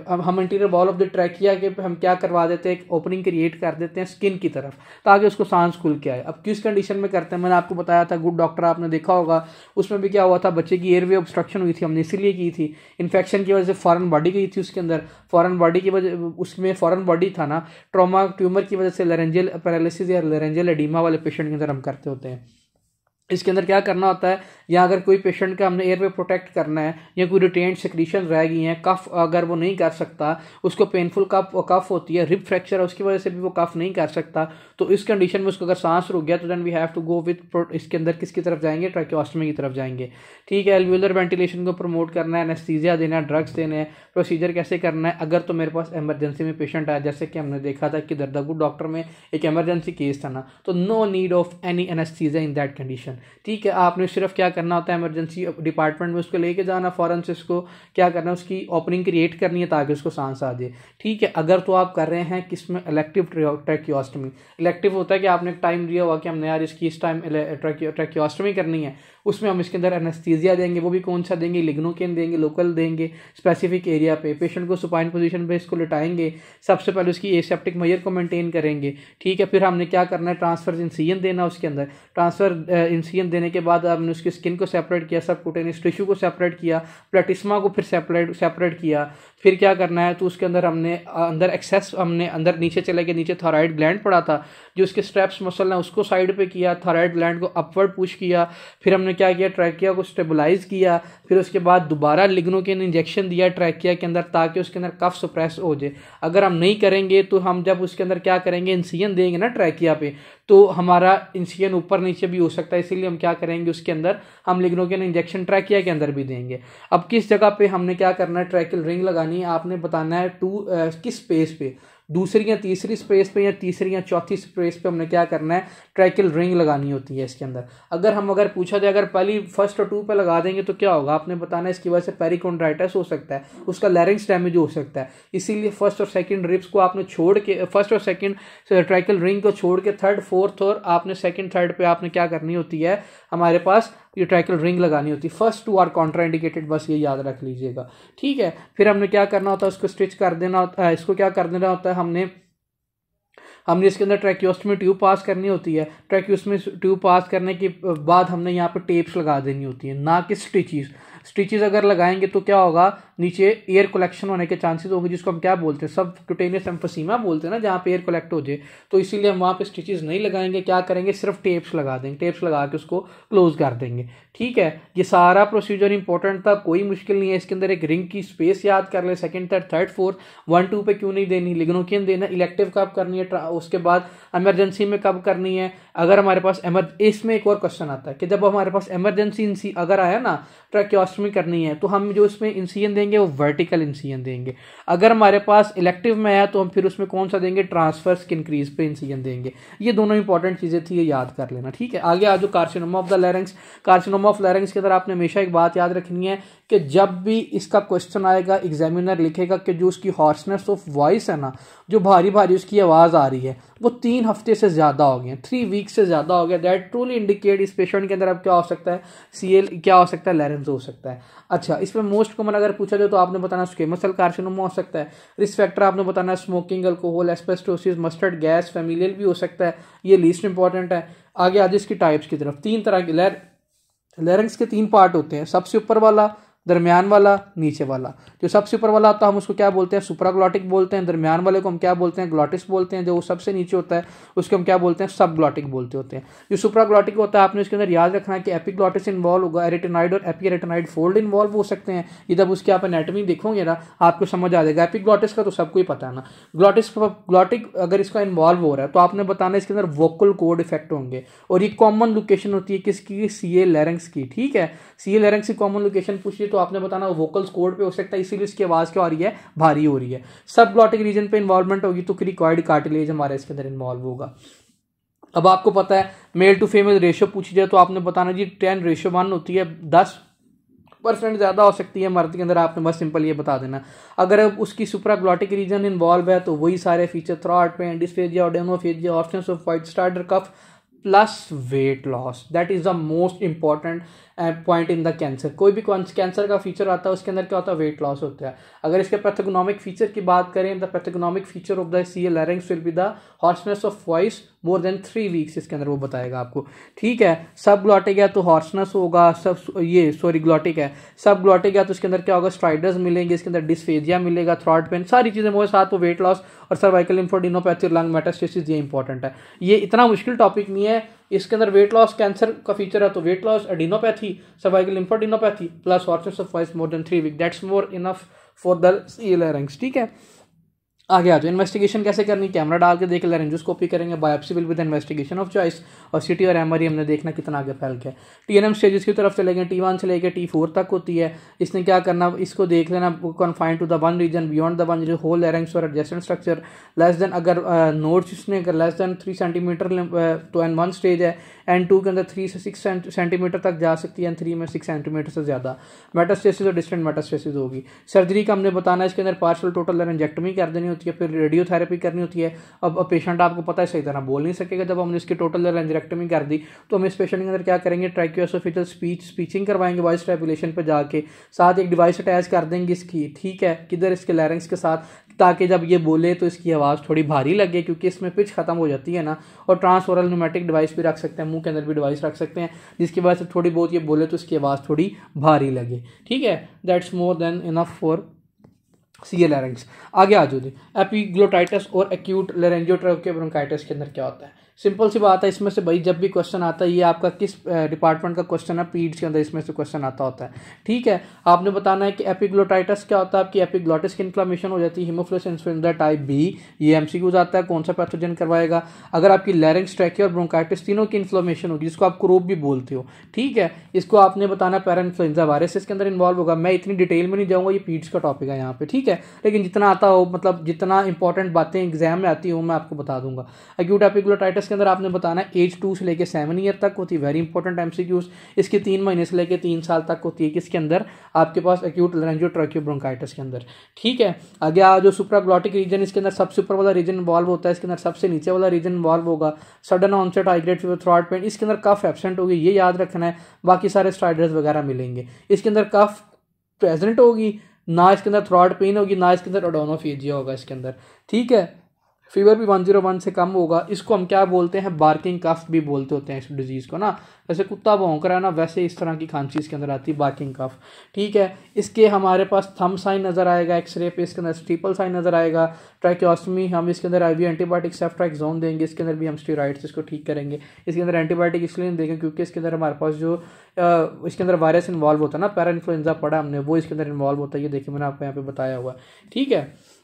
अब हम interior wall of the trachea के हम क्या करवा देते हैं, एक ओपनिंग क्रिएट कर देते हैं स्किन की तरफ, ताकि उसको सांस खुल के आए। अब किस कंडीशन में करते हैं, मैंने आपको बताया था, गुड डॉक्टर आपने देखा होगा, उसमें भी क्या हुआ था, बच्चे की एयरवे ऑब्स्ट्रक्शन हुई थी, हमने इसीलिए की थी, इन्फेक्शन की वजह से फॉरेन बॉडी गई थी उसके अंदर, फॉरेन बॉडी की वजह, उसमें फॉरेन बॉडी था ना, ट्रॉमा ट्यूमर की वजह से लैरेंजियल पैरालिसिस या लैरेंजियल एडिमा वाले पेशेंट के अंदर हम करते होते हैं। इसके अंदर क्या करना होता है, या अगर कोई पेशेंट का हमने एयरवे प्रोटेक्ट करना है, या कोई रिटेन्ड सेक्रीशन रह गई हैं, कफ अगर वो नहीं कर सकता, उसको पेनफुल कफ होती है, रिब फ्रैक्चर है, उसकी वजह से भी वो कफ नहीं कर सकता, तो इस कंडीशन में उसको अगर सांस रुक गया तो then we have to go with, इसके अंदर किसकी तरफ जाएंगे, ट्रैकियोस्टमी की तरफ जाएंगे। ठीक है, एल्वियोलर वेंटिलेशन को प्रमोट करना है, एनेस्थीसिया देना है, ड्रग्स देने हैं। प्रोसीजर कैसे करना है, अगर तो मेरे पास इमरजेंसी में पेशेंट आया, जैसे कि हमने देखा था कि दर्दागुड डॉक्टर में एक इमरजेंसी केस था ना, तो no need of any anaesthesia in that condition. ठीक है, आपने सिर्फ क्या करना होता है, इमरजेंसी डिपार्टमेंट में उसको लेके जाना, फ़ौरन से उसको क्या करना है, उसकी ओपनिंग क्रिएट करनी है ताकि उसको सांस आ जाए। ठीक है, अगर तो आप कर रहे हैं किसमें इलेक्टिव ट्रैकियोस्टमी, इलेक्टिव होता है कि आपने एक टाइम दिया हुआ कि हमने यार इसकी इस टाइम ट्रैकियोस्टमी करनी है, उसमें हम इसके अंदर एनेस्थीसिया देंगे, वो भी कौन सा देंगे, लिग्नोकेन देंगे, लोकल देंगे स्पेसिफिक एरिया पे, पेशेंट को सुपाइन पोजीशन पे इसको लिटाएंगे, सबसे पहले उसकी एसेप्टिक मेजर को मेंटेन करेंगे। ठीक है, फिर हमने क्या करना है, ट्रांसफर इंसिजन देना उसके अंदर, ट्रांसफर इंसिजन देने के बाद हमने उसकी स्किन को सेपरेट किया, सबक्यूटेनियस टिश्यू को सेपरेट किया, प्लेटिस्मा को फिर सेपरेट किया, फिर क्या करना है, तो उसके अंदर हमने अंदर एक्सेस, हमने अंदर नीचे चले गए, नीचे थायराइड ग्लैंड पड़ा था, जो उसके स्ट्रेप्स मसल है उसको साइड पे किया, थायराइड ग्लैंड को अपवर्ड पुश किया, फिर हमने क्या किया, ट्रैकिया को स्टेबलाइज किया, फिर उसके बाद दोबारा लिग्नोकेन इंजेक्शन दिया ट्रैकिया के अंदर ताकि उसके अंदर कफ सप्रेस हो जाए। अगर हम नहीं करेंगे तो हम जब उसके अंदर क्या करेंगे, इंसिजन देंगे ना ट्रैकिया पे, तो हमारा इंसिजन ऊपर नीचे भी हो सकता है, इसीलिए हम क्या करेंगे, उसके अंदर हम लिग्नोकेन इंजेक्शन ट्रैकिया के अंदर भी देंगे। अब किस जगह पे हमने क्या करना है, ट्रैकियल रिंग लगानी है, आपने बताना है किस स्पेस पे, दूसरी या तीसरी स्पेस पे या तीसरी या चौथी स्पेस पे हमने क्या करना है, ट्रैकियल रिंग लगानी होती है इसके अंदर। अगर पूछा जाए अगर पहली फर्स्ट और 2 पे लगा देंगे तो क्या होगा, आपने बताना है इसकी वजह से पेरिकोंड्राइटिस हो सकता है, उसका लैरिंक्स डैमेज हो सकता है, इसीलिए फर्स्ट और सेकंड रिब्स को आपने छोड़ के, फर्स्ट और सेकंड ट्रैकियल रिंग को छोड़ के थर्ड फोर्थ और आपने सेकंड थर्ड पे आपने क्या करनी होती है, हमारे पास ये ट्रैकियल रिंग लगानी होती है। फर्स्ट 2 आर कॉन्ट्राइंडिकेटेड, बस ये याद रख लीजिएगा। ठीक है, फिर हमने क्या करना होता है, उसको स्टिच कर देना होता है, इसको क्या कर देना होता है, हमने इसके अंदर ट्रैकियोस्टमी ट्यूब पास करनी होती है। ट्रैकियोस्टमी ट्यूब पास करने के बाद हमने यहाँ पे टेप्स लगा देनी होती है, ना कि स्टिचेस अगर लगाएंगे तो क्या होगा, नीचे एयर कलेक्शन होने के चांसेस होंगे, जिसको हम क्या बोलते हैं, सब क्यूटेनियस एम्फोसीमा बोलते हैं ना, जहाँ पे एयर कलेक्ट हो जाए, तो इसीलिए हम वहाँ पे स्टिचेस नहीं लगाएंगे, क्या करेंगे, सिर्फ टेप्स लगा देंगे, टेप्स लगा के उसको क्लोज कर देंगे। ठीक है, ये सारा प्रोसीजर इंपॉर्टेंट था, कोई मुश्किल नहीं है। इसके अंदर एक रिंग की स्पेस याद कर ले, सेकंड थर्ड फोर्थ, 1 2 पे क्यों नहीं देनी, लिग्नोकेन देना, इलेक्टिव कब करनी है, उसके बाद इमरजेंसी में कब करनी है। अगर हमारे पास इसमें एक और क्वेश्चन आता है कि जब हमारे पास इमरजेंसी अगर आया ना, ट्रैकियोस्टमी करनी है, तो हम जो इसमें इंसिजन देंगे वो वर्टिकल इंसिजन देंगे। अगर हमारे पास इलेक्टिव में आया तो हम फिर उसमें कौन सा देंगे, ट्रांसफर्स इंक्रीज पे इंसिजन देंगे। ये दोनों इंपॉर्टेंट चीजें थी, ये याद कर लेना। ठीक है, आगे आज carcinoma of the larynx, carcinoma of larynx के अंदर आपने हमेशा एक बात याद रखनी है कि जब भी इसका क्वेश्चन आएगा, एग्जामिनर लिखेगा कि जो उसकी हॉर्सनेस ऑफ वॉइस है ना, जो भारी भारी उसकी आवाज़ आ रही है, वो 3 हफ्ते से ज़्यादा हो गए, 3 वीक से ज़्यादा हो गया, दैट ट्रूली इंडिकेट इस पेशेंट के अंदर अब क्या हो सकता है, सीएल क्या हो सकता है, लैरेंस हो सकता है। अच्छा, इसमें मोस्ट कॉमन अगर पूछा जाए तो आपने बताना स्क्वेमस सेल कार्सिनोमा हो सकता है। रिस्क फैक्टर आपने बताना smoking, alcohol, asbestosis, mustard gas, familial भी हो सकता है, ये लीस्ट इंपॉर्टेंट है। आगे आज इसकी टाइप्स की तरफ, 3 तरह की लैरिंक्स के 3 पार्ट होते हैं, सबसे ऊपर वाला, दरमियान वाला, नीचे वाला। जो सबसे ऊपर वाला होता है हम उसको क्या बोलते हैं, सुप्राग्लॉटिक बोलते हैं। दरमियान वाले को हम क्या बोलते हैं, ग्लॉटिस बोलते हैं। जो सबसे नीचे होता है उसको हम क्या बोलते हैं, सब ग्लॉटिक बोलते होते हैं। जो सुप्राग्लॉटिक होता है आपने उसके अंदर याद रखना है कि एपिग्लॉटिस इन्वॉल्व होगा, एरिटेनाइड और एपीरेटेनाइड फोल्ड इन्वॉल्व हो सकते हैं। ये जब उसकी आप एनाटॉमी देखोगे ना आपको समझ आ जाएगा। एपिग्लॉटिस का तो सबको ही पता है ना, ग्लॉटिक अगर इसका इन्वॉल्व हो रहा है तो आपने बताना इसके अंदर वोकल कोड इफेक्ट होंगे, और ये कॉमन लोकेशन होती है किसकी, सीए लैरिंक्स की। ठीक है, सीए लैरिंक्स की कॉमन लोकेशन पूछिए तो आपने बताना वोकल कोड पे हो सकता है, इसीलिए इसकी आवाज क्या हो रही है, भारी हो रही है। सब ग्लॉटिक रीजन पे इन्वॉल्वमेंट होगी तो क्रिकॉइड कार्टिलेज हमारे इसके अंदर इन्वॉल्व होगा। अब आपको पता है मेल टू फीमेल रेशियो पूछी जाए तो आपने बताना जी 10:1 होती है, 10% ज्यादा हो सकती है मर्द के अंदर, आपने बस सिंपल ये बता देना। अगर उसकी सुप्राग्लॉटिक रीजन इन्वॉल्व है तो वही सारे feature, throat pain, dysphagia, odynophagia, absence of white starter cough plus weight loss, that is the most important point in the cancer. कोई भी कैंसर का फीचर आता है उसके अंदर क्या होता है, वेट लॉस होता है। अगर इसके पैथोगनोमिक फीचर की बात करें, the pathognomonic feature of the CA larynx will be the hoarseness of voice more than 3 weeks, इसके अंदर वो बताएगा आपको। ठीक है, सब ग्लॉटिक है तो हॉर्सनेस होगा, ग्लॉटिक है, सब ग्लॉटिक है तो इसके अंदर क्या होगा, स्ट्राइडर्स मिलेंगे, इसके अंदर डिस्फेजिया मिलेगा, थ्रॉट पेन, सारी चीजें वो साथ, वो वेट लॉस और सर्वाइकल लिम्फोडेनोपैथी, लंग मेटास्टेसिस, ये इंपॉर्टेंट है। ये इतना मुश्किल टॉपिक नहीं है, इसके अंदर वेट लॉस कैंसर का फीचर है तो weight loss, adenopathy, cervical lymphadenopathy plus hoarseness of voice more than 3 week, that's more enough for the CA larynx. ठीक है, आगे आ जाओ। इन्वेस्टिगेशन कैसे करनी, कैमरा डाल के देख, लेरेंजोस्कोपी करेंगे, biopsy will be the investigation of choice, और सीटी और एमआरई हमने देखना कितना आगे फैल गया। टीएनएम स्टेजेस की तरफ चलेंगे, T1 से लेकर T4 तक होती है। इसने क्या करना, इसको देख लेना confined to the one region, beyond the one region, whole larynx और एडजेसेंट स्ट्रक्चर लेस देन, अगर नोड्स इसने अगर लेस देन 3 सेंटीमीटर तो N1 स्टेज है, N2 के अंदर 3 से 6 सेंटीमीटर तक जा सकती है, N3 में 6 सेंटीमीटर से ज़्यादा। मेटास्टेसिस और डिस्टेंट मेटास्टेसिस होगी। सर्जरी का हमने बताना है, इसके अंदर पार्शियल टोटल लेरेंजेक्टोमी कर देनी होती है, फिर रेडियोथेरेपी करनी होती है। अब पेशेंट आपको पता है सही तरह बोल नहीं सकेगा, जब हमने इसकी टोटल लेरेंजेक्टोमी कर दी तो हम इस पेशेंट के अंदर क्या करेंगे, ट्रैकियोएसोफेजियल स्पीचिंग करवाएंगे वॉइस ट्रैबुलेशन पे जाके, साथ एक डिवाइस अटैच कर देंगे इसकी, ठीक है, किधर इसके लैरिंक्स के साथ, ताकि जब ये बोले तो इसकी आवाज़ थोड़ी भारी लगे, क्योंकि इसमें पिच खत्म हो जाती है ना। और ट्रांसओरल न्यूमेटिक डिवाइस भी रख सकते हैं, मुंह के अंदर भी डिवाइस रख सकते हैं, जिसकी वजह से थोड़ी बहुत ये बोले तो इसकी आवाज़ थोड़ी भारी लगे, ठीक है। That's more than enough for CA larynx. आगे आ जाओ जी, एपिग्लोटाइटिस और एक्यूट लेरेंजियोट्रोकिक ब्रोंकाइटिस के अंदर क्या होता है। सिंपल सी बात है, इसमें से भाई जब भी क्वेश्चन आता है, ये आपका किस डिपार्टमेंट का क्वेश्चन है, पीड्स के अंदर इसमें से क्वेश्चन आता होता है, ठीक है। आपने बताना है कि एपिग्लोटाइटिस क्या होता है, आपकी एपिग्लोटिस की इन्फ्लेमेशन हो जाती है, हीमोफिलस इन्फ्लुएंजा टाइप बी, ये एमसीक्यूज आता है, कौन सा पैथोजन करवाएगा। अगर आपकी लैरिंक्स, ट्रैकिया और ब्रोंकाइटिस तीनों की इन्फ्लेमेशन होगी, जिसको आप क्रोप भी बोलते हो, ठीक है, इसको आपने बताना पैरा इन्फ्लुएंजा वायरस इसके अंदर इन्वॉल्व होगा। मैं इतनी डिटेल में नहीं जाऊँगा, ये पीड्स का टॉपिक है यहाँ पे, ठीक है, लेकिन जितना आता हो, मतलब जितना इंपॉर्टेंट बातें एग्जाम में आती हो मैं आपको बता दूंगा। एक्यूट एपिग्लोटाइटिस के अंदर आपने बताना एज 2 से लेकर 7 ईयर तक होती है, वेरी इंपॉर्टेंट एमसीक्यूज। इसकी 3 महीने से लेकर 3 साल तक होती है, किसके अंदर, आपके पास एक्यूट लेरेंजियोट्रोकिक ब्रोंकाइटिस के अंदर, ठीक है। आगे आ जो सुप्राग्लॉटिक रीजन, इसके अंदर सबसे ऊपर वाला रीजन इन्वॉल्व होता है, इसके अंदर सबसे नीचे वाला रीजन इन्वॉल्व होगा। Sudden onset high grade fever, throat pain, इसके अंदर कफ एब्सेंट होगी, ये याद रखना है, बाकी सारे स्ट्राइडर्स वगैरह मिलेंगे। इसके अंदर कफ प्रेजेंट होगी ना, इसके अंदर थ्रोट पेन होगी ना, इसके अंदर ओडोनोफेजिया होगा इसके अंदर, ठीक है। फीवर भी 101 से कम होगा। इसको हम क्या बोलते हैं, बार्किंग कफ भी बोलते होते हैं इस डिजीज़ को ना, जैसे कुत्ता भौंक रहा है ना, वैसे इस तरह की खांसी इसके अंदर आती है, बार्किंग कफ, ठीक है। इसके हमारे पास थंब साइन नज़र आएगा, एक्सरे पे इसके अंदर स्टीपल साइन नज़र आएगा। ट्रैकियोस्टमी, हम इसके अंदर IV एंटीबायोटिक सेफ्ट्राक्सोन देंगे, इसके अंदर भी हम स्टेरॉइड्स इसको ठीक करेंगे। इसके अंदर एंटीबायोटिक इसलिए देंगे क्योंकि इसके अंदर हमारे पास जो इसके अंदर वायरस इन्वॉल्व होता है ना, पैरा इन्फ्लुएंजा पढ़ा हमने, वो इसके अंदर इन्वॉल्व होता है, ये देखिए मैंने आपको यहाँ पे बताया हुआ, ठीक है,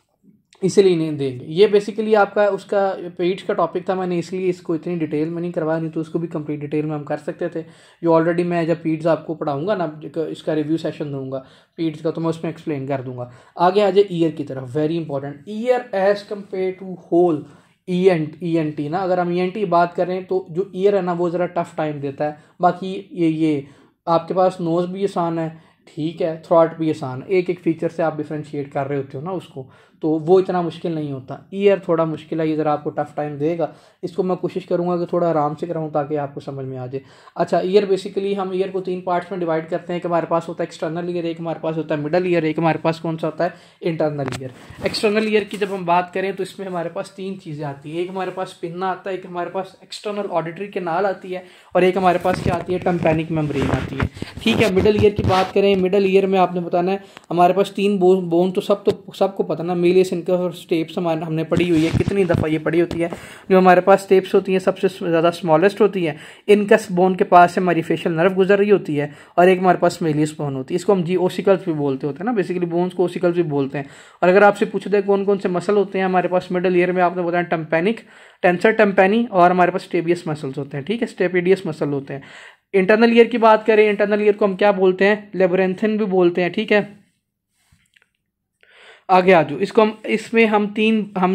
इसलिए नहीं देंगे। ये बेसिकली आपका उसका पेड्स का टॉपिक था, मैंने इसलिए इसको इतनी डिटेल में नहीं करवाया, नहीं तो उसको भी कंप्लीट डिटेल में हम कर सकते थे। ये ऑलरेडी मैं जब पीड्स आपको पढ़ाऊंगा ना, इसका रिव्यू सेशन दूंगा पीड्स का, तो मैं उसमें एक्सप्लेन कर दूंगा। आगे आ जाए ईयर की तरफ, very important, ear as compare to whole ENT ना, अगर हम ENT बात करें तो जो ईयर है ना वो ज़रा टफ टाइम देता है। बाकी ये आपके पास नोज़ भी आसान है, ठीक है, थ्रॉट भी आसान, एक एक फीचर से आप डिफ्रेंशिएट कर रहे होते हो ना उसको, तो वो इतना मुश्किल नहीं होता। ईयर थोड़ा मुश्किल है, ये ज़रा आपको टफ टाइम देगा। इसको मैं कोशिश करूँगा कि थोड़ा आराम से कराऊँ ताकि आपको समझ में आ जाए। अच्छा, ईयर बेसिकली हम ईयर को 3 पार्ट्स में डिवाइड करते हैं कि हमारे पास होता है एक्सटर्नल ईयर, एक हमारे पास होता है मिडल ईयर, एक हमारे पास कौन सा होता है, इंटरनल ईयर। एक्सटर्नल ईयर की जब हम बात करें तो इसमें हमारे पास 3 चीज़ें आती हैं, एक हमारे पास पिन्ना आता है, एक हमारे पास एक्सटर्नल ऑडिटरी कैनाल आती है, और एक हमारे पास क्या आती है, टिम्पैनिक मेम्ब्रेन आती है, ठीक है। मिडल ईयर की बात करें, मिडल ईयर में आपने बताना है हमारे पास 3 बोन तो सबको पता ना, मेलियस इनका और स्टेप्स हमारे हमने पढ़ी हुई है, कितनी दफ़ा ये पढ़ी होती है। जो हमारे पास स्टेप्स होती हैं सबसे ज़्यादा स्मॉलेस्ट होती है, इनकस बोन के पास से हमारी फेशियल नर्व गुजर रही होती है, और एक हमारे पास मेलियस बोन होती है, इसको हम ओसिकल्स भी बोलते होते हैं ना, बेसिकली बोन्स को ओसिकल्स भी बोलते हैं। और अगर आपसे पूछ दे कौन कौन से मसल होते हैं हमारे पास मिडल ईयर में, आपने बताया टिम्पैनिक, टेंसर टिम्पैनी, और हमारे पास स्टेबियस मसल्स होते हैं, ठीक है, स्टेपिडियस मसल होते हैं। इंटरनल ईयर की बात करें, इंटरनल ईयर को हम क्या बोलते हैं, लेबरेंथिन भी बोलते हैं, ठीक है। आगे आ जाओ, इसको इसमें हम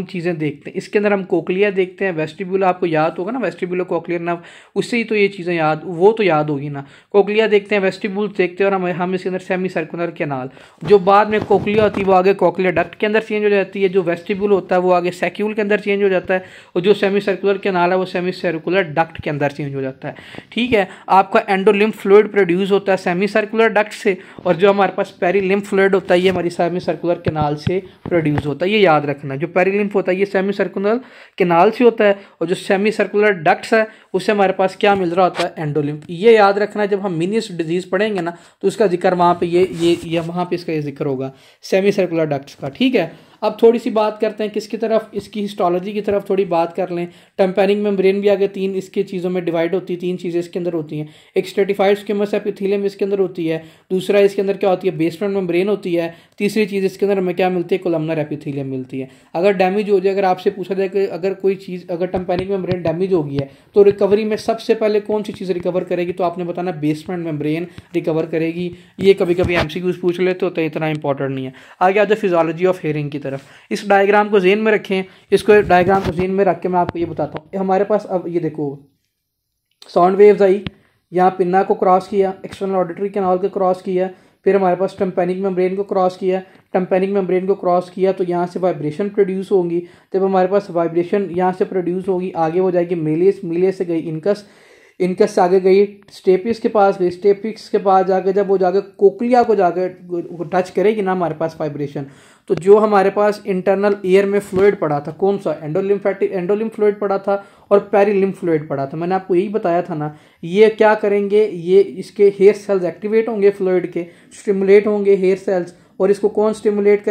चीज़ें देखते हैं। इसके अंदर हम कोक्लिया देखते हैं, वेस्टिब्यूल आपको याद होगा ना, वेस्टिब्यूलो कोक्लियर नर्व, उससे ही तो ये चीज़ें याद, वो तो याद होगी ना। कोक्लिया देखते हैं, वेस्टिब्यूल देखते हैं, और हम इसके अंदर सेमी सर्कुलर कैनाल, जो बाद में कोक्लिया होती है वो आगे कोक्लिया डक्ट के अंदर चेंज हो जाती है, जो वेस्टिब्यूल होता है वो आगे सैक्यूल के अंदर चेंज हो जाता है, और जो सेमी सर्कुलर कैनाल है वो सेमी सर्कुलर डक्ट के अंदर चेंज हो जाता है, ठीक है। आपका एंडोलिम्फ फ्लूइड प्रोड्यूस होता है सेमी सर्कुलर डक्ट से, और जो हमारे पास पेरीलिम्फ फ्लूइड होता है ये हमारी सेमी सर्कुलर कैनाल से प्रोड्यूस होता है, ये याद रखना है। जो पेरिलिम्फ होता है ये सेमी सर्कुलर कैनाल से होता है, और जो सेमी सर्कुलर डक्ट्स है उससे हमारे पास क्या मिल रहा होता है, एंडोलिम्फ। ये याद रखना है, जब हम मीनियस डिजीज पढ़ेंगे ना तो उसका जिक्र वहाँ पे ये वहाँ पे इसका ये जिक्र होगा सेमी सर्कुलर डक्ट्स का, ठीक है। अब थोड़ी सी बात करते हैं किसकी तरफ, इसकी हिस्टोलॉजी की तरफ थोड़ी बात कर लें। टेम्पैनिक मेम्ब्रेन भी आगे 3 इसकी चीज़ों में डिवाइड होती है, 3 चीज़ें इसके अंदर होती हैं। एक स्ट्रेटिफाइड स्क्विमस एपिथेलियम इसके अंदर होती है, दूसरा इसके अंदर क्या होती है, बेसमेंट मेम्ब्रेन होती है, तीसरी चीज़ इसके अंदर हमें क्या मिलती है, कोलमनर एपिथेलियम मिलती है। अगर डैमेज हो जाए, अगर आपसे पूछा जाए कि अगर कोई चीज़, अगर टेम्पैनिक मेम्ब्रेन डैमेज हो गई है तो रिकवरी में सबसे पहले कौन सी चीज़ रिकवर करेगी, तो आपने बताना बेसमेंट मेम्ब्रेन रिकवर करेगी। ये कभी कभी एमसीक्यूज पूछ लेते होते हैं, इतना इंपॉर्टेंट नहीं है। आगे आ जाए फिजियोलॉजी ऑफ हेयरिंग की तरफ। इस डायग्राम को ज़हन में रखें, इसको डायग्राम को ज़हन में रख के मैं आपको ये बताता हूँ। हमारे पास अब ये देखो साउंड वेव्स आई, यहाँ पिन्ना को क्रॉस किया, एक्सटर्नल ऑडिटरी कैनाल को क्रॉस किया, फिर हमारे पास टेम्पैनिक मेम्ब्रेन को क्रॉस किया। टेम्पैनिक मेम्ब्रेन को क्रॉस किया तो यहाँ से वाइब्रेशन प्रोड्यूस होंगी, जब हमारे पास वाइब्रेशन यहाँ से प्रोड्यूस होगी आगे वो जाएगी मेलियस, मिलियस से गई इनकस, इनकस से आगे गई स्टेपिक्स के पास गई, स्टेपिक्स के पास जाके जब वो जाके कोक्लिया को जाके टच करेगी ना हमारे पास वाइब्रेशन, तो जो हमारे पास इंटरनल ईयर में फ्लूइड पड़ा था, कौन सा, एंडोलिम्फ फ्लूइड पड़ा था और पेरिलिम्फ फ्लूइड पड़ा था। मैंने आपको यही बताया था ना, ये क्या करेंगे, ये इसके हेयर सेल्स एक्टिवेट होंगे, फ्लूइड के स्टिमुलेट होंगे हेयर सेल्स, और इसको कौन स्टिमुलेट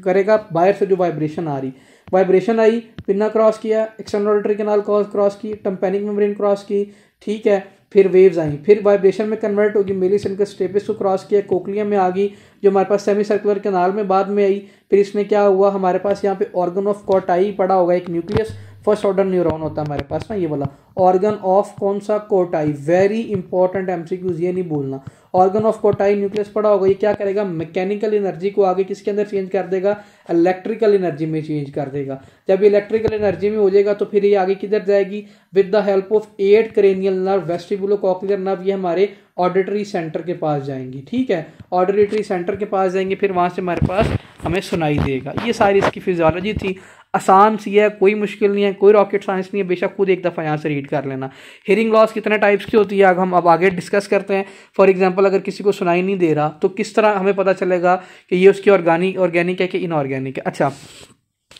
करेगा, बाहर से जो वाइब्रेशन आ रही, वाइब्रेशन आई, पिन्ना क्रॉस किया, एक्सटर्नल ऑडिटरी कैनाल क्रॉस की, टेम्पैनिक मेम्ब्रेन क्रॉस की, ठीक है, फिर वेव्स आई, फिर वाइब्रेशन में कन्वर्ट होगी, मेलिस इनकस स्टेपिस को क्रॉस किया, कोक्लिया में आ गई जो हमारे पास सेमी सर्कुलर कैनाल में बाद में आई। फिर इसमें क्या हुआ, हमारे पास यहाँ पे ऑर्गन ऑफ कोटाई पड़ा होगा, एक न्यूक्लियस फर्स्ट ऑर्डर न्यूरॉन होता है हमारे पास ना, ये वाला ऑर्गन ऑफ कौन सा, कोटाई। वेरी इंपॉर्टेंट एमसीक्यूज, ये नहीं भूलना। ऑर्गन ऑफ कोटाई न्यूक्लियस पड़ा होगा, ये क्या करेगा, मैकेनिकल एनर्जी को आगे किसके अंदर चेंज कर देगा, इलेक्ट्रिकल एनर्जी में चेंज कर देगा। जब ये इलेक्ट्रिकल एनर्जी में हो जाएगा तो फिर ये आगे किधर जाएगी, with the help of 8 cranial nerve, vestibulocochlear nerve, ये हमारे ऑडिटरी सेंटर के पास जाएंगी, ठीक है, ऑडिटरी सेंटर के पास जाएंगे, फिर वहां से हमारे पास हमें सुनाई देगा। ये सारी इसकी फिजियोलॉजी थी, आसान सी है, कोई मुश्किल नहीं है, कोई रॉकेट साइंस नहीं है, बेशक खुद एक दफ़ा यहाँ से रीड कर लेना। हियरिंग लॉस कितने टाइप्स की होती है हम अब आगे डिस्कस करते हैं। फॉर एग्जांपल अगर किसी को सुनाई नहीं दे रहा तो किस तरह हमें पता चलेगा कि ये उसकी ऑर्गेनिक है कि इनऑर्गेनिक है। अच्छा,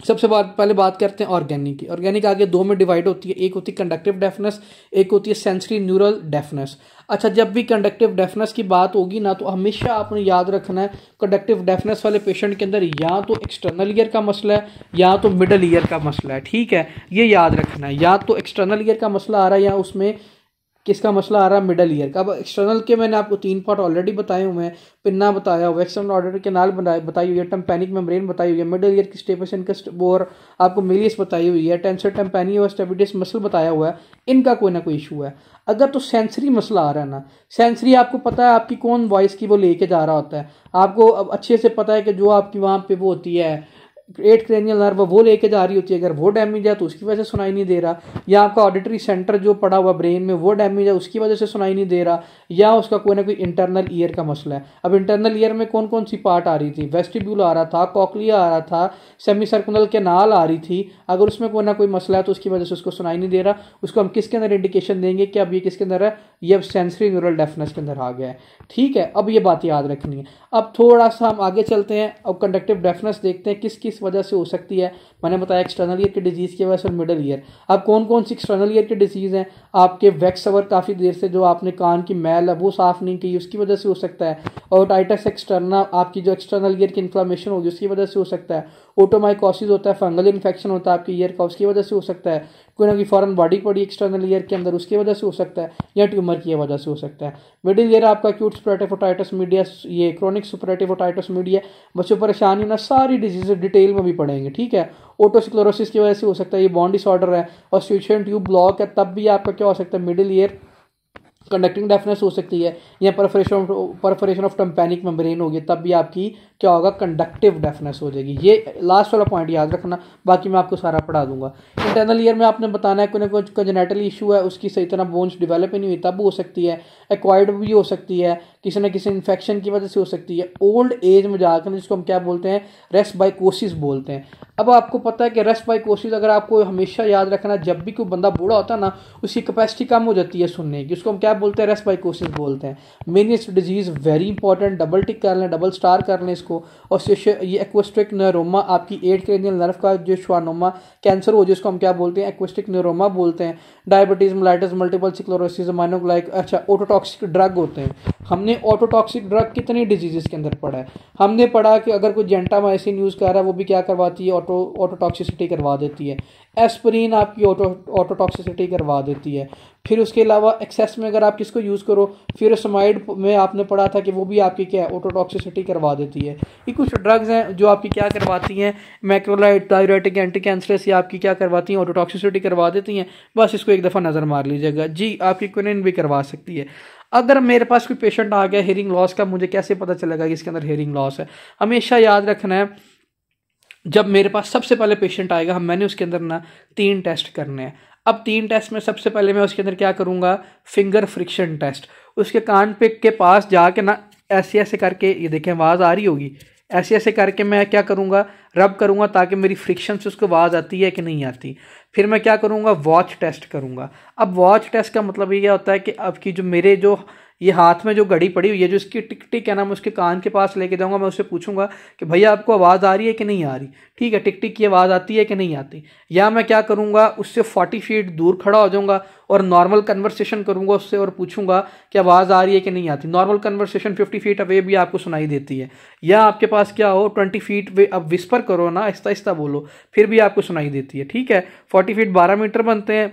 सबसे पहले बात करते हैं ऑर्गेनिक की। ऑर्गेनिक आगे 2 में डिवाइड होती है, एक होती है कंडक्टिव डेफनेस, एक होती है सेंसरी न्यूरल डेफनेस। अच्छा, जब भी कंडक्टिव डेफनेस की बात होगी ना तो हमेशा आपने याद रखना है कंडक्टिव डेफनेस वाले पेशेंट के अंदर या तो एक्सटर्नल ईयर का मसला है या तो मिडल ईयर का मसला है, ठीक है, ये याद रखना है। या तो एक्सटर्नल ईयर का मसला आ रहा है या उसमें किसका मसला आ रहा है, मिडल ईयर का। अब एक्सटर्नल के मैंने आपको 3 पार्ट ऑलरेडी बताए हुए हैं, पिन्ना बताया हुआ, एक्सटर्नल ऑडिटरी कैनाल बताई हुई है, टेम्पैनिक मेम्ब्रेन बताई हुई है, मिडल ईयर की स्टेपस इनकस और आपको मिलियस बताई हुई है, टेंसर टेम्पैनी और स्टेबिलिस मसल बताया हुआ है। इनका कोई ना कोई इशू है। अगर तो सेंसरी मसला आ रहा है ना, सेंसरी आपको पता है आपकी कौन वॉइस की वो लेके जा रहा होता है, आपको अब अच्छे से पता है कि जो आपकी वहाँ पे वो होती है 8 क्रेनियल नर्व वो लेके जा रही होती है, अगर वो डैमेज है तो उसकी वजह से सुनाई नहीं दे रहा, या आपका ऑडिटरी सेंटर जो पड़ा हुआ ब्रेन में वो डैमेज है उसकी वजह से सुनाई नहीं दे रहा, या उसका कोई ना कोई इंटरनल ईयर का मसला है। अब इंटरनल ईयर में कौन कौन सी पार्ट आ रही थी, वेस्टिब्यूल आ रहा था, कॉक्लिया आ रहा था, सेमी सर्कुलर कैनाल आ रही थी, अगर उसमें कोई ना कोई मसला है तो उसकी वजह से उसको सुनाई नहीं दे रहा, उसको हम किसके अंदर इंडिकेशन देंगे कि अब ये किसके अंदर है, ये अब सेंसरी न्यूरल डेफनेस के अंदर आ गया है, ठीक है। अब ये बात याद रखनी है। अब थोड़ा सा हम आगे चलते हैं, अब कंडक्टिव डेफनेस देखते हैं किस किस वजह से हो सकती है। मैंने बताया एक्सटर्नल ईयर की डिजीज की वजह से, मिडल ईयर। अब कौन कौन सी एक्सटर्नल ईयर की डिजीज हैं, आपके वैक्स ओवर काफी देर से जो आपने कान की मैल है वो साफ नहीं की उसकी वजह से हो सकता है, और टाइटस एक्सटर्ना आपकी जो एक्सटर्नल ईयर की इन्फ्लेमेशन होगी उसकी वजह से हो सकता है, ओटोमाइकोसिस होता है, फंगल इन्फेक्शन होता है आपकी ईयर का उसकी वजह से हो सकता है, कोई ना कोई फॉरेन बॉडी पड़ी एक्सटर्नल ईयर के अंदर उसकी वजह से हो सकता है, या ट्यूमर की वजह से हो सकता है। मिडिल ईयर आपका एक्यूट सुपरेटिव ओटाइटिस मीडिया, ये क्रोनिक सुपरेटिव ओटाइटिस मीडिया, बच्चों परेशानी ना सारी डिजीज डिटेल में भी पढ़ेंगे, ठीक है। ओटोस्क्लेरोसिस की वजह से हो सकता है, ये बॉन्ड डिसऑर्डर है, और स्यूशन ट्यूब ब्लॉक है, तब भी आपका क्या हो सकता है, मिडिल ईयर कंडक्टिंग डेफनेस हो सकती है, या परफोरेशन ऑफ टेम्पैनिक मेम्ब्रेन होगी, तब भी आपकी क्या होगा, कंडक्टिव डेफनेस हो जाएगी। ये लास्ट वाला पॉइंट याद रखना, बाकी मैं आपको सारा पढ़ा दूंगा। इंटरनल ईयर में आपने बताना है कोई ना कोई कंजेनिटल इशू है, उसकी सही तरह बोन्स डिवेलप ही नहीं हुई तब हो सकती है, एक्वायर्ड भी हो सकती है, किसी न किसी इन्फेक्शन की वजह से हो सकती है, ओल्ड एज में जाकर जिसको हम क्या बोलते हैं, रेस्टबाइकोसिस बोलते हैं। अब आपको पता है कि रेस्टबाइकोसिस अगर आपको हमेशा याद रखना, जब भी कोई बंदा बूढ़ा होता है ना उसकी कैपेसिटी कम हो जाती है सुनने की, उसको हम क्या बोलते हैं, रेस्टबाइकोसिस बोलते हैं। Meniere's disease very important, double tick कर लें, डबल स्टार कर लें इसको। और ये एक्वेस्टिक न्यूरोमा आपकी 8 क्रेनियल नर्व का जो श्वानोमा कैंसर हो जिसको हम क्या बोलते हैं, एक्वेस्टिक न्यूरोमा बोलते हैं। डायबिटीज, मेलाइटिस, मल्टीपल स्क्लेरोसिस, माइनोग्लाइक, अच्छा ऑटोटॉक्सिक ड्रग होते हैं। हमने हमने ऑटोटॉक्सिक ड्रग कितनी डिजीज़ के अंदर पढ़ा है। हमने पढ़ा कि अगर कोई जेंटामाइसिन यूज़ कर रहा है वो भी क्या करवाती है, ऑटोटॉक्सिसिटी करवा देती है। एस्पिरिन आपकी ऑटोटॉक्सिसिटी करवा देती है। फिर उसके अलावा एक्सेस में अगर आप किसको यूज़ करो, फ्यूरोसमाइड में आपने पढ़ा था कि वो भी आपकी क्या है, ऑटोटॉक्सिसिटी करवा देती है। ये कुछ ड्रग्स हैं जो आपकी क्या करवाती हैं, मैक्रोलाइड, डाययूरेटिक, एंटी कैंसरस, ये आपकी क्या करवाती हैं, ऑटोटॉक्सिसिटी करवा देती हैं। बस इसको एक दफ़ा नज़र मार लीजिएगा जी। आपकी क्विनिन भी करवा सकती है। अगर मेरे पास कोई पेशेंट आ गया हेयरिंग लॉस का, मुझे कैसे पता चलेगा कि इसके अंदर हेयरिंग लॉस है? हमेशा याद रखना है, जब मेरे पास सबसे पहले पेशेंट आएगा मैंने उसके अंदर ना 3 टेस्ट करने हैं। अब 3 टेस्ट में सबसे पहले मैं उसके अंदर क्या करूँगा, फिंगर फ्रिक्शन टेस्ट। उसके कान पे के पास जाके ना ऐसे ऐसे करके, ये देखें आवाज़ आ रही होगी, ऐसे ऐसे करके मैं क्या करूँगा, रब करूँगा ताकि मेरी फ्रिक्शन से उसको आवाज़ आती है कि नहीं आती। फिर मैं क्या करूँगा, वॉच टेस्ट करूँगा। अब वॉच टेस्ट का मतलब ये क्या होता है कि आपकी जो मेरे जो ये हाथ में जो घड़ी पड़ी हुई है, जो इसकी टिक टिक है ना, मैं उसके कान के पास लेके जाऊँगा। मैं उससे पूछूंगा कि भैया आपको आवाज़ आ रही है कि नहीं आ रही, ठीक है, टिक टिक की आवाज़ आती है कि नहीं आती। या मैं क्या करूँगा, उससे 40 फीट दूर खड़ा हो जाऊँगा और नॉर्मल कन्वर्सेशन करूँगा उससे और पूछूंगा कि आवाज़ आ रही है कि नहीं आती। नॉर्मल कन्वर्सेशन 50 फीट अवे भी आपको सुनाई देती है। या आपके पास क्या हो, 20 फीट वे, अब विस्पर करो ना, आहिस्ता आहिस्ता बोलो, फिर भी आपको सुनाई देती है। ठीक है, 40 फीट 12 मीटर बनते हैं,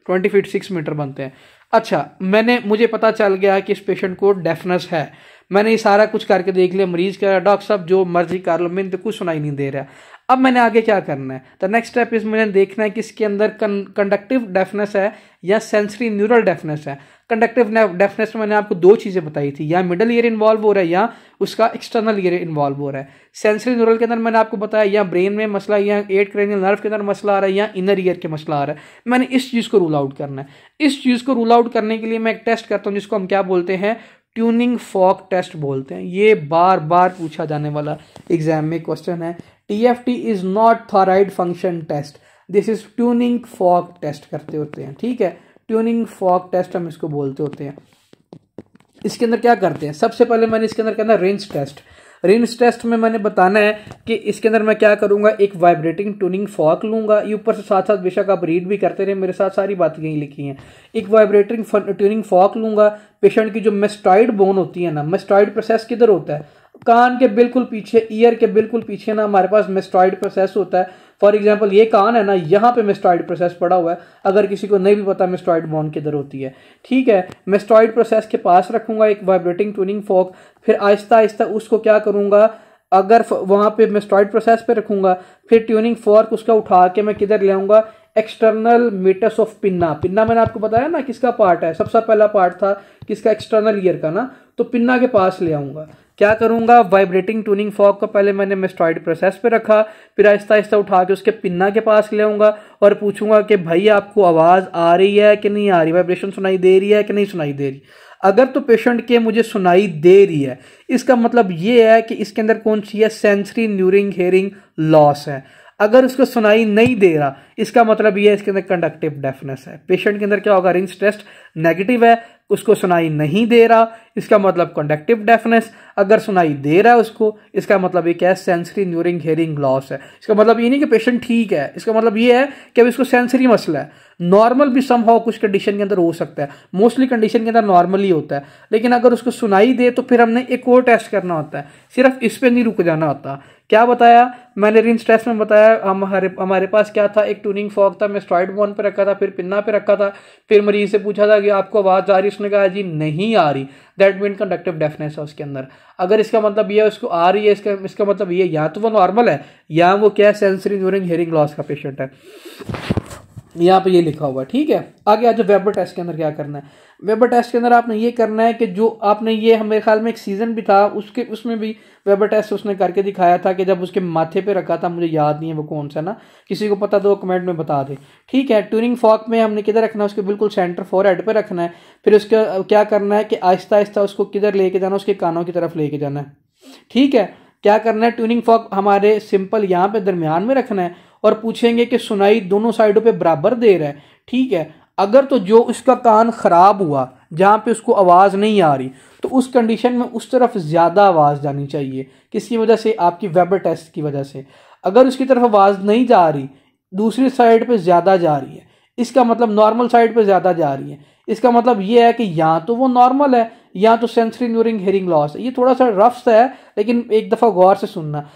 20 फीट 6 मीटर बनते हैं। अच्छा, मुझे पता चल गया कि इस पेशेंट को डेफनेस है। मैंने ये सारा कुछ करके देख लिया, मरीज कह रहा डॉक्टर साहब जो मर्जी कर लो, मैंने तो कुछ सुनाई नहीं दे रहा। अब मैंने आगे क्या करना है, द नेक्स्ट स्टेप इज मैंने देखना है कि इसके अंदर कंडक्टिव डेफनेस है या सेंसरी न्यूरल डेफनेस है। कंडक्टिव डेफनेस में मैंने आपको 2 चीज़ें बताई थी, या मिडल ईयर इन्वॉल्व हो रहा है या उसका एक्सटर्नल ईयर इन्वॉल्व हो रहा है। सेंसरी न्यूरल के अंदर मैंने आपको बताया या ब्रेन में मसला, या 8 क्रेनियल नर्व के अंदर मसला आ रहा है, या इनर ईयर के मसला आ रहा है। मैंने इस चीज़ को रूल आउट करना है। इस चीज़ को रूल आउट करने के लिए मैं एक टेस्ट करता हूँ जिसको हम क्या बोलते हैं, ट्यूनिंग फॉक टेस्ट बोलते हैं। ये बार बार पूछा जाने वाला एग्जाम में क्वेश्चन है। TFT is not thyroid function test, this is tuning fork test करते होते हैं। ठीक है, ट्यूनिंग फॉक टेस्ट हम इसको बोलते होते हैं। इसके अंदर क्या करते हैं, सबसे पहले मैंने इसके अंदर कहना रिंस टेस्ट। रिंस टेस्ट में मैंने बताना है कि इसके अंदर मैं क्या करूंगा, एक वाइब्रेटिंग ट्यूनिंग फॉक लूंगा। ये ऊपर से साथ साथ बेशक आप रीड भी करते रहे, मेरे साथ सारी बातें यही लिखी हैं। एक वाइब्रेटिंग ट्यूनिंग फॉक लूंगा। पेशेंट की जो मेस्टॉइड बोन होती है ना, मेस्टॉइड प्रोसेस किधर होता है, कान के बिल्कुल पीछे, ईयर के बिल्कुल पीछे ना हमारे पास मेस्टॉइड प्रोसेस होता है। फॉर एग्जांपल ये कान है ना, यहाँ पे मेस्टॉइड प्रोसेस पड़ा हुआ है। अगर किसी को नहीं भी पता मेस्टॉइड बोन किधर होती है, ठीक है, मेस्टॉइड प्रोसेस के पास रखूंगा एक वाइब्रेटिंग ट्यूनिंग फॉक। फिर आहिस्ता आहिस्ता उसको क्या करूंगा, अगर वहां पे मेस्टॉइड प्रोसेस पे रखूंगा, फिर ट्यूनिंग फॉर्क उसका उठा के मैं किधर ले आऊंगा, external meatus of pinna. Pinna मैंने आपको बताया ना किसका पार्ट है, सबसे पहला पार्ट था किसका, एक्सटर्नल ईयर का ना, तो पिन्ना के पास ले आऊंगा। क्या करूंगा, वाइब्रेटिंग ट्यूनिंग फॉक को पहले मैंने मेस्टॉइड प्रोसेस पे रखा, फिर आहिस्ता आहिस्ता उठा के उसके पिन्ना के पास ले आऊंगा और पूछूंगा कि भाई आपको आवाज़ आ रही है कि नहीं आ रही, वाइब्रेशन सुनाई दे रही है कि नहीं सुनाई दे रही। अगर तो पेशेंट के मुझे सुनाई दे रही है, इसका मतलब ये है कि इसके अंदर कौन सी है, सेंसरी न्यूरिंग हेयरिंग लॉस है। अगर उसको सुनाई नहीं दे रहा, इसका मतलब ये है इसके अंदर कंडक्टिव डेफनेस है। पेशेंट के अंदर क्या होगा, रिंस टेस्ट नेगेटिव है, उसको सुनाई नहीं दे रहा, इसका मतलब कंडक्टिव डेफनेस। अगर सुनाई दे रहा है उसको, इसका मतलब ये क्या है, सेंसरी न्यूरिंग हेयरिंग लॉस है। इसका मतलब ये नहीं कि पेशेंट ठीक है, इसका मतलब ये है कि अब इसको सेंसरी मसला है। नॉर्मल भी समहाउ कुछ कंडीशन के अंदर हो सकता है, मोस्टली कंडीशन के अंदर नॉर्मल ही होता है, लेकिन अगर उसको सुनाई दे तो फिर हमने एक और टेस्ट करना होता है, सिर्फ इस पे नहीं रुक जाना होता। क्या बताया मैंने रिंस टेस्ट में बताया, हमारे पास क्या था, एक ट्यूनिंग फॉक था, मेस्टॉइड बोन पे रखा था, फिर पिन्ना पे रखा था। फिर मरीज से पूछा था कि आपको आवाज़ आ रही, उसने कहा जी नहीं आ रही, दैट मीन कंडक्टिव डेफनेस है उसके अंदर। अगर इसका मतलब ये है उसको आ रही है, इसका मतलब ये या तो वो नॉर्मल है या वो क्या है, सेंसरी न्यूरिंग हेयरिंग लॉस का पेशेंट है। यहाँ पे ये लिखा हुआ है। ठीक है, आगे आज वेबर टेस्ट के अंदर क्या करना है, वेबर टेस्ट के अंदर आपने ये करना है कि जो आपने ये, मेरे ख्याल में एक सीजन भी था उसमें भी वेबर टेस्ट उसने करके दिखाया था कि जब उसके माथे पे रखा था, मुझे याद नहीं है वो कौन सा ना, किसी को पता तो कमेंट में बता दे। ठीक है, ट्यूनिंग फॉक में हमने किधर रखना है, उसके बिल्कुल सेंटर फोरहेड पे रखना है। फिर उसका क्या करना है कि आहिस्ता आहिस्ता उसको किधर लेके जाना, उसके कानों की तरफ लेके जाना है। ठीक है, क्या करना है, ट्यूनिंग फॉक हमारे सिंपल यहाँ पे दरमियान में रखना है और पूछेंगे कि सुनाई दोनों साइडों पे बराबर दे रहा है। ठीक है, अगर तो जो उसका कान खराब हुआ, जहाँ पे उसको आवाज़ नहीं आ रही, तो उस कंडीशन में उस तरफ ज़्यादा आवाज़ जानी चाहिए। किसकी वजह से, आपकी वेबर टेस्ट की वजह से। अगर उसकी तरफ आवाज़ नहीं जा रही, दूसरी साइड पे ज़्यादा जा रही है, इसका मतलब नॉर्मल साइड पे ज़्यादा जा रही है, इसका मतलब ये है कि या तो वो नॉर्मल है या तो सेंसरी न्यूरिंग हेयरिंग लॉस है। ये थोड़ा सा रफ सा है, लेकिन एक दफ़ा गौर से सुनना।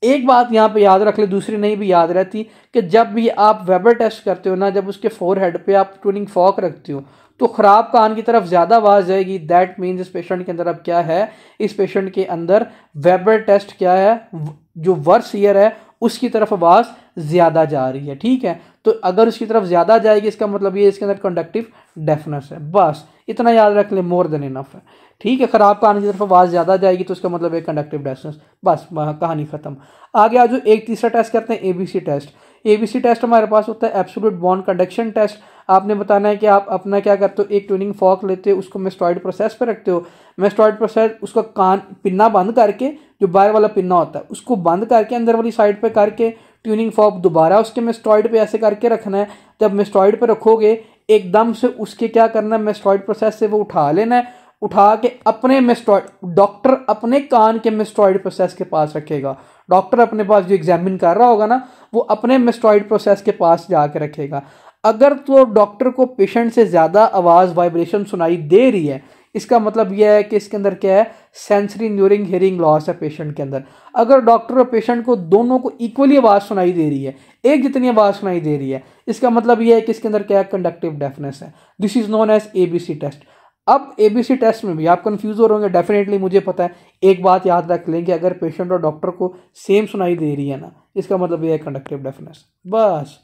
एक बात यहाँ पे याद रख ले, दूसरी नहीं भी याद रहती, कि जब भी आप वेबर टेस्ट करते हो ना, जब उसके फोरहेड पे आप ट्यूनिंग फॉक रखते हो तो ख़राब कान की तरफ ज़्यादा आवाज़ जाएगी। दैट मीन्स इस पेशेंट के अंदर अब क्या है, इस पेशेंट के अंदर वेबर टेस्ट क्या है, जो वर्स ईयर है उसकी तरफ आवाज़ ज़्यादा जा रही है। ठीक है, तो अगर उसकी तरफ ज़्यादा जाएगी इसका मतलब ये इसके अंदर कंडक्टिव डेफनेस है। बस इतना याद रख ले, मोर देन इनफ है। ठीक है, ख़राब कान की तरफ आवाज़ ज़्यादा जाएगी तो इसका मतलब है कंडक्टिव डेफनेस। बस कहानी ख़त्म। आगे आ जो एक तीसरा टेस्ट करते हैं, एबीसी टेस्ट। एबीसी टेस्ट हमारे पास होता है एब्सोल्यूट बॉन्ड कंडक्शन टेस्ट। आपने बताना है कि आप अपना क्या करते हो, एक ट्यूनिंग फॉक लेते हो, उसको मेस्टॉइड प्रोसेस पे रखते हो। मेस्टॉइड प्रोसेस उसका कान पिन्ना बंद करके, जो बाहर वाला पिन्ना होता है उसको बंद करके अंदर वाली साइड पे करके ट्यूनिंग फॉक दोबारा उसके मेस्टॉइड पे ऐसे करके रखना है। जब मेस्टॉइड पे रखोगे एकदम से उसके क्या करना है, मेस्टॉइड प्रोसेस से वो उठा लेना है, उठा के अपने मेस्टॉइड, डॉक्टर अपने कान के मेस्टॉइड प्रोसेस के पास रखेगा। डॉक्टर अपने पास जो एग्जामिन कर रहा होगा ना, वो अपने मेस्टॉइड प्रोसेस के पास जाके रखेगा। अगर तो डॉक्टर को पेशेंट से ज़्यादा आवाज़ वाइब्रेशन सुनाई दे रही है, इसका मतलब यह है कि इसके अंदर क्या है, सेंसरी न्यूरिंग हेयरिंग लॉस है पेशेंट के अंदर। अगर डॉक्टर और पेशेंट को दोनों को इक्वली आवाज़ सुनाई दे रही है, एक जितनी आवाज़ सुनाई दे रही है, इसका मतलब यह है कि इसके अंदर क्या है, कंडक्टिव डेफनेस है। This is known as ABC test. अब एबीसी टेस्ट में भी आप कंफ्यूज हो रहे होंगे, डेफिनेटली मुझे पता है। एक बात याद रख लें कि अगर पेशेंट और डॉक्टर को सेम सुनाई दे रही है ना, इसका मतलब यह है कंडक्टिव डेफनेस। बस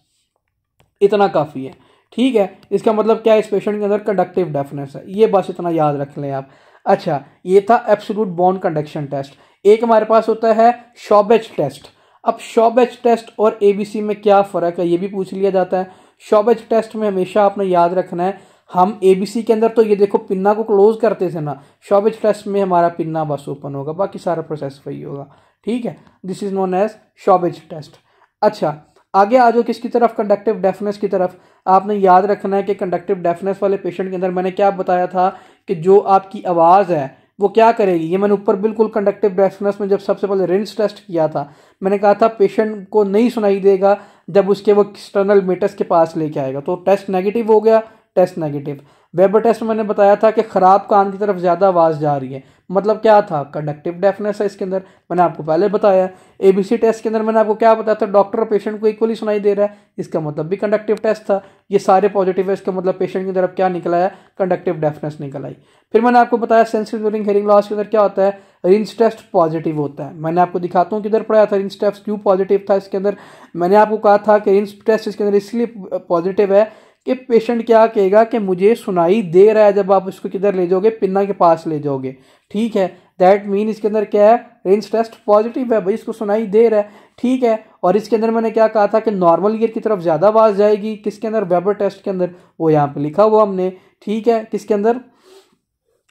इतना काफ़ी है। ठीक है, इसका मतलब क्या है, इस पेशेंट के अंदर कंडक्टिव डेफनेस है। ये बस इतना याद रख लें आप। अच्छा, ये था एब्सोल्यूट बॉन्ड कंडक्शन टेस्ट। एक हमारे पास होता है शॉबेज टेस्ट। अब शॉबेज टेस्ट और एबीसी में क्या फ़र्क है, ये भी पूछ लिया जाता है। शॉबेज टेस्ट में हमेशा आपने याद रखना है, हम एबीसी के अंदर तो ये देखो पिन्ना को क्लोज करते थे ना, शॉबेज टेस्ट में हमारा पिन्ना बस ओपन होगा, बाकी सारा प्रोसेस वही होगा। ठीक है, this is known as Schwabach test. अच्छा, आगे आ जाओ किसकी तरफ, कंडक्टिव डेफनेस की तरफ। आपने याद रखना है कि कंडक्टिव डेफनेस वाले पेशेंट के अंदर मैंने क्या बताया था कि जो आपकी आवाज़ है वो क्या करेगी। ये मैंने ऊपर बिल्कुल कंडक्टिव डेफनेस में जब सबसे पहले रिंस टेस्ट किया था, मैंने कहा था पेशेंट को नहीं सुनाई देगा जब उसके वो एक्सटर्नल मीटर्स के पास लेके आएगा, तो टेस्ट नेगेटिव हो गया, टेस्ट नेगेटिव। वेबर टेस्ट में मैंने बताया था कि ख़राब कान की तरफ ज़्यादा आवाज़ जा रही है, मतलब क्या था, कंडक्टिव डेफनेस है इसके अंदर, मैंने आपको पहले बताया। एबीसी टेस्ट के अंदर मैंने आपको क्या बताया था, डॉक्टर और पेशेंट को इक्वली सुनाई दे रहा है, इसका मतलब भी कंडक्टिव टेस्ट था। ये सारे पॉजिटिव है, इसका मतलब पेशेंट की तरफ क्या निकल आया, कंडक्टिव डेफनेस निकल आई। फिर मैंने आपको बताया सेंसरी न्यूरिंग हेयरिंग लॉस के अंदर क्या होता है, रिंस टेस्ट पॉजिटिव होता है। मैंने आपको दिखाता हूँ किधर पढ़ाया था रिंस टेस्ट क्यों पॉजिटिव था इसके अंदर। मैंने आपको कहा था कि रिंस टेस्ट इसके अंदर इसलिए पॉजिटिव है कि पेशेंट क्या कहेगा कि मुझे सुनाई दे रहा है, जब आप उसको किधर ले जाओगे, पिन्ना के पास ले जाओगे। ठीक है, दैट मीन इसके अंदर क्या है, रिंस टेस्ट पॉजिटिव है, भाई इसको सुनाई दे रहा है। ठीक है, और इसके अंदर मैंने क्या कहा था कि नॉर्मल ईयर की तरफ ज़्यादा आवाज़ जाएगी, किसके अंदर, वेबर टेस्ट के अंदर, वो यहाँ पे लिखा हुआ हमने। ठीक है, किसके अंदर,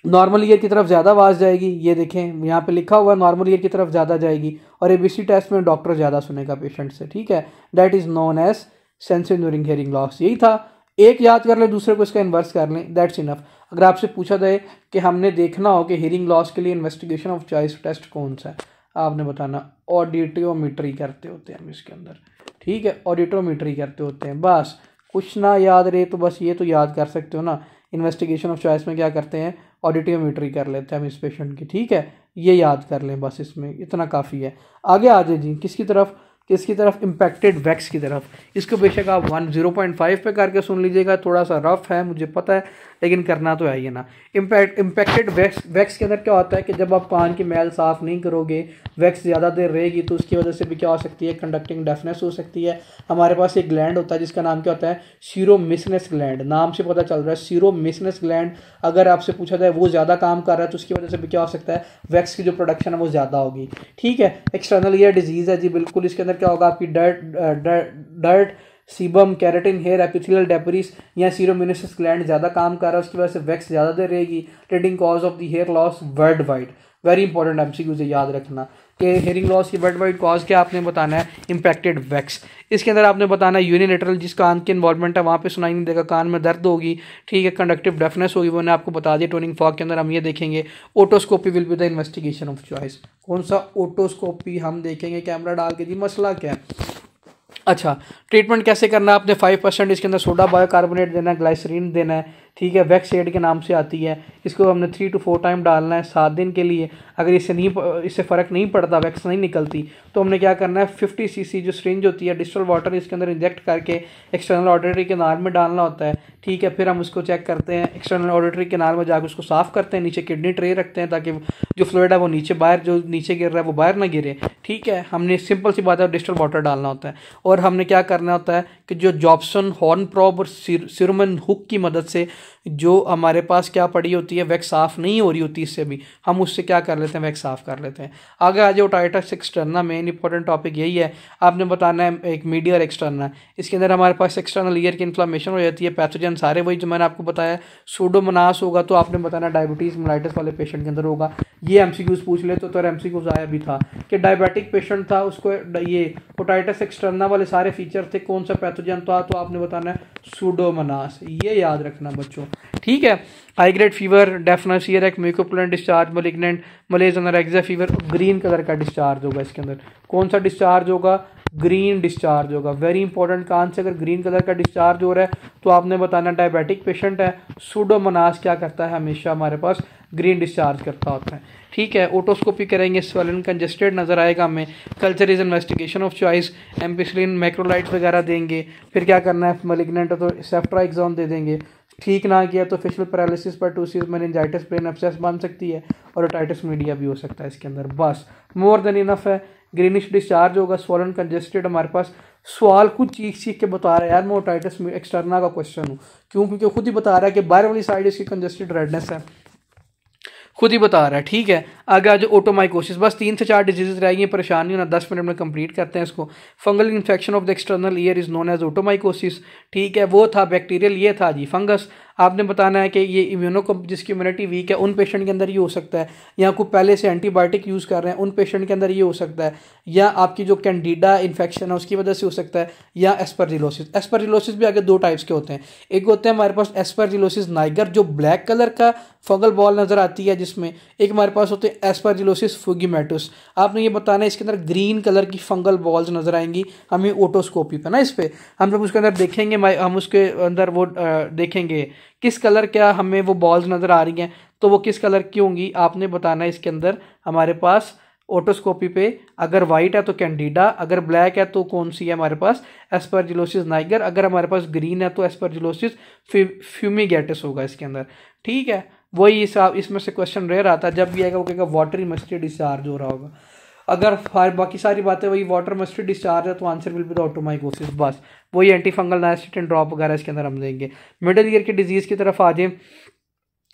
नॉर्मल ईयर की तरफ ज़्यादा आवाज़ जाएगी, ये देखें यहाँ पे लिखा हुआ नॉर्मल ईयर की तरफ ज़्यादा जाएगी, और एबीसी टेस्ट में डॉक्टर ज़्यादा सुनेगा पेशेंट से। ठीक है, that is known as sensorineural hearing loss. यही था, एक याद कर ले, दूसरे को इसका इन्वर्स कर लें, दैट्स इनफ। अगर आपसे पूछा जाए कि हमने देखना हो कि हेयरिंग लॉस के लिए इन्वेस्टिगेशन ऑफ चॉइस टेस्ट कौन सा है, आपने बताना ऑडिटोमेट्री करते होते हैं हम इसके अंदर। ठीक है, ऑडिटोमेट्री करते होते हैं। बस कुछ ना याद रहे तो बस ये तो याद कर सकते हो ना, इन्वेस्टिगेशन ऑफ चॉइस में क्या करते हैं, ऑडिटोमेट्री कर लेते हैं हम इस पेशेंट की। ठीक है, ये याद कर लें बस, इसमें इतना काफ़ी है। आगे आ जाए जी, किसकी तरफ, किसकी तरफ, इम्पैक्टेड वैक्स की तरफ। इसको बेशक आप 0.5 पे करके सुन लीजिएगा, थोड़ा सा रफ है मुझे पता है, लेकिन करना तो है ही ना। इम्पैक्टेड वैक्स के अंदर क्या होता है कि जब आप कान की मैल साफ़ नहीं करोगे, वैक्स ज़्यादा देर रहेगी, तो उसकी वजह से भी क्या हो सकती है, कंडक्टिंग डेफनेस हो सकती है। हमारे पास एक ग्लैंड होता है जिसका नाम क्या होता है, सीरोमिसनस ग्लैंड। नाम से पता चल रहा है सीरोमिसनस ग्लैंड, अगर आपसे पूछा जाए वो ज़्यादा काम कर रहा है तो उसकी वजह से भी क्या हो सकता है, वैक्स की जो प्रोडक्शन है वो ज़्यादा होगी। ठीक है, एक्सटर्नल ईयर डिजीज़ है जी, बिल्कुल। इसके अंदर क्या होगा, आपकी dirt sebum, keratin, hair epithelial debris या सीरोमिसनस ग्लैंड ज़्यादा काम कर रहा है, उसकी वजह से वैक्स ज़्यादा देर रहेगी। Leading cause of the hair loss world wide, very important MCQ से याद रखना कि हेयरिंग लॉस की वर्ल्ड वाइड कॉज क्या आपने बताना है, इम्पैक्टेड वैक्स। इसके अंदर आपने बताना है यूनिलेटरल, जिस कान की इन्वॉल्वमेंट है वहाँ पे सुनाई नहीं देगा, कान में दर्द होगी। ठीक है, कंडक्टिव डेफनेस होगी, वो मैंने आपको बता दिया। ट्यूनिंग फॉग के अंदर हम ये देखेंगे, otoscopy will be the investigation of choice. कौन सा ओटोस्कोपी हम देखेंगे, कैमरा डाल के जी, मसला क्या है। अच्छा, ट्रीटमेंट कैसे करना है, आपने 5% इसके अंदर सोडा बायोकार्बोनेट देना है, ग्लाइसरीन देना है। ठीक है, वैक्स एड के नाम से आती है। इसको हमने 3 to 4 टाइम डालना है 7 दिन के लिए। अगर इससे फ़र्क नहीं पड़ता, वैक्स नहीं निकलती, तो हमने क्या करना है 50 cc जो सिरिंज होती है डिस्टल वाटर इसके अंदर इंजेक्ट करके एक्सटर्नल ऑडिटरी कैनाल में डालना होता है। ठीक है, फिर हम उसको चेक करते हैं, एक्सटर्नल ऑडिटरी कैनाल में जाकर उसको साफ़ करते हैं, नीचे किडनी ट्रे रखते हैं ताकि जो फ्लूइड है वो जो नीचे गिर रहा है वो बाहर ना गिरे। ठीक है, हमने सिंपल सी बात है डिस्टल वाटर डालना होता है। और हमने क्या करना होता है कि जो जॉब्सन हॉर्न प्रॉब और सिरमन हुक की मदद से जो हमारे पास क्या पड़ी होती है, वैक्स साफ़ नहीं हो रही होती, इससे भी हम उससे क्या कर लेते हैं, वैक्स साफ़ कर लेते हैं। आगे आ जाओ otitis externa, main important topic यही है। आपने बताना है एक मीडिया एक्सटर्ना, इसके अंदर हमारे पास एक्सटर्नल ईयर की इन्फ्लेमेशन हो जाती है, पैथोजन सारे वही जो मैंने आपको बताया। सूडोमोनास होगा तो आपने बताना डायबिटीज़ मेलाइटिस वाले पेशेंट के अंदर होगा। ये एमसीक्यूज पूछ ले तो एमसीक्यूज आया भी था कि डायबिटिक पेशेंट था, उसको ये ओटाइटिस एक्सटर्ना वाले सारे फीचर थे, कौन सा पैथोजन था, तो आपने बताना है सूडोमोनास। ये याद रखना बच्चों, ठीक है। High grade fever, deafness, year एक म्यूकोपुलेंट discharge, malignant मलेज anorexia fever, green colour का डिस्चार्ज होगा इसके अंदर। कौन सा डिस्चार्ज होगा, ग्रीन डिस्चार्ज होगा। वेरी इंपॉर्टेंट, कान से अगर ग्रीन कलर का डिस्चार्ज हो रहा है तो आपने बताना डायबिटिक पेशेंट है। सूडोमोनास क्या करता है, हमेशा हमारे पास ग्रीन डिस्चार्ज करता होता है। ठीक है, ओटोस्कोपी करेंगे, स्वेलन कंजेस्टेड नज़र आएगा हमें। Culture is investigation of choice, ampicillin macrolides वगैरह देंगे। फिर क्या करना है, मलिग्नेंट तो सेफ्ट्राइक्सोन दे देंगे। ठीक ना किया तो facial paralysis, pertussis, meningitis, brain abscess बन सकती है और ओटाइटिस मीडिया भी हो सकता है इसके अंदर। बस मोर देन इनफ है। ग्रीनिश डिस्चार्ज होगा, स्वॉलन कंजेस्टेड। हमारे पास सवाल खुद चीख के बता रहा है यार, मैं ओटाइटिस एक्सटर्ना का क्वेश्चन हूँ, क्यों? क्योंकि खुद ही बता रहा है कि बाहर वाली साइड इसकी कंजेस्टेड रेडनेस है, खुद ही बता रहा है। ठीक है, आगे आज ओटोमाइकोसिस, बस 3 से 4 डिजीजेज रहेंगी, परेशान नहीं होना, 10 मिनट में कंप्लीट करते हैं इसको। Fungal infection of the external ear is known as otomycosis. ठीक है, वो था बैक्टीरियल, ये था जी फंगस। आपने बताना है कि ये जिसकी इम्यूनिटी वीक है उन पेशेंट के अंदर ये हो सकता है, या कोई पहले से एंटीबायोटिक यूज़ कर रहे हैं उन पेशेंट के अंदर ये हो सकता है, या आपकी जो कैंडिडा इन्फेक्शन है उसकी वजह से हो सकता है, या एस्परजिलोसिस। एस्परजिलोसिस भी आगे 2 टाइप्स के होते हैं। एक होते हैं हमारे पास एस्परजिलोसिस नाइगर, जो ब्लैक कलर का फंगल बॉल नज़र आती है जिसमें। एक हमारे पास होते हैं एस्परजिलोसिस फुगीमेटस। आपने ये बताना है इसके अंदर ग्रीन कलर की फंगल बॉल्स नज़र आएंगी हमें ओटोस्कोपी पे ना। इस पर हम जब उसके अंदर देखेंगे, हम उसके अंदर वो देखेंगे किस कलर क्या हमें वो बॉल्स नज़र आ रही हैं, तो वो किस कलर की होंगी आपने बताना है। इसके अंदर हमारे पास ओटोस्कोपी पे अगर वाइट है तो कैंडिडा, अगर ब्लैक है तो कौन सी है हमारे पास, एस्परजिलोसिस नाइगर, अगर हमारे पास ग्रीन है तो एस्परजिलोसिस फ्यूमिगेटिस होगा इसके अंदर। ठीक है, वही हिसाब इसमें से क्वेश्चन रह रहा था, जब भी आएगा वो कहेगा वाटरी मस्टर्ड डिस्चार्ज हो रहा होगा। अगर बाकी सारी बातें वही वाटर मस्टर्ड डिस्चार्ज है तो answer will be the otomycosis. बस वही एंटी फंगल नाइस्टिन ड्रॉप वगैरह इसके अंदर हम देंगे। मिडिल ईयर की डिजीज़ की तरफ आ जाए,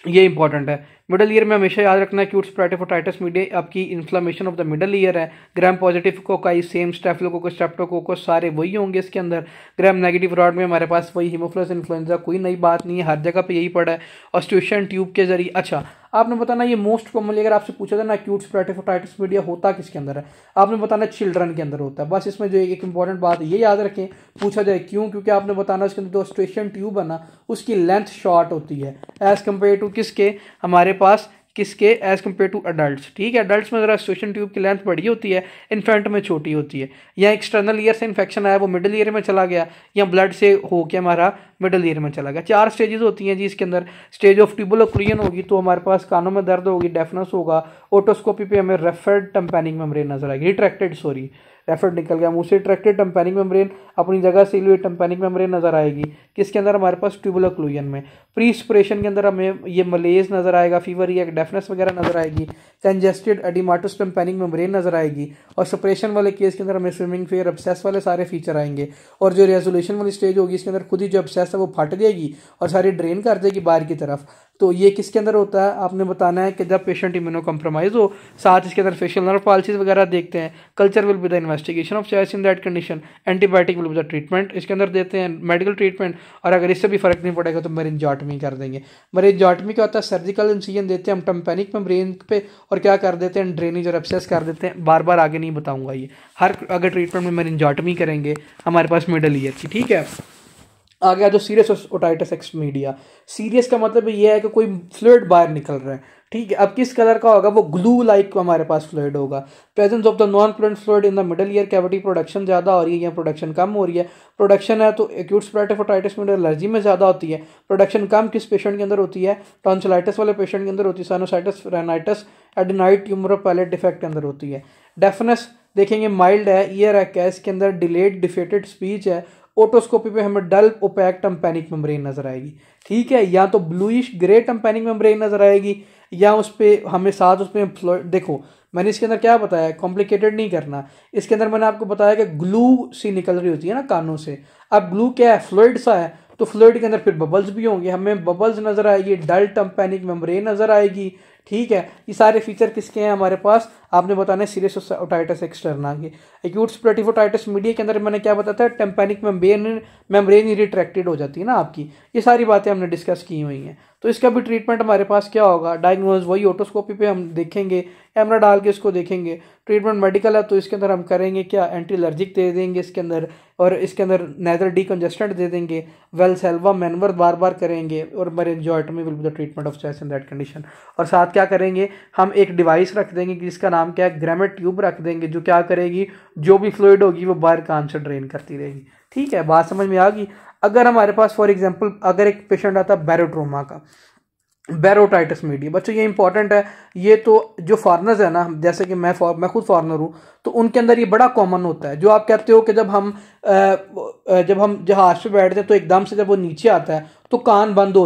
ये इंपॉर्टेंट है। मिडल ईयर में हमेशा याद रखना है एक्यूट स्पोरेटिक ओटाइटिस मीडिया आपकी inflammation of the middle ear है। Gram positive cocci same, staphylococcus, streptococcus सारे वही होंगे इसके अंदर। ग्राम नेगेटिव रॉड में हमारे पास वही हीमोफिलस इन्फ्लुएंजा, कोई नई बात नहीं है, हर जगह पे यही पड़ा है। ऑस्ट्यूशन ट्यूब के जरिए। अच्छा, आपने बताना ये मोस्ट कॉमनली अगर आपसे पूछा था ना एक्यूट स्पोरेटिक ओटाइटिस मीडिया होता किसके अंदर है, आपने बताना चिल्ड्रन के अंदर होता है। बस इसमें जो एक इंपॉर्टेंट बात ये याद रखें, पूछा जाए क्यों, क्योंकि आपने बताना उसके अंदर जो ऑस्ट्यूशन ट्यूब है ना उसकी लेंथ शॉर्ट होती है एज कम्पेयर टू किसके, हमारे पास किसके, एज कम्पेयर टू अडल्ट। ठीक है, अडल्ट्स में जरा ऑस्ट्यूशन ट्यूब की लेंथ बड़ी होती है, इन्फेंट में छोटी होती है। या एक्सटर्नल ईयर से इन्फेक्शन आया वो मिडिल ईयर में चला गया, या ब्लड से हो के हमारा मिडिल ईयर में चला गया। 4 स्टेजेस होती हैं जी इसके अंदर। स्टेज ऑफ ट्यूबुलर ओक्लूजन होगी तो हमारे पास कानों में दर्द होगी, डेफनेस होगा। ओटोस्कोपी पे हमें रेफर्ड टिम्पैनिक मेम्ब्रेन नजर आएगी, रिट्रैक्टेड सॉरी रेफर्ड निकल गया मुंह से, रिट्रैक्टेड टिम्पैनिक मेम्ब्रेन अपनी जगह से लिए टिम्पैनिक मेम्ब्रेन नजर आएगी किसके अंदर, हमारे पास ट्यूबुलर ओक्लूजन में। प्री स्पिरेशन के अंदर हमें ये मलेज नजर आएगा, फीवर या डेफनेस वगैरह नजर आएगी। कंजेस्टेड एडिमाटस टिम्पैनिक मेम्ब्रेन नजर आएगी। और सप्रेशन वाले केस के अंदर हमें स्विमिंग फेयर, अब्सेस वाले सारे फीचर आएंगे। और जो रेजोल्यूशन वाली स्टेज होगी इसके अंदर खुद ही जो अब्सेस है वो फट जाएगी और सारी ड्रेन कर देगी बाहर की तरफ। तो ये किसके अंदर होता है, आपने बताना है कि जब पेशेंट इम्यूनो कम्प्रोमाइज हो। साथ इसके अंदर फेशियल नर्व पाल्सीज वगैरह देखते हैं। Culture will be the investigation of choice in that condition. Antibiotic will be the treatment, इसके अंदर देते हैं मेडिकल ट्रीटमेंट। और अगर इससे भी फर्क नहीं पड़ेगा तो मेरिंजाटमी कर देंगे। मेरिंजाटमी क्या होता है, सर्जिकल इंसिजन देते हैं हम टिम्पैनिक मेम्ब्रेन पे और क्या कर देते हैं, ड्रेनेज और एब्सेस कर देते हैं। बार बार आगे नहीं बताऊंगा ये, हर अगर ट्रीटमेंट में मेरिंजाटमी करेंगे हमारे पास मिडल ईयर की। ठीक है, आ गया जो serious otitis x media. Serious का मतलब ये है कि कोई फ्लूइड बाहर निकल रहा है, ठीक है। अब किस कलर का होगा, वो ग्लू लाइक हमारे पास फ्लूइड होगा। Presence of the non fluid fluid in the middle ear cavity, production ज़्यादा हो रही है या प्रोडक्शन कम हो रही है। प्रोडक्शन है तो acute suppurative otitis media allergy में ज़्यादा होती है। प्रोडक्शन कम किस पेशेंट के अंदर होती है, टॉन्सिलाइटिस वाले पेशेंट के अंदर होती है। Sinusitis rhinitis adenoid tumour palate defect के अंदर होती है। डेफनेस देखेंगे माइल्ड है, ईयर है क्या, इसके अंदर डिलेड डिफेटेड स्पीच है। ओटोस्कोपी पे हमें डल ओपैक टम्पैनिक मेम्ब्रेन नजर आएगी, ठीक है, या तो ब्लूइश ग्रे टम्पैनिक मेम्ब्रेन नजर आएगी, या उस पर हमें साथ उसमें देखो मैंने इसके अंदर क्या बताया, कॉम्प्लिकेटेड नहीं करना। इसके अंदर मैंने आपको बताया कि ग्लू सी निकल रही होती है ना कानों से। अब ग्लू क्या है, फ्लूइड सा है, तो फ्लूइड के अंदर फिर बबल्स भी होंगे, हमें बबल्स नजर आएगी, डल टम्पैनिक मेम्ब्रेन नजर आएगी, ठीक है। ये सारे फीचर किसके हैं हमारे पास, आपने बताना है सीरियस ओटाइटिस एक्सटर्ना के। एक्यूट स्पोरेटिक ओटाइटिस मीडिया के अंदर मैंने क्या बताया था, टेम्पैनिक मेम्ब्रेन रिट्रैक्टेड हो जाती है ना आपकी। ये सारी बातें हमने डिस्कस की हुई हैं। तो इसका भी ट्रीटमेंट हमारे पास क्या होगा, डायग्नोज वही ओटोस्कोपी पे हम देखेंगे, कैमरा डाल के इसको देखेंगे। ट्रीटमेंट मेडिकल है तो इसके अंदर हम करेंगे क्या, एंटी एलर्जिक दे देंगे इसके अंदर, और इसके अंदर नेजल डीकंजेस्टेंट दे देंगे, वेलसेल्वा मैनवर बार बार करेंगे, और myringotomy will be the treatment of chest in that condition. और साथ क्या करेंगे, हम एक डिवाइस रख देंगे जिसका नाम क्या है, ग्रेमेट ट्यूब रख देंगे, जो क्या करेगी, जो भी फ्लूइड होगी वो बाहर कान से ड्रेन करती रहेगी, ठीक है। बात समझ में आ गई। अगर हमारे पास फॉर एग्जांपल अगर एक पेशेंट आता है बैरोट्रोमा का, बैरोटाइटिस मीडिया, बच्चों ये इंपॉर्टेंट है। ये तो जो फॉरनर्स है ना, जैसे कि मैं खुद फॉरनर हूँ, तो उनके अंदर ये बड़ा कॉमन होता है। जो आप कहते हो कि जब हम जहाज पे बैठते हैं तो एकदम से जब वो नीचे आता है तो कान बंद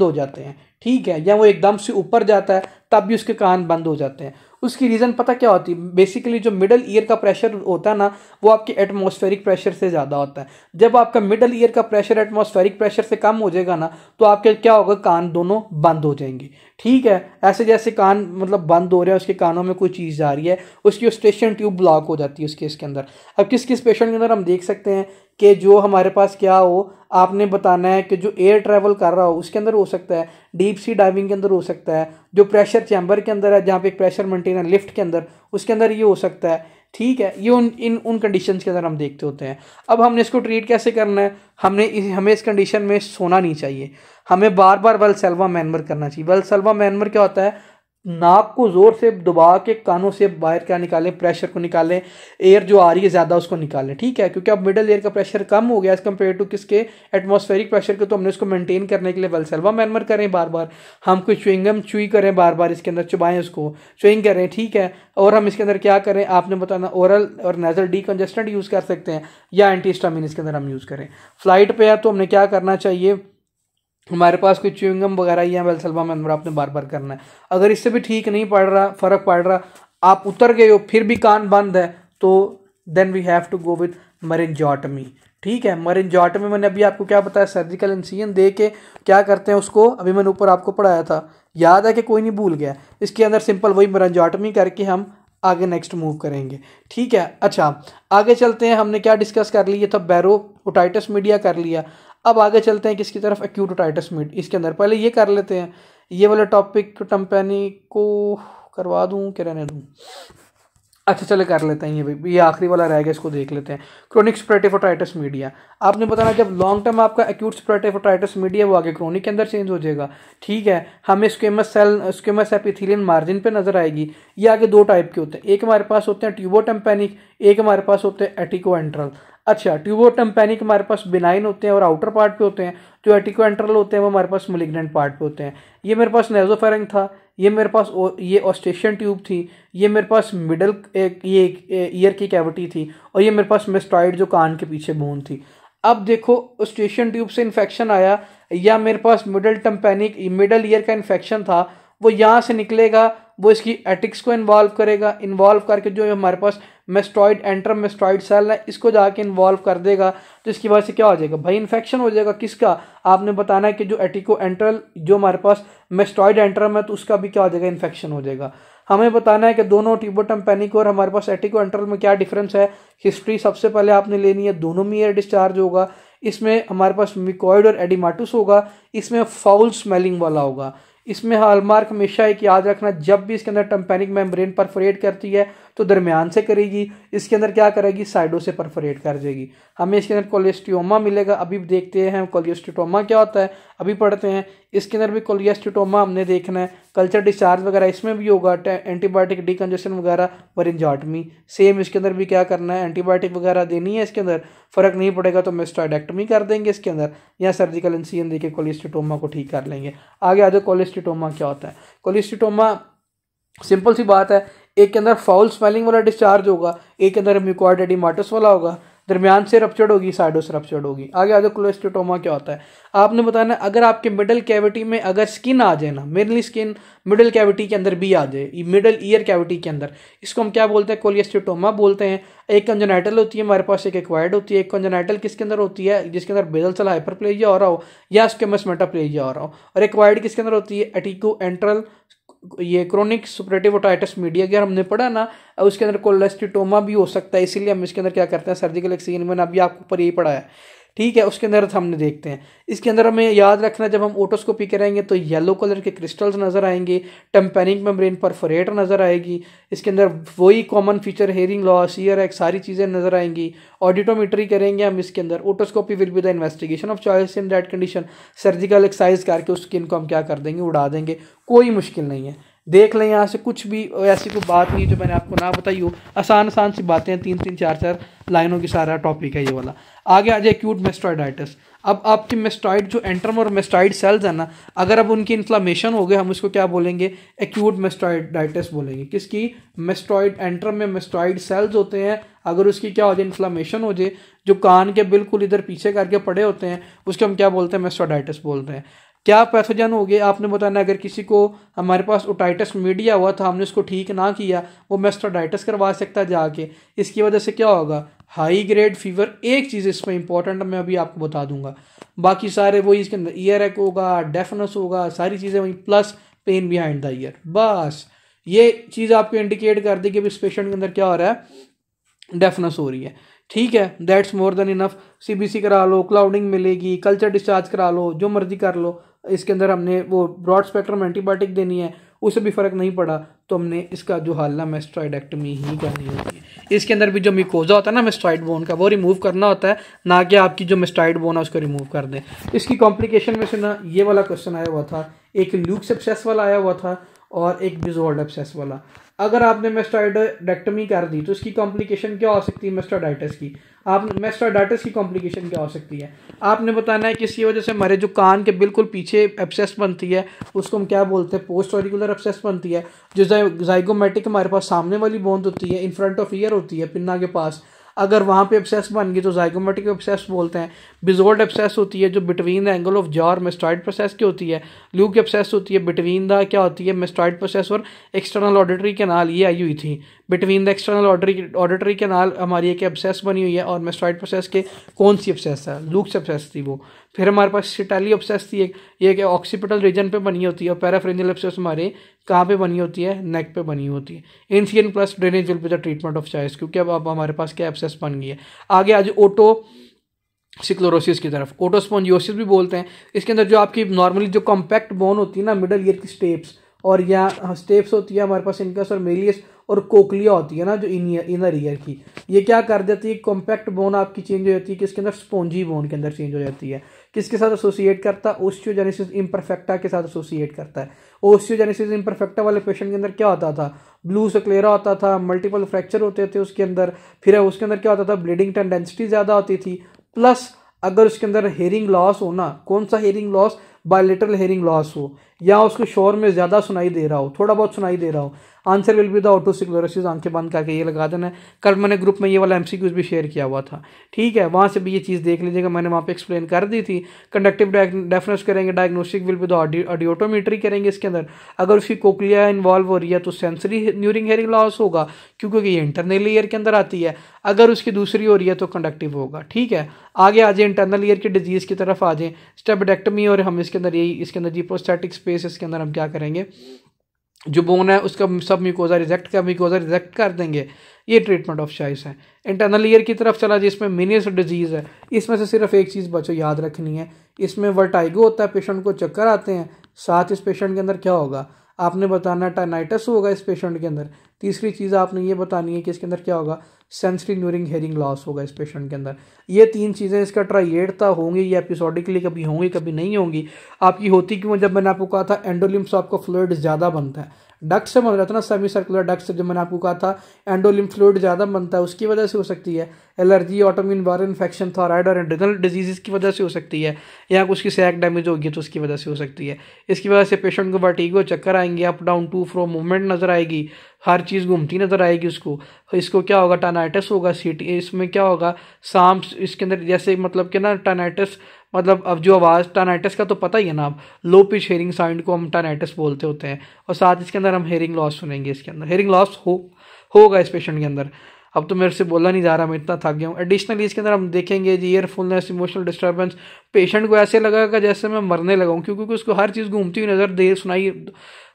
हो जाते हैं, ठीक है, या वो एकदम से ऊपर जाता है तब भी उसके कान बंद हो जाते हैं। उसकी रीज़न पता क्या होती है, बेसिकली जो मिडल ईयर का प्रेशर होता है ना, वो आपके एटमॉस्फेरिक प्रेशर से ज़्यादा होता है। जब आपका मिडल ईयर का प्रेशर एटमॉस्फेरिक प्रेशर से कम हो जाएगा ना, तो आपके क्या होगा, कान दोनों बंद हो जाएंगे, ठीक है। ऐसे जैसे कान मतलब बंद हो रहे हैं, उसके कानों में कोई चीज़ जा रही है, उसकी स्टेशन ट्यूब ब्लॉक हो जाती है उसके इसके अंदर। अब किस किस पेशेंट के अंदर हम देख सकते हैं कि जो हमारे पास क्या हो, आपने बताना है कि जो एयर ट्रैवल कर रहा हो उसके अंदर हो सकता है, डीप सी डाइविंग के अंदर हो सकता है, जो प्रेशर चैम्बर के अंदर है जहाँ पे एक प्रेशर मेंटेन है लिफ्ट के अंदर, उसके अंदर ये हो सकता है, ठीक है। ये उन कंडीशंस के अंदर हम देखते होते हैं। अब हमने इसको ट्रीट कैसे करना है, हमें इस कंडीशन में सोना नहीं चाहिए, हमें बार बार वेलसेल्वा मैनवर करना चाहिए। वेलसेल्वा मैनवर क्या होता है, नाक को जोर से दबा के कानों से बाहर क्या निकालें, प्रेशर को निकालें, एयर जो आ रही है ज़्यादा उसको निकालें, ठीक है। क्योंकि अब मिडल एयर का प्रेशर कम हो गया एज कम्पेयर टू किसके, एटमॉस्फेरिक प्रेशर के, तो हमने इसको मेंटेन करने के लिए वेलसेल्वा मैनवर करें बार बार। हम कोई च्युइंगम च्युई करें बार बार, इसके अंदर चुबाएं उसको, च्युइंग करें, ठीक है। और हम इसके अंदर क्या करें, आपने बताना ओरल और नेजल डीकंजेस्टेंट यूज़ कर सकते हैं, या एंटीहिस्टामिन इसके अंदर हम यूज़ करें। फ्लाइट पे है तो हमने क्या करना चाहिए, हमारे पास कोई च्युइंगम वगैरह या वेलसेल्वा मैनवर आपने बार बार करना है। अगर इससे भी ठीक नहीं पड़ रहा, फर्क पड़ रहा, आप उतर गए हो फिर भी कान बंद है, तो then we have to go with myringotomy, ठीक है। मेरिंजोटमी मैंने अभी आपको क्या बताया, सर्जिकल इंसिजन दे के क्या करते हैं उसको, अभी मैंने ऊपर आपको पढ़ाया था, याद है कि कोई नहीं भूल गया। इसके अंदर सिंपल वही मेरिंजोटमी करके हम आगे नेक्स्ट मूव करेंगे, ठीक है। अच्छा आगे चलते हैं, हमने क्या डिस्कस कर लिया था, बैरोटाइटिस मीडिया कर लिया। अब आगे चलते हैं किसकी तरफ, एक्यूट ओटाइटिस मीडिया। इसके अंदर पहले ये कर लेते हैं, ये वाला टॉपिक टम्पैनिक को करवा दूं कि रहने दूं, अच्छा चले कर लेते हैं, ये आखिरी वाला रह गया, इसको देख लेते हैं। क्रोनिक स्पोरेटिक ओटाइटिस मीडिया, आपने बताना जब लॉन्ग टर्म आपका एक्यूट स्पोरेटिक ओटाइटिस मीडिया वो आगे क्रोनिक के अंदर चेंज हो जाएगा, ठीक है। हमें स्क्वेमस एपिथेलियन मार्जिन पे नजर आएगी। ये आगे दो टाइप के होते हैं, एक हमारे पास होते हैं ट्यूबोटम्पैनिक, एक हमारे पास होते हैं एटिकोएंट्रल। अच्छा ट्यूबोटम्पैनिक हमारे पास बिनाइन होते हैं और आउटर पार्ट पे होते हैं, जो एटिकोएंट्रल होते हैं वो हमारे पास मैलिग्नेंट पार्ट पे होते हैं। ये मेरे पास नेजोफेरिंग था, ये मेरे पास ये ऑस्टेशियन ट्यूब थी, ये मेरे पास मिडल ये ईयर की कैविटी थी, और ये मेरे पास मेस्टॉइड जो कान के पीछे बोन थी। अब देखो ऑस्टेशियन ट्यूब से इन्फेक्शन आया, या मेरे पास मिडल ईयर का इन्फेक्शन था, वो यहाँ से निकलेगा, वो इसकी एटिक्स को इन्वॉल्व करेगा, इन्वॉल्व करके जो हमारे पास मेस्टॉइड एंट्रम मेस्टॉइड सेल है इसको जाके इन्वॉल्व कर देगा, तो इसकी वजह से क्या हो जाएगा भाई, इन्फेक्शन हो जाएगा। किसका, आपने बताना है कि जो एटिको एंट्रल जो हमारे पास मेस्टॉइड एंट्रम है तो उसका भी क्या हो जाएगा, इन्फेक्शन हो जाएगा। हमें बताना है कि दोनों ट्यूबोटम्पैनिक और हमारे पास एटिको एंट्रल में क्या डिफरेंस है। हिस्ट्री सबसे पहले आपने लेनी है, दोनों में एयर डिस्चार्ज होगा, इसमें हमारे पास मिकोइड और एडिमाटुस होगा, इसमें फाउल स्मेलिंग वाला होगा। इसमें हॉलमार्क हमेशा एक याद रखना, जब भी इसके अंदर टम्पैनिक मेम्ब्रेन परफोरेट करती है तो दरमियान से करेगी, इसके अंदर क्या करेगी, साइडों से परफोरेट कर जाएगी, हमें इसके अंदर कोलियोस्टियोमा मिलेगा। अभी देखते हैं कोलियोस्टियोमा क्या होता है, अभी पढ़ते हैं। इसके अंदर भी कोलियोस्टियोमा हमने देखना है, कल्चर डिस्चार्ज वगैरह इसमें भी होगा, एंटीबायोटिक डिकंजेशन वगैरह, वरिंजाटमी सेम इसके अंदर भी क्या करना है, एंटीबायोटिक वगैरह देनी है। इसके अंदर फ़र्क नहीं पड़ेगा तो मेस्टॉइडेक्टमी कर देंगे इसके अंदर, या सर्जिकल इंसिजन देके कोलियोस्टियोमा को ठीक कर लेंगे। आगे आ जाओ, कोलियोस्टियोमा क्या होता है। कोलियोस्टियोमा सिंपल सी बात है, एक के अंदर फाउल स्मेलिंग वाला डिस्चार्ज होगा, एक के अंदर म्यूकॉइड एडिमाटस वाला होगा, दरमियान से रप्चर्ड होगी, साइडों से रप्चर्ड होगी। आगे आ जाओ, कोलियोस्टियोमा क्या होता है। आपने बताना अगर आपके मिडल कैविटी में अगर स्किन आ जाए ना, मेनली स्किन मिडल कैविटी के अंदर भी आ जाए, मिडल ईयर कैविटी के अंदर, इसको हम क्या बोलते हैं, कोलियोस्टियोमा बोलते हैं। एक कंजेनाइटल होती है हमारे पास, एक एक्वायर्ड होती है। एक कंजेनाइटल किसके अंदर होती है, जिसके अंदर बेसल सेल हाइपरप्लेजिया हो रहा हो या स्क्वेमस मेटाप्लेजिया हो रहा हो, और एक्वायर्ड किसके अंदर होती है, एटिको एंट्रल ये क्रोनिक सुपरेटिव ओटाइटिस मीडिया अगर हमने पढ़ा ना, उसके अंदर कोलियोस्टियोमा भी हो सकता है। इसीलिए हम इसके अंदर क्या करते हैं, सर्जिकल एक्सcision में अभी आपको ऊपर यही पढ़ा है, ठीक है। उसके अंदर हमने देखते हैं, इसके अंदर हमें याद रखना, जब हम ओटोस्कोपी करेंगे तो येलो कलर के क्रिस्टल्स नजर आएंगे, टेम्पेनिक मेम्ब्रेन परफोरेट नजर आएगी, इसके अंदर वही common feature hearing loss, year एक सारी चीज़ें नजर आएंगी। ऑडिटोमेट्री करेंगे हम इसके अंदर, otoscopy will be the investigation of choice in that condition. Surgical exercise करके उस स्किन को हम क्या कर देंगे, उड़ा देंगे, कोई मुश्किल नहीं है। देख लें यहाँ से, कुछ भी ऐसी कोई बात नहीं जो मैंने आपको ना बताई हो, आसान आसान सी बातें हैं, 3-3 4-4 लाइनों की सारा टॉपिक है ये वाला। आगे आ जाए एक्यूट मेस्टॉइडाइटिस। अब आपकी मेस्टॉइड जो एंट्रम और मेस्टॉइड सेल्स है ना, अगर अब उनकी इन्फ्लामेशन हो गए, हम उसको क्या बोलेंगे, एक्यूट मेस्टॉइडाइटिस बोलेंगे। किसकी, मेस्टॉइड एंट्रम में मेस्टॉइड सेल्स होते हैं, अगर उसकी क्या हो जाए, इन्फ्लामेशन हो जाए, जो कान के बिल्कुल इधर पीछे करके पड़े होते हैं, उसको हम क्या बोलते हैं, मेस्टॉइडाइटिस बोलते हैं। क्या पैथोजन हो गए आपने बताना, अगर किसी को हमारे पास ओटाइटिस मीडिया हुआ था, हमने उसको ठीक ना किया, वो मेस्टॉइडाइटिस करवा सकता है जाके। इसकी वजह से क्या होगा, हाई ग्रेड फीवर। एक चीज़ इसमें इंपॉर्टेंट मैं अभी आपको बता दूंगा, बाकी सारे वही इसके अंदर ईयर एक होगा, डेफनेस होगा, सारी चीज़ें वही, plus pain behind the ear. बस ये चीज़ आपको इंडिकेट कर दी कि इस पेशेंट के अंदर क्या हो रहा है, डेफनेस हो रही है, ठीक है। That's more than enough. CBC करा लो, क्लाउडिंग मिलेगी, कल्चर डिस्चार्ज करा लो, जो मर्जी कर लो। इसके अंदर हमने वो ब्रॉड स्पेक्ट्रम एंटीबायोटिक देनी है, उससे भी फ़र्क नहीं पड़ा तो हमने इसका जो हल ना मेस्टॉइडेक्टमी ही करनी होती है। इसके अंदर भी जो मिकोजा होता है ना मेस्टॉइड बोन का, वो रिमूव करना होता है, ना कि आपकी जो मेस्टॉइड बोन है उसको रिमूव कर दें। इसकी कॉम्प्लिकेशन में से ना ये वाला क्वेश्चन आया हुआ था, एक ल्यूक सेप्सिस वाला आया हुआ था और एक बिजोल्ड एब्सेस वाला। अगर आपने मेस्टॉइडेक्टमी कर दी तो इसकी कॉम्प्लिकेशन क्या हो सकती है, मेस्टॉइडाइटिस की। आप मेस्टॉइडाइटिस की कॉम्प्लिकेशन क्या हो सकती है, आपने बताना है कि इसकी वजह से हमारे जो कान के बिल्कुल पीछे एब्सेस बनती है, उसको हम क्या बोलते हैं, पोस्ट ऑरिकुलर एब्सेस बनती है। जो जाइगोमेटिक हमारे पास सामने वाली बोन होती है, इन फ्रंट ऑफ ईयर होती है, पिन्ना के पास, अगर वहाँ पे एब्सेस बन गई तो जाइगोमेटिक एब्सेस बोलते हैं। बिजोल्ड एब्सेस होती है जो between the angle of jaw और मेस्टॉइड प्रोसेस की होती है। ल्यूक एब्सेस होती है बिटवीन द क्या होती है, मेस्टॉइड प्रोसेस और एक्सटर्नल ऑडिटरी कैनाल, ये आई हुई थी। Between the external auditory canal हमारी एक एब्सेस बनी हुई है, और मेस्टॉइड प्रोसेस के कौन सी एब्सेस है, ल्यूक एब्सेस थी वो। फिर हमारे पास सिटाली एब्सेस थी, एक ऑक्सीपिटल रीजन पे बनी होती है, और पैराफ्रेंजियल एब्सेस हमारे कहाँ पे बनी होती है, नेक पे बनी होती है। Incision plus drainage will be the treatment of choice, क्योंकि अब हमारे पास क्या एब्सेस बन गई है। आगे आज ओटो सिक्लोरोसिस की तरफ, ओटोस्पोंजियोसिस भी बोलते हैं। इसके अंदर जो आपकी नॉर्मली जो कॉम्पैक्ट बोन होती है ना, मिडल ईयर की स्टेप्स, और या स्टेप्स होती है हमारे पास इनकस और मेलियस, और कोकलिया होती है ना जो इनर ईयर की, ये क्या कर देती है, कॉम्पैक्ट बोन आपकी चेंज हो जाती है, किसके अंदर, स्पोंजी बोन के अंदर चेंज हो जाती है। किसके साथ एसोसिएट करता है, ओस्टियोजेनेसिस इम्परफेक्टा के साथ एसोसिएट करता है। ओस्टियोजेनेसिस इम्परफेक्टा वाले पेशेंट के अंदर क्या होता था, ब्लू स्क्लेरा होता था, मल्टीपल फ्रैक्चर होते थे उसके अंदर, फिर उसके अंदर क्या होता था, ब्लीडिंग टेंडेंसिटी ज़्यादा होती थी, प्लस अगर उसके अंदर हेयरिंग लॉस हो ना, कौन सा hearing loss, bilateral hearing loss हो, या उसको शोर में ज़्यादा सुनाई दे रहा हो, थोड़ा बहुत सुनाई दे रहा हो, आंसर विल बी द ओटोसिक्लोरोसिस। आंखें बंद करके ये लगा देना है। कल मैंने ग्रुप में ये वाला एमसीक्यूज भी शेयर किया हुआ था, ठीक है, वहाँ से भी ये चीज़ देख लीजिएगा, मैंने वहाँ पे एक्सप्लेन कर दी थी। कंडक्टिव डेफनेस करेंगे, डायग्नोस्टिक विल बी द ऑडियोटोमेट्री करेंगे इसके अंदर। अगर उसकी कोक्लिया इन्वॉल्व हो रही है तो सेंसरी न्यूरिंग हेयरिंग लॉस होगा, क्योंकि ये इंटरनल ईयर के अंदर आती है। अगर उसकी दूसरी हो रही है तो कंडक्टिव होगा, ठीक है। आगे आ जाए इंटरनल ईयर की डिजीज़ की तरफ आ जाए, स्टेबेडेक्टमी, और हम इसके अंदर यही, इसके अंदर जी प्रोस्टैटिक स्पेस, इसके अंदर हम क्या करेंगे, जो बोन है उसका सब म्यूकोजा रिजेक्ट कर देंगे। ये ट्रीटमेंट ऑफ चॉइस है। इंटरनल ईयर की तरफ चला जिसमें मिनियस डिजीज़ है, इसमें से सिर्फ एक चीज़ बच्चों याद रखनी है, इसमें वर्टाइगो होता है, पेशेंट को चक्कर आते हैं, साथ इस पेशेंट के अंदर क्या होगा, आपने बताना टाइनाइटिस होगा इस पेशेंट के अंदर। तीसरी चीज़ आपने ये बतानी है कि इसके अंदर क्या होगा, सेंसरी न्यूरिंग हेयरिंग लॉस होगा इस पेशेंट के अंदर। ये 3 चीज़ें इसका ट्राइएड था, होंगी ये एपिसोडिकली, कभी होंगी कभी नहीं होंगी। आपकी होती क्यों, जब मैंने आपको कहा था एंडोलिम्फ से आपका फ्लूइड ज़्यादा बनता है, डक्ट से बन रहा था ना, सेमी सर्कुलर डक्ट से, जब मैंने आपको कहा था एंडोलिम्फ फ्लूइड ज़्यादा बनता है, उसकी वजह से हो सकती है। Allergy, autoimmune viral infection, thyroid और एड्रिनल डिजीज़ की वजह से हो सकती है, या उसकी सैक डैमेज होगी तो उसकी वजह से हो सकती है। इसकी वजह से पेशेंट को वर्टिगो, चक्कर आएंगे, up down to fro movement नजर आएगी, हर चीज़ घूमती नजर आएगी उसको। इसको क्या होगा, टाइनाइटिस होगा। सीटी इसमें क्या होगा, सांस इसके अंदर, जैसे मतलब कि ना टाइनाइटिस मतलब अब जो आवाज़, टाइनाइटिस का तो पता ही है ना, आप लो पिच हेयरिंग साउंड को हम टाइनाइटिस बोलते होते हैं। और साथ इसके अंदर हम हेयरिंग लॉस सुनेंगे, इसके अंदर हेयरिंग लॉस होगा इस पेशेंट के अंदर। अब तो मेरे से बोला नहीं जा रहा, मैं इतना थक गया हूँ। एडिशनली इसके अंदर हम देखेंगे जी ईयरफुलनेस, इमोशनल डिस्टर्बेंस, पेशेंट को ऐसे लगेगा जैसे मैं मरने लगा हूँ, क्योंकि उसको हर चीज़ घूमती हुई नज़र दे सुनाई,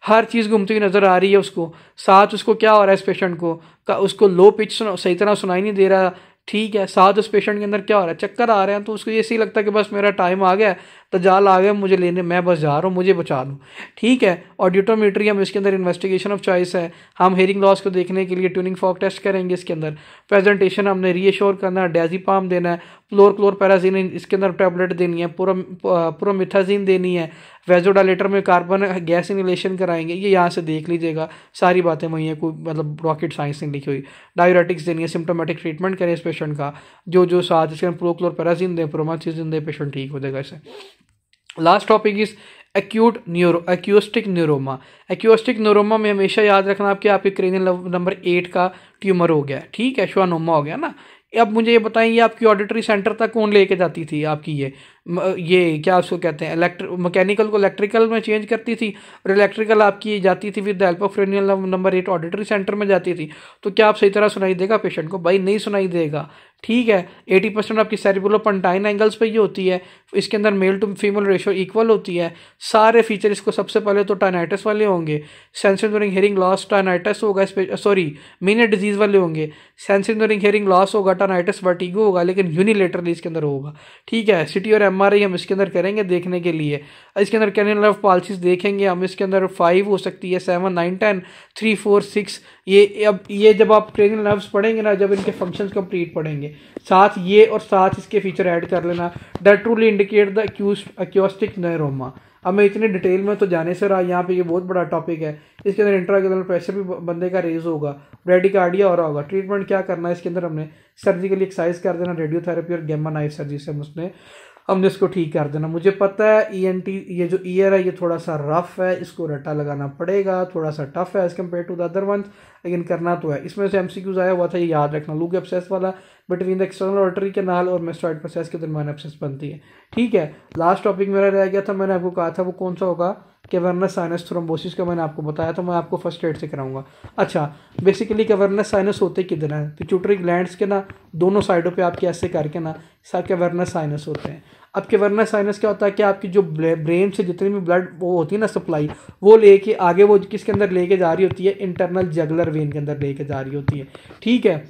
हर चीज़ घूमती हुई नज़र आ रही है उसको। साथ उसको क्या हो रहा है इस पेशेंट को, उसको लो पिच सही तरह सुनाई नहीं दे रहा, ठीक है। साथ उस पेशेंट के अंदर क्या हो रहा है, चक्कर आ रहे हैं, तो उसको ये सही लगता है कि बस मेरा टाइम आ गया, तजाल आ गया मुझे लेने, मैं बस जा रहा हूँ, मुझे बचा लो, ठीक है। ऑडियोटोमेट्री हम इसके अंदर इन्वेस्टिगेशन ऑफ चॉइस है, हम हेयरिंग लॉस को देखने के लिए ट्यूनिंग फॉक टेस्ट करेंगे इसके अंदर। प्रेजेंटेशन हमने रीएश्योर करना है, डायज़ेपाम देना है, क्लोरपेराजिन इसके अंदर टैबलेट देनी है, प्रोमिथाजिन देनी है, वेजोडाइलेटर में कार्बन गैस इनहेलेशन कराएंगे। ये यहाँ से देख लीजिएगा, सारी बातें वही है, कोई मतलब रॉकेट साइंस नहीं लिखी हुई। डायूरेटिक्स देनी है, सिम्टोमेटिक ट्रीटमेंट करें इस पेशेंट का, जो साथ इसके प्रोक्लोरपेराजिन दें, प्रोमाथिजिन दें, पेशेंट ठीक हो जाएगा इससे। Last topic is acoustic neuroma. Acoustic neuroma में हमेशा याद रखना आपके क्रेनियल नंबर 8 का ट्यूमर हो गया, ठीक है, श्वानोमा हो गया ना। अब मुझे ये बताएं, ये आपकी ऑडिटरी सेंटर तक कौन लेके जाती थी आपकी, ये क्या उसको कहते हैं, मैकेनिकल को इलेक्ट्रिकल में चेंज करती थी, और इलेक्ट्रिकल आपकी जाती थी with the help of cranial number 8 auditory centre में जाती थी। तो क्या आप सही तरह सुनाई देगा पेशेंट को? भाई नहीं सुनाई देगा, ठीक है। 80% आपकी सेरिब्रोपोंटाइन एंगल्स पे ये होती है। इसके अंदर male to female ratio equal होती है। सारे फीचर इसको सबसे पहले तो टाइनाइटिस वाले होंगे, सेंसरी ड्यूरिंग हियरिंग लॉस टाइनाइटिस होगा, सॉरी मीनियट डिजीज वाले होंगे, सेंसरी ड्यूरिंग हियरिंग लॉस होगा, टाइनाइटिस वर्टिगो होगा, लेकिन यूनिलेटरली इसके अंदर होगा, ठीक है। सिटी और एमआरआई हम इसके अंदर करेंगे देखने के लिए। इसके अंदर कैनियल नर्व पाल्सीज देखेंगे हम, इसके अंदर 5 हो सकती है, 7, 9, 10, 3, 4, 6। ये जब आप क्रेनियल नर्व्स पढ़ेंगे ना, जब इनके फंक्शंस कंप्लीट पढ़ेंगे, साथ ये और साथ इसके फीचर ऐड कर लेना, that truly indicate the acoustic neuroma. अब मैं इतनी डिटेल में तो जाने से रहा, यहाँ पे ये बहुत बड़ा टॉपिक है। इसके अंदर इंट्राक्यूलर प्रेशर भी बंदे का रेज होगा, ब्रेडिकार्डिया हो रहा होगा। ट्रीटमेंट क्या करना है इसके अंदर, हमने सर्जिकली एक्सरसाइज कर देना, रेडियोथेरेपी और गैमा नाइफ सर्जरी से हमने इसको ठीक कर देना। मुझे पता है ईएनटी, ये जो ईयर है ये थोड़ा सा रफ है, इसको रट्टा लगाना पड़ेगा, थोड़ा सा टफ है as compare to the other ones, लेकिन करना तो है। इसमें से एमसीक्यूज आया हुआ था, ये याद रखना। लूक एब्सेस वाला between the external auditory canal और मेस्टॉइड प्रोसेस के दरमियान एब्सेस बनती है, ठीक है। लास्ट टॉपिक मेरा रह गया था, मैंने आपको कहा था वो कौन सा होगा, कैवर्नस साइनस थ्रोम्बोसिस का मैंने आपको बताया था, मैं आपको फर्स्ट एड से कराऊंगा। अच्छा, बेसिकली कैवर्नस साइनस होते किधर हैं, पिट्यूटरी ग्लैंड्स के ना दोनों साइडों पे आपके ऐसे करके ना कैवर्नस साइनस होते हैं। अब कैवर्नस साइनस क्या होता है कि आपकी जो ब्रेन से जितनी भी ब्लड वो होती है ना सप्लाई, वो लेके आगे वो किसके अंदर लेके जा रही होती है, इंटरनल जगुलर वेन के अंदर लेके जा रही होती है, ठीक है।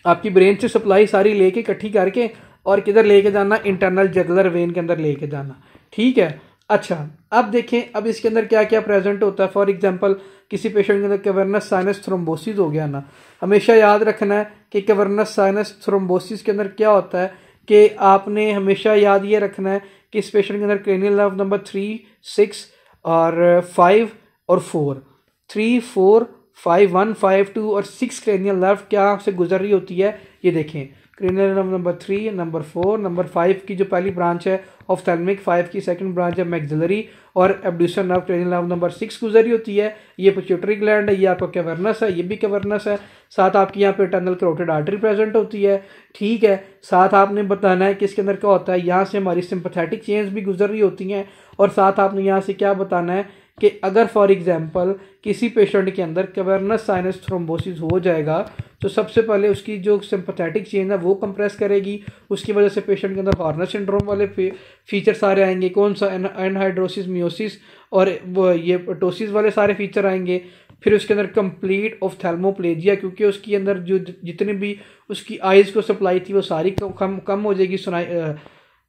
आपकी ब्रेन से सप्लाई सारी लेके इकट्ठी करके और किधर लेके जाना, इंटरनल जगुलर वेन के अंदर लेके जाना, ठीक है। अच्छा, अब देखें, अब इसके अंदर क्या क्या प्रेजेंट होता है। फॉर एग्जांपल किसी पेशेंट के अंदर कैवर्नस साइनस थ्रोम्बोसिस हो गया ना, हमेशा याद रखना है कि कैवर्नस साइनस थ्रोम्बोसिस के अंदर क्या होता है कि आपने हमेशा याद ये रखना है कि इस पेशेंट के अंदर क्रेनियल नर्व नंबर 3, 6 और 5 और 4, 3, 4, 5, 1, 5, 2 और 6 क्रेनियल नर्व क्या से गुजर रही होती है, ये देखें। Cranial nerve number 3, number 4, number 5 की जो पहली ब्रांच है ऑफ्थेल्मिक, 5 की सेकंड ब्रांच है मैक्सिलरी, और एब्ड्यूसर नर्व क्रेनियल नर्व नंबर 6 गुजरी होती है। ये पिट्यूटरी ग्लैंड है, ये आपका कैवर्नस है, ये भी कैवर्नस है। साथ आपकी यहाँ पे टनल कैरोटिड आर्टरी प्रेजेंट होती है, ठीक है। साथ आपने बताना है कि इसके अंदर क्या होता है, यहाँ से हमारी सिंपैथेटिक चेन्स भी गुजर रही होती हैं। और साथ आपने यहाँ से क्या बताना है कि अगर फॉर एग्जांपल किसी पेशेंट के अंदर कैवर्नस साइनस थ्रोम्बोसिस हो जाएगा तो सबसे पहले उसकी जो सिंपैथेटिक चेन है वो कंप्रेस करेगी, उसकी वजह से पेशेंट के अंदर हॉर्नर सिंड्रोम वाले फीचर सारे आएंगे। कौन सा, एनहाइड्रोसिस, मियोसिस और ये टोसिस वाले सारे फीचर आएंगे। फिर उसके अंदर कंप्लीट ऑफ्थेल्मोप्लेजिया, क्योंकि उसके अंदर जो जितने भी उसकी आइज़ को सप्लाई थी वो सारी कम हो जाएगी,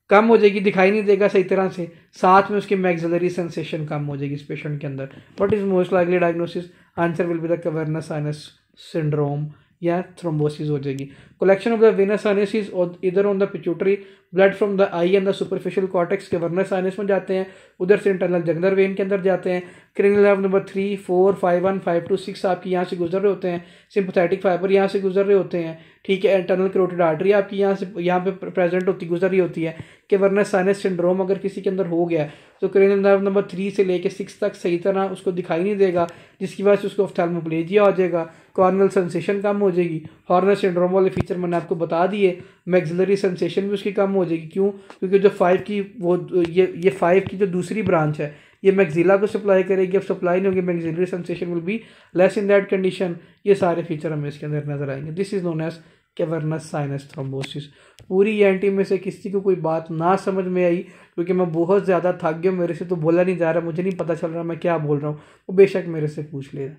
कम हो जाएगी, दिखाई नहीं देगा सही तरह से, साथ में उसकी मैक्सिलरी सेंसेशन कम हो जाएगी इस पेशेंट के अंदर। What is most likely diagnosis? Answer will be the cavernous sinus syndrome या थ्रोम्बोसिस हो जाएगी। Collection of the venous sinus is इधर on the pituitary, blood from the eye and the superficial cortex cavernous sinus में जाते हैं, उधर से internal जगुलर when के अंदर जाते हैं। क्रेनियल नर्व नंबर 3, 4, 5, 1, 5, 2, 6 आपकी यहाँ से गुजर रहे होते हैं, सिंपैथेटिक फाइबर यहाँ से गुजर रहे होते हैं, ठीक है। इंटरनल कैरोटिड आर्टरी आपकी यहाँ पे प्रेजेंट होती गुजर रही होती है। कैवर्नस साइनस सिंड्रोम अगर किसी के अंदर हो गया तो क्रेनियल नर्व नंबर 3 से लेकर 6 तक सही तरह उसको दिखाई नहीं देगा, जिसकी वजह से उसको ऑफ्थेल्मोप्लेजिया हो जाएगा, कॉर्नियल सेंसेशन कम हो जाएगी। हॉर्नर सिंड्रोम वाले फीचर मैंने आपको बता दिए। मैक्सिलरी सेंसेशन भी उसकी कम हो जाएगी। क्यों? क्योंकि जो 5 की वो ये 5 की जो दूसरी ब्रांच है ये मैक्सिला को सप्लाई करेगी। अब सप्लाई नहीं होगी, maxillary sensation will be less in that condition. ये सारे फीचर हमें इसके अंदर नजर आएंगे। This is known as cavernous sinus thrombosis. पूरी एंटी में से किसी को कोई बात ना समझ में आई, क्योंकि मैं बहुत ज़्यादा थक गया, मेरे से तो बोला नहीं जा रहा, मुझे नहीं पता चल रहा मैं क्या बोल रहा हूँ, वो बेशक मेरे से पूछ लेगा।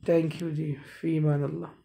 थैंक यू जी, फी मान अल्लाह।